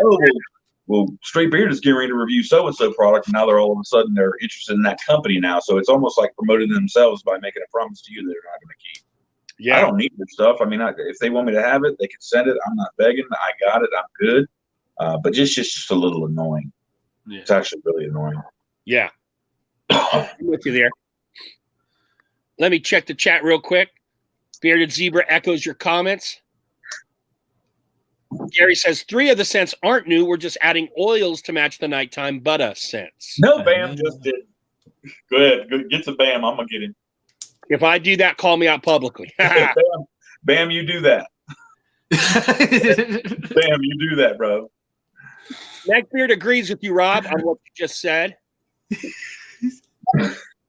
well, Straight Beard is getting ready to review so-and-so product, and now all of a sudden they're interested in that company now. So it's almost like promoting themselves by making a promise to you that they're not going to keep. Yeah. I don't need their stuff. I mean, if they want me to have it, they can send it. I'm not begging. I got it. I'm good. But just a little annoying. Yeah. It's actually really annoying. Yeah. I'm with you there. Let me check the chat real quick. Bearded Zebra echoes your comments. Gary says 3 of the scents aren't new. We're just adding oils to match the nighttime Buddha scents. No, Bam just did. Go ahead. Get to Bam. I'm going to get him. If I do that, call me out publicly. Bam, you do that. Bam, you do that, bro. Neckbeard agrees with you, Rob, on what you just said.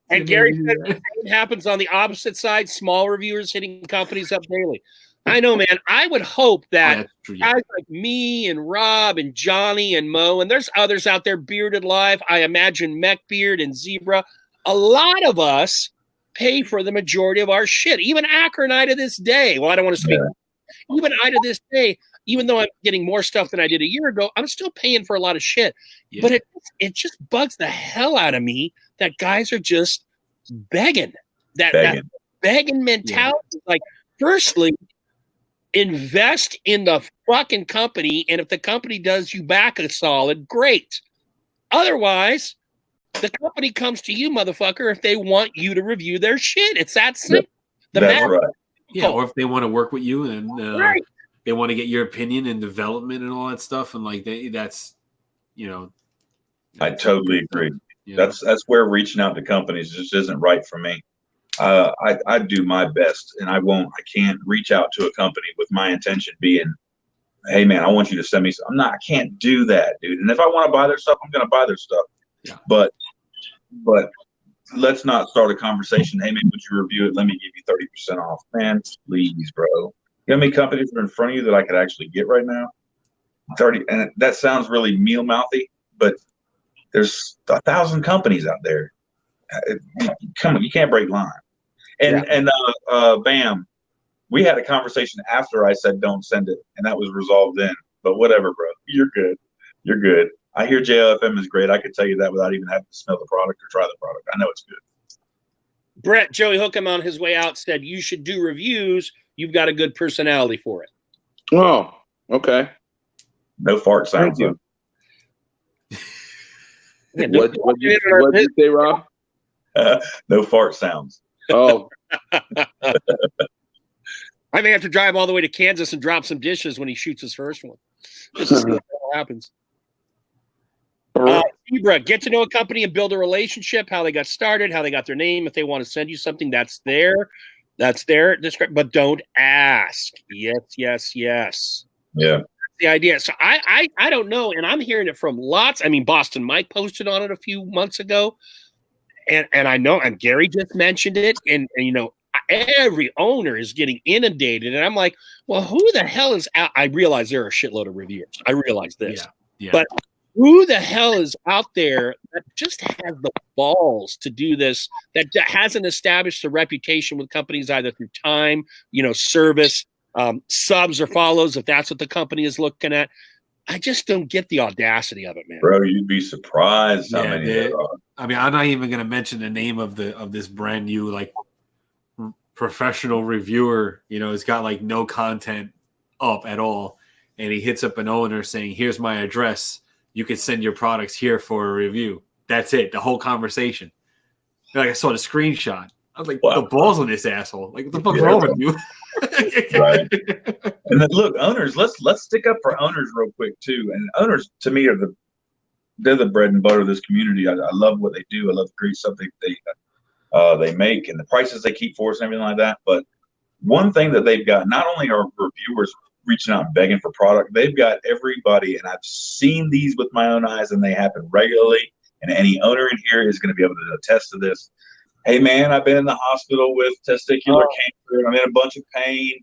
And Gary said the same happens on the opposite side. Small reviewers hitting companies up daily. I know, man. I would hope that guys like me and Rob and Johnny and Mo, and there's others out there, Bearded Live, I imagine Mechbeard and Zebra, a lot of us pay for the majority of our shit. Even Akron, I to this day. Well, I don't want to speak. Yeah. Even I to this day, even though I'm getting more stuff than I did a year ago, I'm still paying for a lot of shit. Yeah. But it just bugs the hell out of me that guys are just begging. That begging mentality. Yeah. Like, firstly, invest in the fucking company, and if the company does you back a solid, great. Otherwise, the company comes to you, motherfucker, if they want you to review their shit. It's that simple. That's right. Yeah, or if they want to work with you and they want to get your opinion and development and all that stuff, and like that's, you know. I totally agree. Yeah. That's where reaching out to companies just isn't right for me. I do my best, and I can't reach out to a company with my intention being, hey man, I want you to send me some. I can't do that, dude. And if I want to buy their stuff, I'm going to buy their stuff. Yeah. But let's not start a conversation. Hey man, would you review it? Let me give you 30% off. Man, please, bro. You know how many companies are in front of you that I could actually get right now? 30, and that sounds really meal mouthy, but there's 1,000 companies out there. Come on, you can't break line. And Bam, we had a conversation after I said don't send it, and that was resolved then. But whatever, bro. You're good. You're good. I hear JLFM is great. I could tell you that without even having to smell the product or try the product. I know it's good. Brett, Joey Hookham on his way out said you should do reviews. You've got a good personality for it. Oh, okay. No fart sounds. Thank you. What did you say, Rob? No fart sounds. Oh. I may have to drive all the way to Kansas and drop some dishes when he shoots his first one. Just to see what happens. Zebra, get to know a company and build a relationship, how they got started, how they got their name. If they want to send you something, that's their but don't ask. Yes. Yeah. That's the idea. So I don't know, and I'm hearing it from lots. I mean, Boston Mike posted on it a few months ago. And I know, and Gary just mentioned it, and you know, every owner is getting inundated, and I'm like, well, who the hell is out? I realize there are a shitload of reviewers. I realize this, but who the hell is out there that just has the balls to do this? That hasn't established a reputation with companies either through time, you know, service, subs or follows, if that's what the company is looking at. I just don't get the audacity of it, man. Bro, you'd be surprised how many there are. I mean, I'm not even going to mention the name of this brand new like professional reviewer. You know, it's got like no content up at all, and he hits up an owner saying, "Here's my address. You can send your products here for a review." That's it. The whole conversation. Like, I saw the screenshot. I was like, wow. The balls on this asshole. Like, what the fuck's wrong with you? Right. And then, look, owners, let's stick up for owners real quick too. And owners, to me, they're the bread and butter of this community. I love what they do. I love the great stuff they make and the prices they keep for us and everything like that. But one thing that they've got, not only are reviewers reaching out and begging for product, they've got everybody, and I've seen these with my own eyes, and they happen regularly. And any owner in here is going to be able to attest to this. Hey man, I've been in the hospital with testicular cancer, and I'm in a bunch of pain.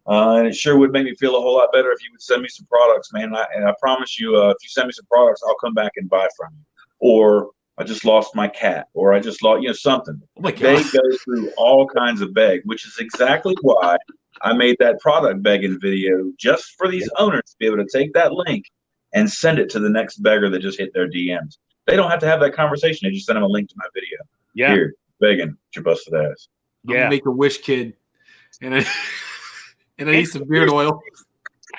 And it sure would make me feel a whole lot better if you would send me some products, man. And I promise you, if you send me some products, I'll come back and buy from you. Or I just lost my cat, or I just lost, something. Oh my God. They go through all kinds of beg, which is exactly why I made that product begging video, just for these owners to be able to take that link and send it to the next beggar that just hit their DMs. They don't have to have that conversation. They just send them a link to my video. Yeah. Here, begging your busted ass. I'm gonna make a wish, kid, and I need some beard oil.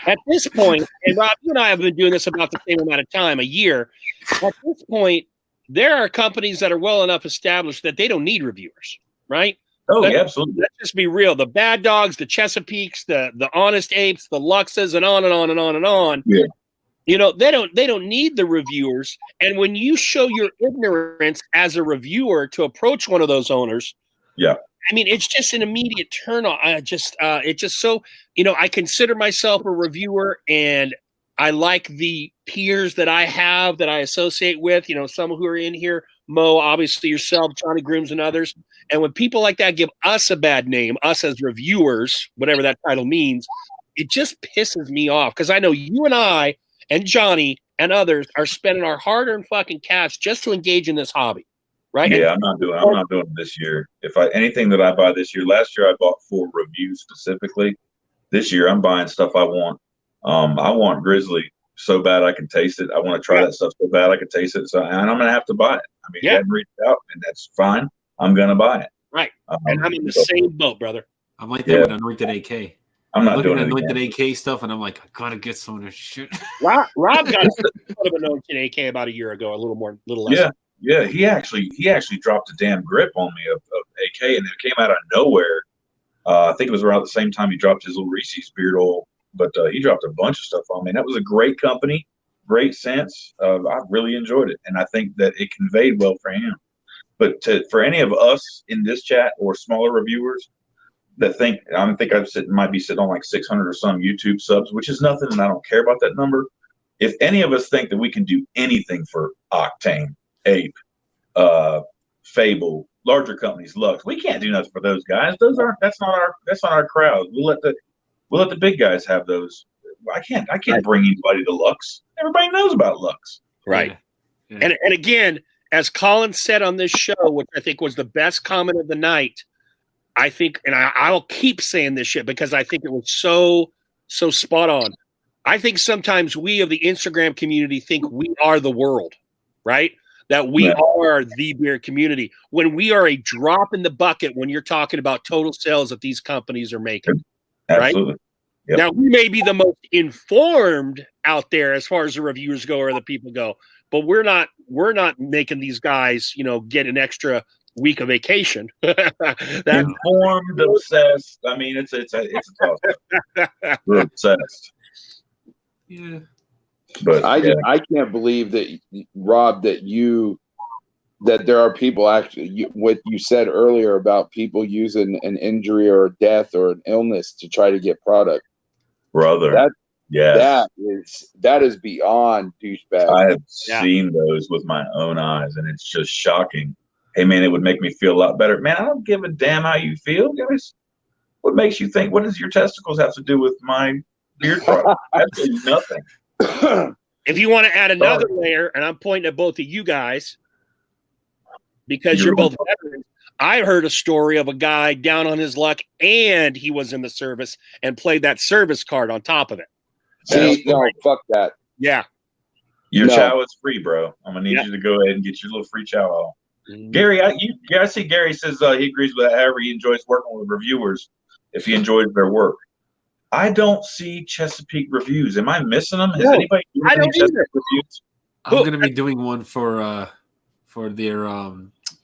At this point, and Rob, you and I have been doing this about the same amount of time, a year. At this point, there are companies that are well enough established that they don't need reviewers, right? Oh, yeah, absolutely. Let's just be real. The Bad Dogs, the Chesapeakes, the Honest Apes, the Luxes, and on and on and on and on. Yeah. You know, they don't need the reviewers. And when you show your ignorance as a reviewer to approach one of those owners, yeah, I mean, it's just an immediate turn on. It's just so, I consider myself a reviewer, and I like the peers that I have that I associate with, some who are in here, Mo, obviously yourself, Johnny Grooms, and others. And when people like that give us a bad name, us as reviewers, whatever that title means, it just pisses me off, because I know you and I and Johnny and others are spending our hard-earned fucking cash just to engage in this hobby. Right? Yeah, I'm not doing it this year. Anything that I buy this year, last year I bought for reviews specifically. This year I'm buying stuff I want. I want Grizzly so bad I can taste it. I want to try that stuff so bad I can taste it. So, and I'm gonna have to buy it. I mean, he hadn't reached out, and that's fine. I'm gonna buy it. Right. And I'm in the same boat, brother. I'm like that with Anointed AK. I'm not looking doing at Anointed AK stuff, and I'm like, I gotta get some of this shit. Rob got a of Anointed AK about a year ago, a little less. Yeah. He actually dropped a damn grip on me of AK, and it came out of nowhere. I think it was around the same time he dropped his little Reese's beard oil, but he dropped a bunch of stuff on me. And that was a great company, great sense. I really enjoyed it, and I think that it conveyed well for him. But for any of us in this chat or smaller reviewers that think, might be sitting on like 600 or some YouTube subs, which is nothing, and I don't care about that number. If any of us think that we can do anything for Octane, Ape, Fable, larger companies, Lux, we can't do nothing for those guys. That's not our crowd. We'll let the big guys have those. I can't bring anybody to Lux. Everybody knows about Lux. Right. Yeah. And again, as Colin said on this show, which I think was the best comment of the night, I think, and I'll keep saying this shit because I think it was so spot on. I think sometimes we of the Instagram community think we are the world, right? That we are the beer community, when we are a drop in the bucket when you're talking about total sales that these companies are making. Absolutely. Right? Yep. Now, we may be the most informed out there as far as the reviewers go or the people go, but we're not making these guys, get an extra week of vacation. Informed, obsessed. I mean, it's a toss. We're obsessed. Yeah. But I can't believe that, Rob, that there are people actually, what you said earlier about people using an injury or a death or an illness to try to get product. Brother, that is beyond douchebag. I have seen those with my own eyes, and it's just shocking. Hey, man, it would make me feel a lot better. Man, I don't give a damn how you feel. What makes you think? What does your testicles have to do with my beard product? Absolutely nothing. If you want to add another layer, and I'm pointing at both of you guys, because you're both veterans, I heard a story of a guy down on his luck, and he was in the service and played that service card on top of it. See, no, fuck that. Yeah. Your chow is free, bro. I'm going to need you to go ahead and get your little free chow. Gary, I see Gary says he agrees with that. However, he enjoys working with reviewers if he enjoys their work. I don't see Chesapeake reviews. Am I missing them? Has anybody I don't either. Reviews? I'm going to be doing one for their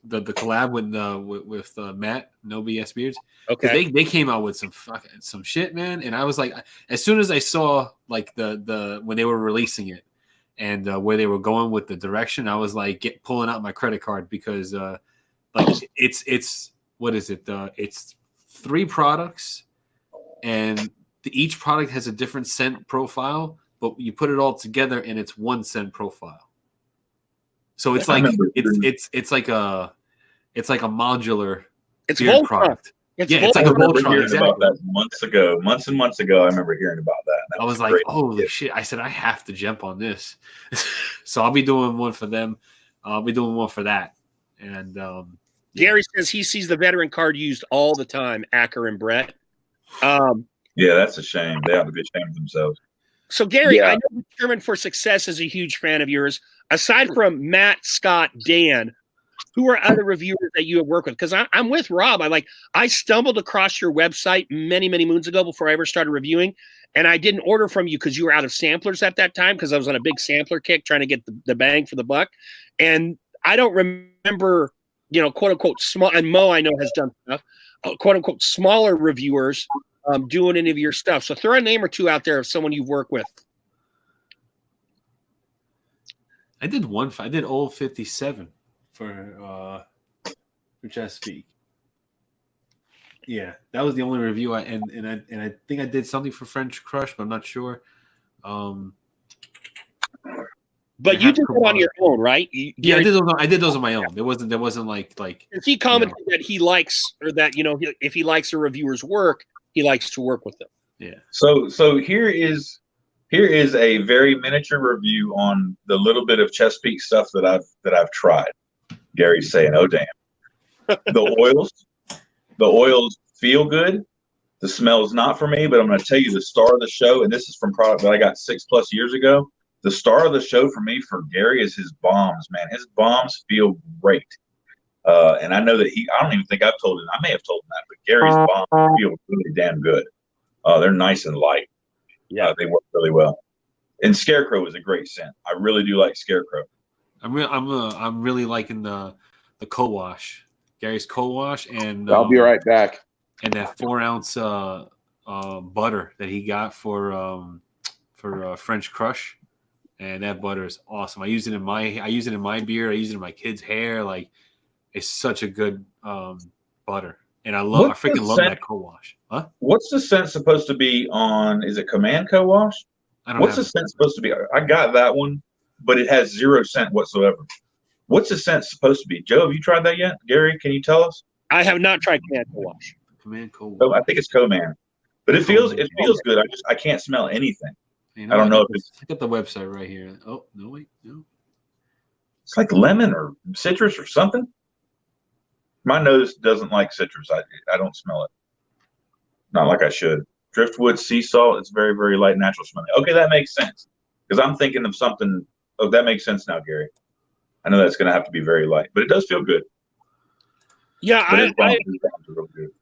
the collab with Matt No BS Beards. Okay, they came out with some shit, man, and I was like, as soon as I saw like the when they were releasing it and where they were going with the direction, I was like pulling out my credit card because like it's what is it? It's 3 products, and each product has a different scent profile, but you put it all together and it's 1 scent profile. So it's like it's like a modular beard product. It's like a Voltron. Exactly. About that months and months ago. I remember hearing about that. I was like, holy shit! I said I have to jump on this. So I'll be doing one for them. I'll be doing one for that. And Gary says he sees the veteran card used all the time. Acker and Brett. Yeah, that's a shame. They ought to be ashamed of themselves. So, Gary, I know Determined for Success is a huge fan of yours. Aside from Matt, Scott, Dan, who are other reviewers that you have worked with? Because I'm with Rob. I stumbled across your website many, many moons ago before I ever started reviewing, and I didn't order from you because you were out of samplers at that time because I was on a big sampler kick trying to get the bang for the buck. And I don't remember, quote unquote, small, and Mo I know has done stuff, quote unquote, smaller reviewers doing any of your stuff. So throw a name or two out there of someone you've worked with. I did Old 57 for Chesapeake. Yeah, that was the only review I think I did something for French Crush, but I'm not sure. But you did it on your own, right? Yeah, I did those on my own. There wasn't like he commented that he likes, or that if he likes a reviewer's work, he likes to work with them. Yeah. So here is a very miniature review on the little bit of Chesapeake stuff that I've tried. Gary's saying, "Oh damn." The oils feel good. The smell is not for me, but I'm going to tell you the star of the show, and this is from product that I got 6+ years ago. The star of the show for me, for Gary, is his bombs, man. His bombs feel great. And I know that I don't even think I've told him. I may have told him that, but Gary's bombs feel really damn good. They're nice and light. Yeah, they work really well. And Scarecrow is a great scent. I really do like Scarecrow. I'm really liking the co-wash, Gary's co-wash, and I'll be right back. And that 4-ounce butter that he got for French Crush, and that butter is awesome. I use it in my beard. I use it in my kids' hair. Like, it's such a good butter, and I freaking love that co-wash. Huh? What's the scent supposed to be on? Is it Command co-wash? What's the scent supposed to be? I got that one, but it has 0 scent whatsoever. What's the scent supposed to be? Joe, have you tried that yet? Gary, can you tell us? I have not tried Command co-wash. Command co-wash. Oh, I think it's Command, but it feels good. I can't smell anything. I don't know if it's. I got the website right here. Oh no, wait, no. It's like lemon or citrus or something. My nose doesn't like citrus. I don't smell it. Not like I should. Driftwood, sea salt. It's very, very light, natural smelling. Okay, that makes sense. Because I'm thinking of something. Oh, that makes sense now, Gary. I know that's going to have to be very light, but it does feel good. Yeah,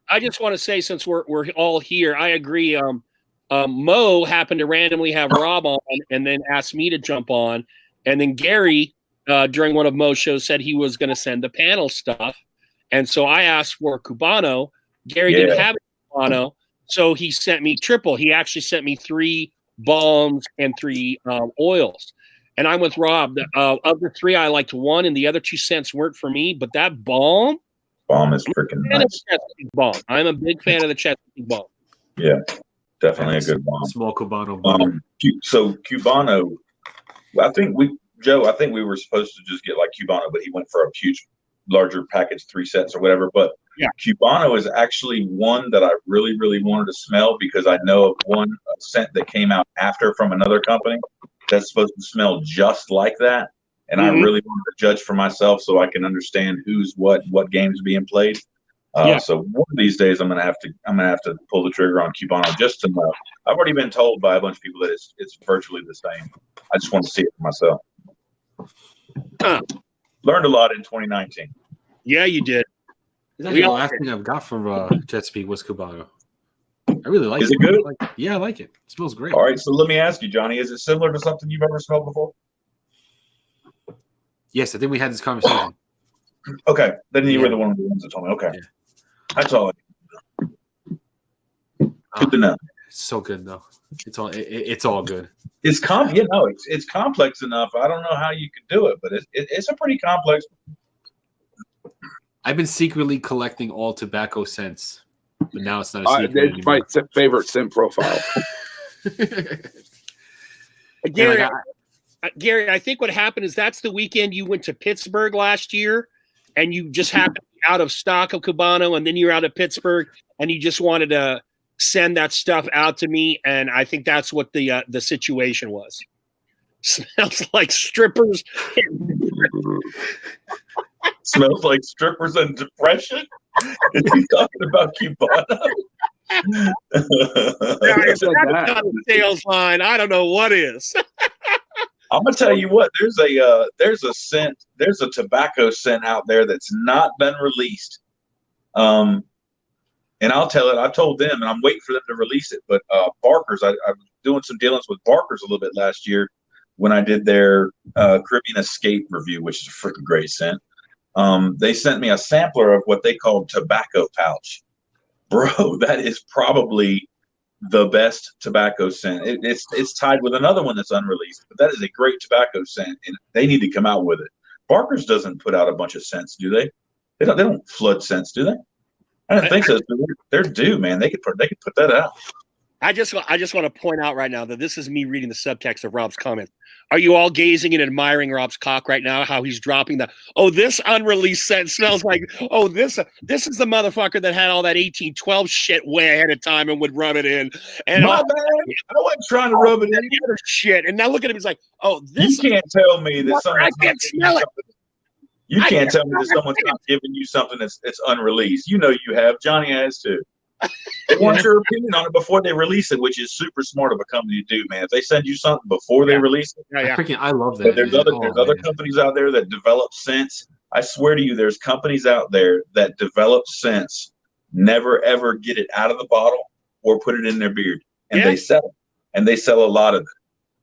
I just want to say, since we're all here, I agree. Mo happened to randomly have Rob on, and then asked me to jump on, and then Gary during one of Mo's shows said he was going to send the panel stuff, and so I asked for Cubano. Gary didn't have a Cubano, so he sent me triple. He actually sent me 3 balms and 3 oils. And I'm with Rob. Of the 3, I liked 1, and the other 2 scents weren't for me. But that balm is freaking nice. Balm. I'm a big fan of the Chesapeake balm. Yeah, definitely a good balm. Small Cubano butter. So Cubano, I think we were supposed to just get like Cubano, but he went for a huge, larger package, 3 sets or whatever. But yeah, Cubano is actually one that I really, really wanted to smell, because I know of one scent that came out after from another company that's supposed to smell just like that, and I really wanted to judge for myself so I can understand who's what games being played. So one of these days I'm gonna have to pull the trigger on Cubano just to know. I've already been told by a bunch of people that it's virtually the same. I just want to see it for myself. Learned a lot in 2019. Yeah, you did. The last thing I've got from Chesapeake was Cubano. I really like it. Is it good? I like it. It smells great. All right, so let me ask you, Johnny, is it similar to something you've ever smelled before? Yes, I think we had this conversation. Okay, then you were the one of the ones that told me. Okay, that's all. Good to know. It's so good though. It's all good. It's complex enough. I don't know how you could do it, but it's a pretty complex. I've been secretly collecting all tobacco scents, but now it's not a secret anymore. It's my favorite scent profile. Gary, I think what happened is that's the weekend you went to Pittsburgh last year, and you just happened to be out of stock of Cubano, and then you're out of Pittsburgh, and you just wanted to send that stuff out to me, and I think that's what the situation was. Smells like strippers. Smells like strippers and depression. Is he talking about Cubano? That's not a sales line. I don't know what is. I'm gonna tell you what. There's a tobacco scent out there that's not been released. And I'll tell it. I told them, and I'm waiting for them to release it. But Barker's, I was doing some dealings with Barker's a little bit last year when I did their Caribbean Escape review, which is a freaking great scent. They sent me a sampler of what they called tobacco pouch. Bro, that is probably the best tobacco scent. It's tied with another one that's unreleased, but that is a great tobacco scent, and they need to come out with it. Barker's doesn't put out a bunch of scents, do they? They don't flood scents, do they? I didn't think so. They're due, man. They could put that out. I just want to point out right now that this is me reading the subtext of Rob's comments. Are you all gazing and admiring Rob's cock right now? How he's dropping this unreleased scent smells like, this is the motherfucker that had all that 1812 shit way ahead of time and would rub it in. And My bad. I wasn't trying to rub it in. The other shit. And now look at him. He's like, this. You can't tell me that someone's I can't smell it. You can't tell me that someone's not giving you something that's unreleased. You know you have. Johnny has too. They want your opinion on it before they release it, which is super smart of a company to do, man. If they send you something before they release it, I love that. But there's other companies out there that develop scents. I swear to you, there's companies out there that develop scents, never ever get it out of the bottle or put it in their beard, and they sell it, and they sell a lot of it.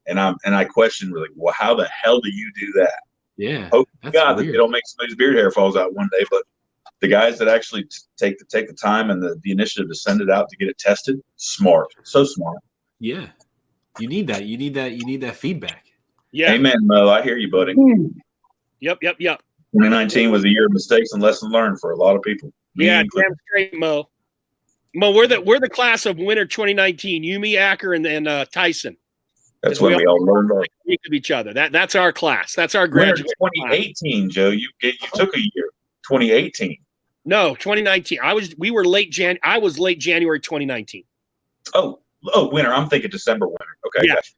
And I question, really, well, how the hell do you do that? Yeah, hope to God that they don't make somebody's beard hair falls out one day, but the guys that actually take the time and the initiative to send it out to get it tested, smart, so smart. Yeah, you need that. You need that feedback. Yeah. Amen, Mo. I hear you, buddy. Yep. 2019 was a year of mistakes and lessons learned for a lot of people. Yeah, damn straight, Mo. Mo, we're the class of winter 2019. You, me, Acker, and Tyson. That's when we all learned our week of each other. That's our class. That's our graduate. 2018, class. Joe. You took a year. 2018. No, 2019. I was late January 2019. Oh, winter. I'm thinking December winter. Okay. Yeah. Gotcha.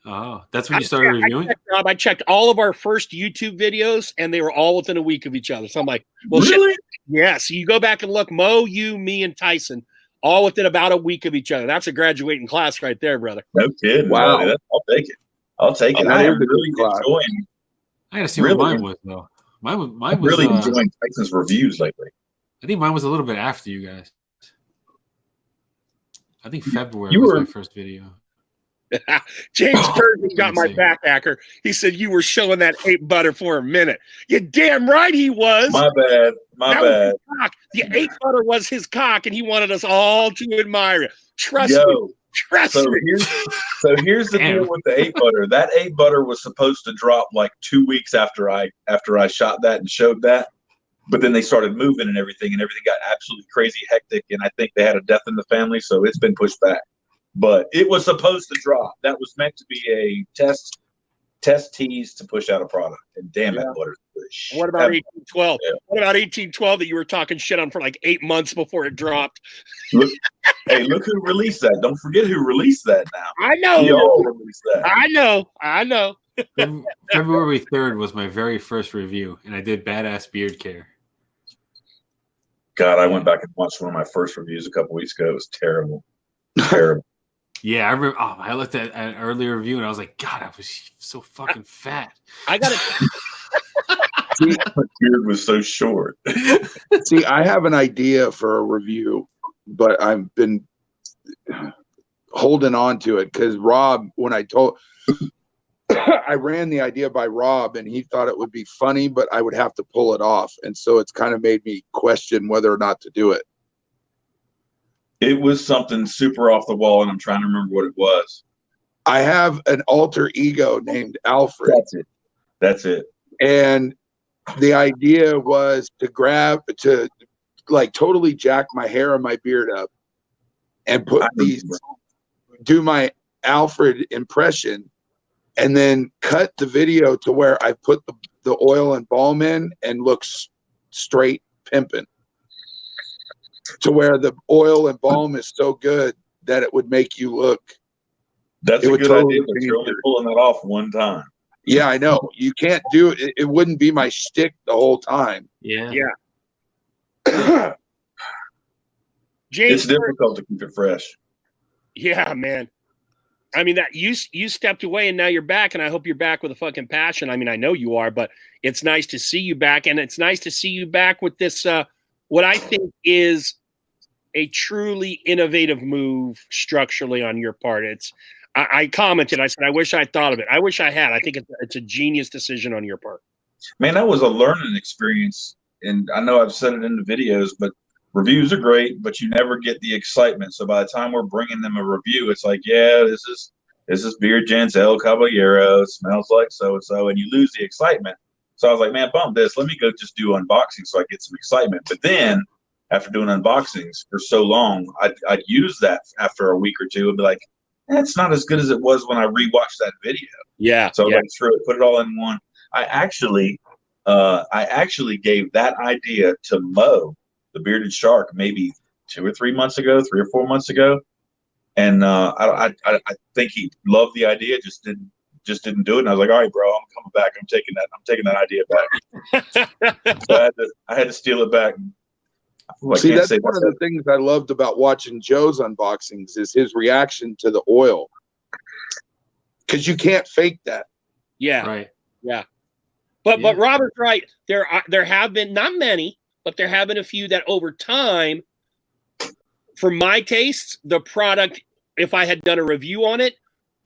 Oh, that's when you started reviewing? I checked all of our first YouTube videos, and they were all within a week of each other. So I'm like, well, really? Shit. Yeah. So you go back and look, Mo, you, me, and Tyson, all within about a week of each other. That's a graduating class right there, brother. No kidding. Wow. Buddy. I'll take it. I am really enjoying. I gotta see what mine was though. Mine was really enjoying Tyson's reviews lately. I think mine was a little bit after you guys. I think February was my first video. James Perkins got my back, Acker. He said you were showing that ape butter for a minute. You damn right he was. My bad. The ape butter was his cock, and he wanted us all to admire it. Trust me. Here's the deal with the ape butter. That ape butter was supposed to drop like 2 weeks after I shot that and showed that. But then they started moving and everything got absolutely crazy hectic, and I think they had a death in the family, so it's been pushed back. But it was supposed to drop. That was meant to be a test tease to push out a product. And damn, that butter's good. What about 1812? Yeah. What about 1812 that you were talking shit on for like 8 months before it dropped? Look who released that. Don't forget who released that now. I know. We all released that. I know. February 3rd was my very first review, and I did Badass Beard Care. God, I went back and watched one of my first reviews a couple weeks ago. It was terrible. Terrible. Yeah, I remember. Oh, I looked at an earlier review, and I was like, God, I was so fucking fat. I got it. My beard was so short. See, I have an idea for a review, but I've been holding on to it because Rob, when I ran the idea by Rob, and he thought it would be funny, but I would have to pull it off. And so it's kind of made me question whether or not to do it. It was something super off the wall, and I'm trying to remember what it was. I have an alter ego named Alfred. That's it. And the idea was to like totally jack my hair and my beard up and do my Alfred impression, and then cut the video to where I put the oil and balm in and looks straight pimping, to where the oil and balm is so good that it would make you look. That's a good idea, but you're only pulling that off one time. Yeah, I know. You can't do it. It wouldn't be my shtick the whole time. Yeah. James, it's difficult to keep it fresh. Yeah, man. I mean, that you stepped away and now you're back, and I hope you're back with a fucking passion. I mean, I know you are, but it's nice to see you back, and it's nice to see you back with this what I think is a truly innovative move structurally on your part. I commented, I said, I wish I thought of it. I wish I had. I think it's a genius decision on your part. Man, that was a learning experience. And I know I've said it in the videos, but reviews are great, but you never get the excitement. So by the time we're bringing them a review, it's like, yeah, this is Beard Gents El Caballero. It smells like so-and-so, and you lose the excitement. So I was like, man, bump this. Let me go just do unboxing so I get some excitement. But then after doing unboxings for so long, I'd use that after a week or two and be like, it's not as good as it was when I rewatched that video. Yeah. So I went through it, put it all in one. I actually gave that idea to Mo, the bearded shark, maybe 3 or 4 months ago, and I think he loved the idea, just didn't do it. And I was like, all right, bro, I'm coming back. I'm taking that idea back. So I had to steal it back. See, that's one of the things I loved about watching Joe's unboxings is his reaction to the oil, because you can't fake that. Yeah. Right. Yeah. But Robert's right. There have been, not many, but there have been a few that over time, for my tastes, the product, if I had done a review on it,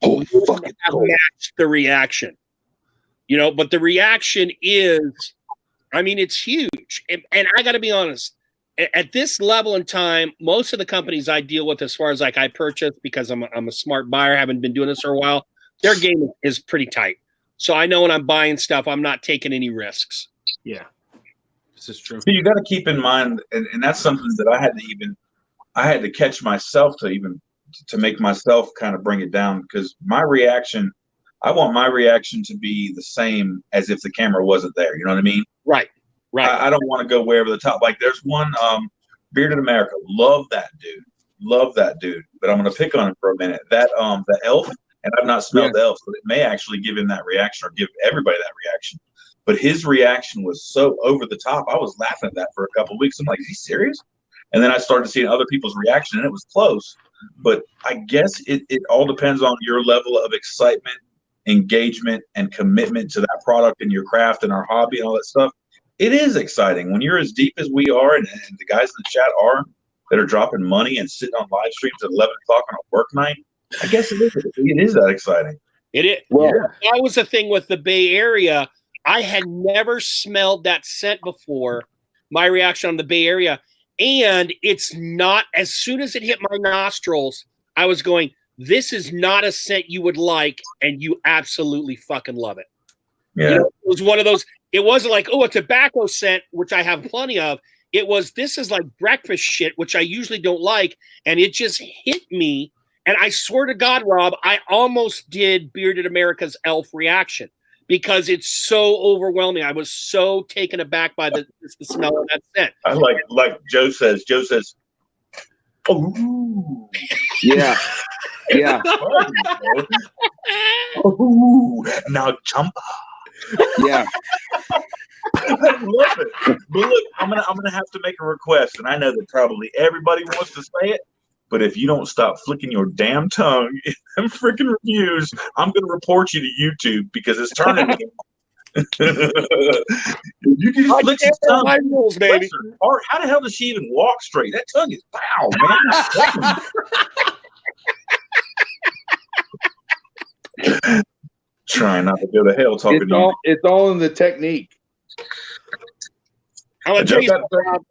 would have matched the reaction. But the reaction is, I mean, it's huge. And I got to be honest, at this level in time, most of the companies I deal with, as far as like I purchase, because I'm a smart buyer, haven't been doing this for a while, their game is pretty tight. So I know when I'm buying stuff, I'm not taking any risks. Yeah, this is true. So you got to keep in mind, and that's something that I had to catch myself to make myself kind of bring it down, because I want my reaction to be the same as if the camera wasn't there. You know what I mean? Right. I don't want to go way over the top. Like there's one, Bearded America. Love that dude. But I'm going to pick on him for a minute. That the elf, and I've not smelled the elf, so it may actually give him that reaction or give everybody that reaction. But his reaction was so over the top. I was laughing at that for a couple of weeks. I'm like, is he serious? And then I started seeing other people's reaction, and it was close. But I guess it all depends on your level of excitement, engagement, and commitment to that product and your craft and our hobby and all that stuff. It is exciting when you're as deep as we are, and the guys in the chat are, that are dropping money and sitting on live streams at 11 o'clock on a work night. I guess it is that exciting. It is. Well, that was the thing with the Bay Area. I had never smelled that scent before. My reaction on the Bay Area. And it's not, as soon as it hit my nostrils, I was going, this is not a scent you would like, and you absolutely fucking love it. Yeah. It was one of those, it wasn't like, oh, a tobacco scent, which I have plenty of. It was, this is like breakfast shit, which I usually don't like. And it just hit me. And I swear to God, Rob, I almost did Bearded America's elf reaction because it's so overwhelming. I was so taken aback by the smell of that scent. I like Joe says, oh, yeah. Oh, now jump. Yeah. I love it. But look, I'm gonna have to make a request, and I know that probably everybody wants to say it, but if you don't stop flicking your damn tongue in them freaking reviews, I'm gonna report you to YouTube because it's turning me. You can just flick your tongue. My rules, baby. Or how the hell does she even walk straight? That tongue is foul, man. Trying not to go to hell talking to you. It's all in the technique. I'm gonna tell you something. I'm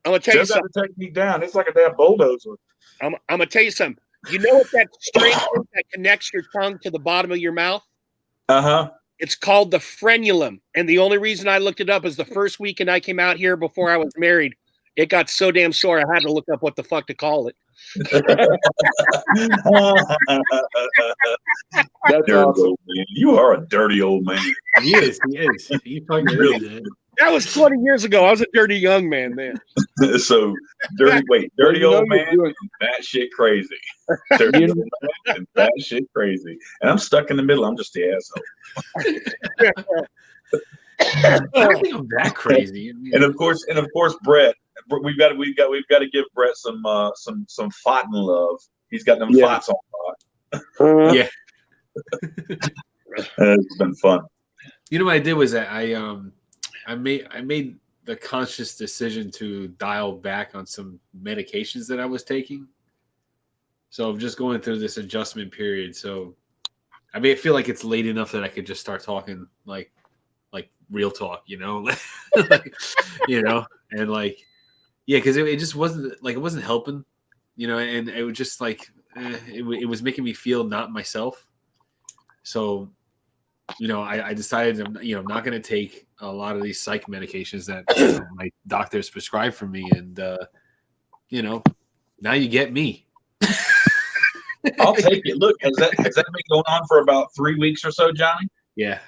gonna tell you something. The technique down. It's like a damn bulldozer. I'm gonna tell you something. You know what that string is that connects your tongue to the bottom of your mouth? Uh-huh. It's called the frenulum. And the only reason I looked it up is the first weekend I came out here before I was married, it got so damn sore I had to look up what the fuck to call it. That's awesome. Man. You are a dirty old man. He is. He fucking really is. That was 20 years ago. I was a dirty young man then. So dirty old man and batshit crazy. Dirty old man and batshit crazy. And I'm stuck in the middle. I'm just the asshole. I don't think I'm that crazy. And of course, Brett. We've got to give Brett some Fotten love. He's got them Fots on. Yeah. It's been fun. You know what I did was that I made the conscious decision to dial back on some medications that I was taking. So I'm just going through this adjustment period. So I feel like it's late enough that I could just start talking like real talk, you know, and like, yeah, because it just wasn't like, it wasn't helping, you know, and it was just like, it was making me feel not myself. So I decided I'm not going to take a lot of these psych medications that my doctors prescribed for me, and now you get me. I'll take it. Look, has that been going on for about 3 weeks or so, Johnny? Yeah.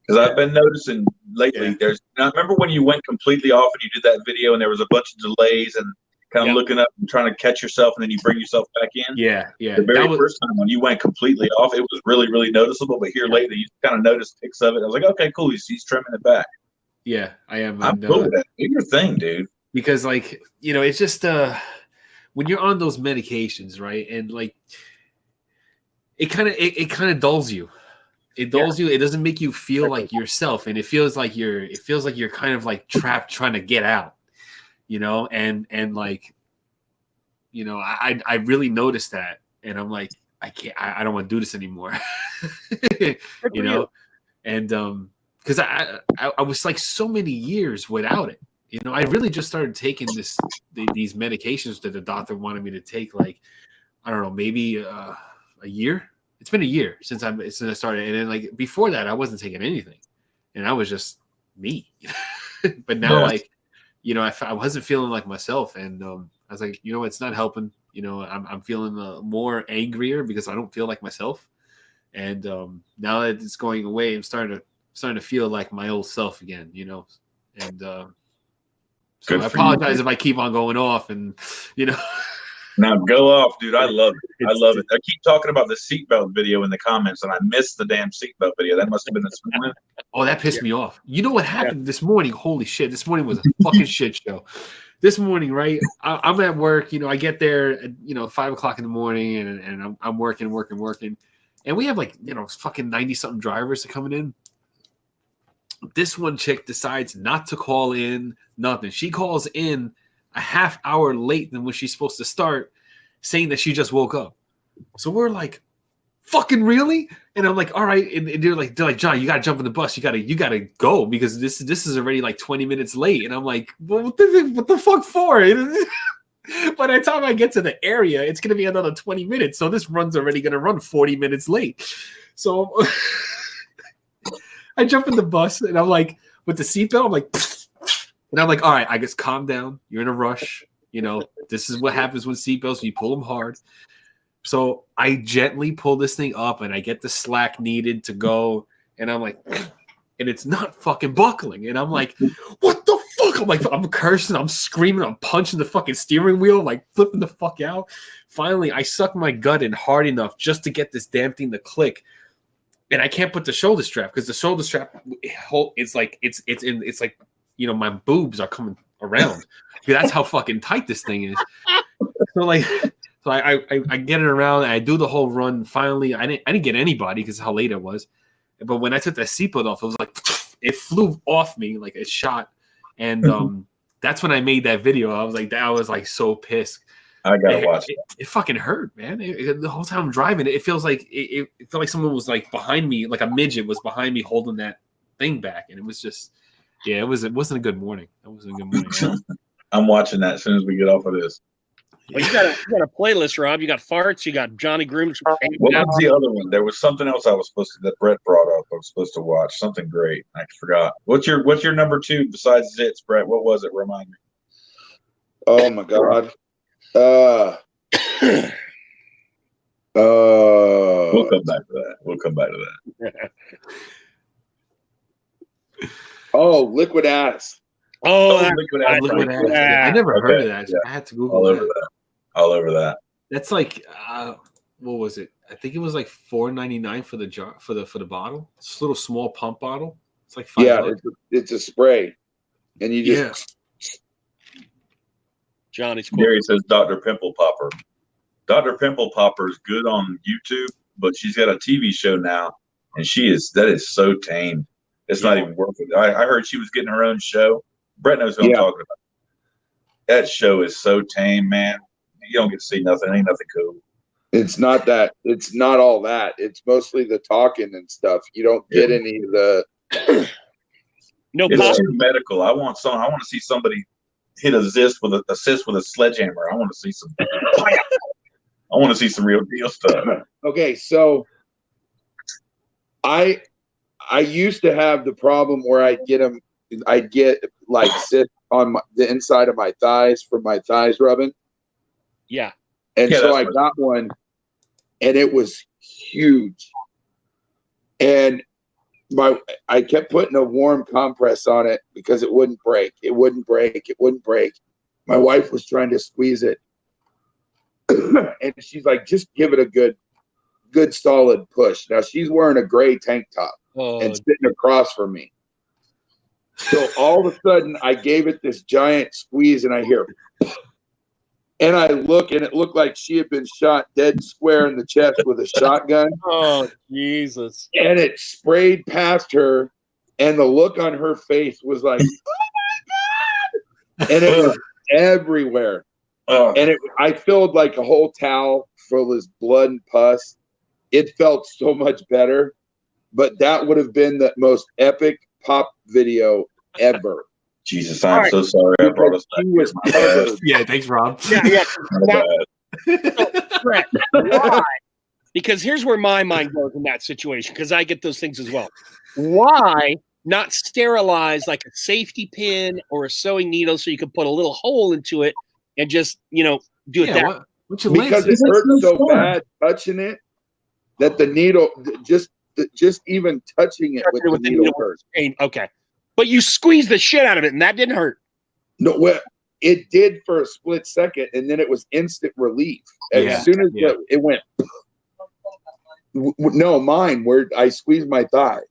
Because I've been noticing lately. Yeah. Now, remember when you went completely off and you did that video and there was a bunch of delays and kind of looking up and trying to catch yourself and then you bring yourself back in? Yeah. The very first time when you went completely off, it was really, really noticeable. But here lately, you kind of noticed pics of it. I was like, okay, cool. He's trimming it back. Yeah, I am. I'm cool with that. Do your thing, dude. Because it's just when you're on those medications, right? And it kind of dulls you. It dulls you. It doesn't make you feel like yourself, and it feels like you're kind of like trapped trying to get out, and I really noticed that, and I'm like, I don't want to do this anymore, and because I was like so many years without it, I really just started taking these medications that the doctor wanted me to take, like, I don't know, maybe a year. It's been a year since I started, and then before that, I wasn't taking anything, and I was just me. But now, I wasn't feeling like myself, and I was like, it's not helping. I'm feeling more angrier because I don't feel like myself, and now that it's going away, I'm starting to feel like my old self again. And so I apologize if I keep on going off, and Now go off, dude. I love it. I love it. I keep talking about the seatbelt video in the comments, and I missed the damn seatbelt video. That must have been this morning. Oh, that pissed me off. You know what happened this morning? Holy shit. This morning was a fucking shit show. This morning, right? I'm at work. I get there at, 5 o'clock in the morning, and I'm working. And we have fucking 90-something drivers coming in. This one chick decides not to call in, nothing. She calls in a half hour late than when she's supposed to start, saying that she just woke up. So we're like, fucking really? And I'm like, all right. And they're like, John, you gotta jump in the bus. You gotta go because this is already 20 minutes late. And I'm like, well, what the fuck for? By the time I get to the area, it's gonna be another 20 minutes. So this run's already gonna run 40 minutes late. So I jump in the bus and I'm like, with the seatbelt, I'm like, and I'm like, all right, I guess calm down. You're in a rush. This is what happens with seatbelts. You pull them hard. So I gently pull this thing up and I get the slack needed to go. And I'm like, and it's not fucking buckling. And I'm like, what the fuck? I'm cursing. I'm screaming. I'm punching the fucking steering wheel, flipping the fuck out. Finally, I suck my gut in hard enough just to get this damn thing to click. And I can't put the shoulder strap because the shoulder strap, it's like my boobs are coming around. That's how fucking tight this thing is. So I get it around and I do the whole run. Finally, I didn't get anybody because how late it was. But when I took that seatbelt off, it was like it flew off me like a shot. And that's when I made that video. I was like so pissed. I gotta watch it. It fucking hurt, man. The whole time I'm driving, it feels like it felt like someone was behind me, like a midget was behind me holding that thing back, and it was just. Yeah, it wasn't a good morning. That wasn't a good morning. I'm watching that as soon as we get off of this. Well, you got a playlist, Rob. You got farts. You got Johnny Groom's. What was the other one? There was something else that Brett brought up. I was supposed to watch something great. I forgot. What's your number 2 besides Zits, Brett? What was it? Remind me. Oh my God. We'll come back to that. Oh, Liquid Ass. Oh, Liquid Ass. Liquid Ass. Yeah. I never heard of that. Yeah. I had to Google All over that. That's what was it? I think it was $4.99 for the jar for the bottle. It's a little small pump bottle. It's like $5. It's a spray, and you just. Johnny's cool. Gary says Dr. Pimple Popper. Dr. Pimple Popper is good on YouTube, but she's got a TV show now, and that is so tame. It's not even worth it. I heard she was getting her own show. Brett knows who I'm talking about. That show is so tame, man. You don't get to see nothing. Ain't nothing cool. It's not that. It's not all that. It's mostly the talking and stuff. You don't get any of the. It's too medical. I want to see somebody hit assist with a sledgehammer. I want to see some. I want to see some real deal stuff. Okay, so I I used to have the problem where I'd get like cysts on the inside of my thighs from my thighs rubbing. Yeah. And Yeah, so that's I got one, and it was huge. And I kept putting a warm compress on it because it wouldn't break. It wouldn't break. It wouldn't break. My wife was trying to squeeze it. And she's like, just give it a good solid push. Now she's wearing a gray tank top and sitting across from me. So all of a sudden I gave it this giant squeeze, and I hear, and I look, and it looked like she had been shot dead square in the chest with a shotgun. Oh, Jesus. And it sprayed past her, and the look on her face was like, oh my God. And it was everywhere. And I filled like a whole towel full of blood and pus. It felt so much better, but that would have been the most epic pop video ever. Jesus, I'm so sorry. I brought us back. Was covered. Yeah, thanks, Rob. Yeah. Now, Brett, why? Because here's where my mind goes in that situation, because I get those things as well. Why not sterilize like a safety pin or a sewing needle so you can put a little hole into it and just, do it that what's your because it hurt so bad touching it that the needle, just even touching it with the needle hurt. Okay. But you squeezed the shit out of it, and that didn't hurt. No, well, it did for a split second, and then it was instant relief. As soon as it went, no, mine, where I squeezed my thigh.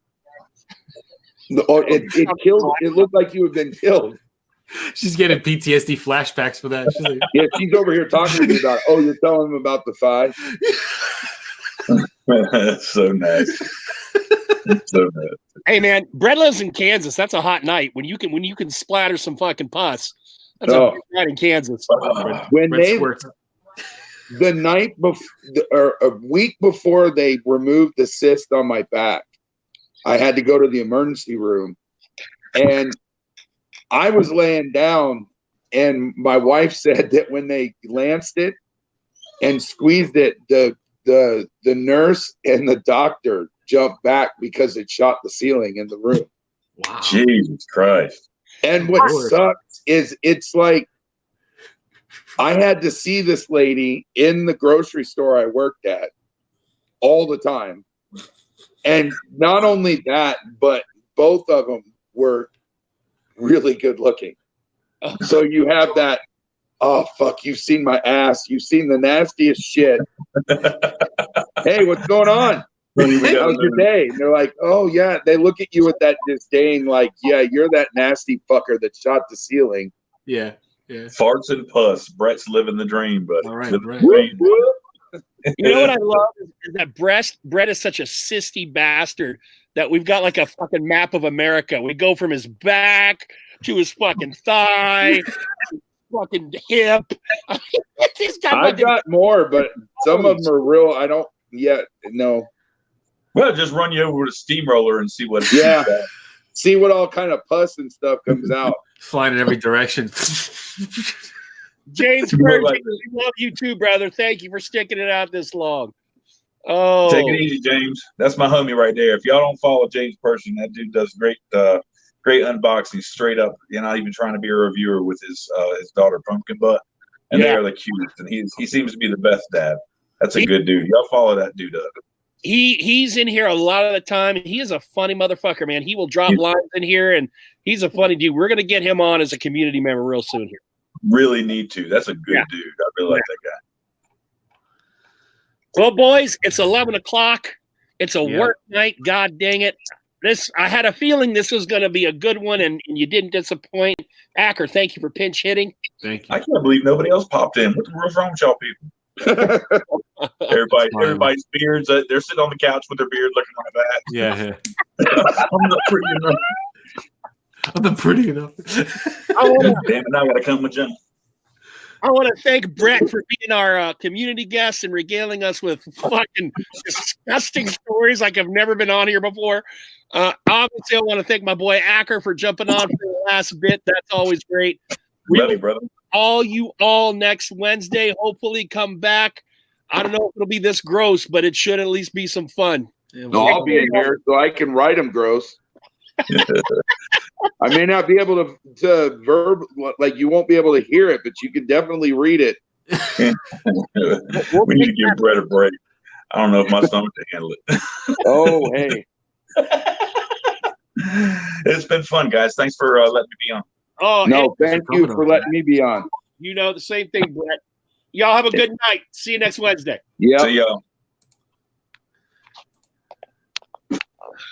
It killed. It looked like you had been killed. She's getting PTSD flashbacks for that. She's like, yeah, she's over here talking to me about, oh, you're telling them about the thigh? That's so nice. So nice. Hey man, Brett lives in Kansas. That's a hot night when you can splatter some fucking pus. That's a big night in Kansas. When the night before, or a week before they removed the cyst on my back, I had to go to the emergency room, and I was laying down, and my wife said that when they lanced it and squeezed it, the nurse and the doctor jumped back because it shot the ceiling in the room. Wow. Jesus Christ. And what sucks is it's like I had to see this lady in the grocery store I worked at all the time. And not only that, but both of them were really good looking. So you have that, oh, fuck, you've seen my ass. You've seen the nastiest shit. Hey, what's going on? How was your day? And they're like, oh, yeah. They look at you with that disdain like, yeah, you're that nasty fucker that shot the ceiling. Yeah. Farts and pus. Brett's living the dream, buddy. All right, Brett. You know what I love is that Brett is such a cysty bastard that we've got like a fucking map of America. We go from his back to his fucking thigh, fucking hip. I've got more, but some of them are real. I don't yet know. Well, just run you over with a steamroller and see what. Yeah, see what all kind of pus and stuff comes out. Flying in every direction. James Pershing, we love you too, brother. Thank you for sticking it out this long. Oh, take it easy, James. That's my homie right there. If y'all don't follow James Pershing, that dude does great unboxing, straight up. You're not even trying to be a reviewer with his daughter Pumpkin Butt, and they are the cutest. And he seems to be the best dad. That's a good dude. Y'all follow that dude up. He's in here a lot of the time. He is a funny motherfucker, man. He will drop lines in here, and he's a funny dude. We're gonna get him on as a community member real soon here. Really need to. That's a good dude. I really like that guy. Well, boys, it's 11 o'clock. It's a work night. God dang it. I had a feeling this was going to be a good one, and you didn't disappoint. Acker, thank you for pinch hitting. Thank you. I can't believe nobody else popped in. What the world's wrong with y'all people? Everybody's beards. They're sitting on the couch with their beard looking like that. Yeah. I'm not pretty enough. I'm not pretty enough. Damn it, now I got to come with Jim. I want to thank Brett for being our community guest and regaling us with fucking disgusting stories like I've never been on here before. Obviously, I want to thank my boy Acker for jumping on for the last bit. That's always great. Ready, brother. You all next Wednesday. Hopefully come back. I don't know if it'll be this gross, but it should at least be some fun. Yeah, No, I'll be in here so I can write them gross. I may not be able to verb, like you won't be able to hear it, but you can definitely read it. We need to give Brett a break. I don't know if my stomach can handle it. Oh, hey. It's been fun, guys. Thanks for letting me be on. Oh, No, thank you coming for on, letting me be on. you know the same thing, Brett. Y'all have a good night. See you next Wednesday. Yeah. See y'all.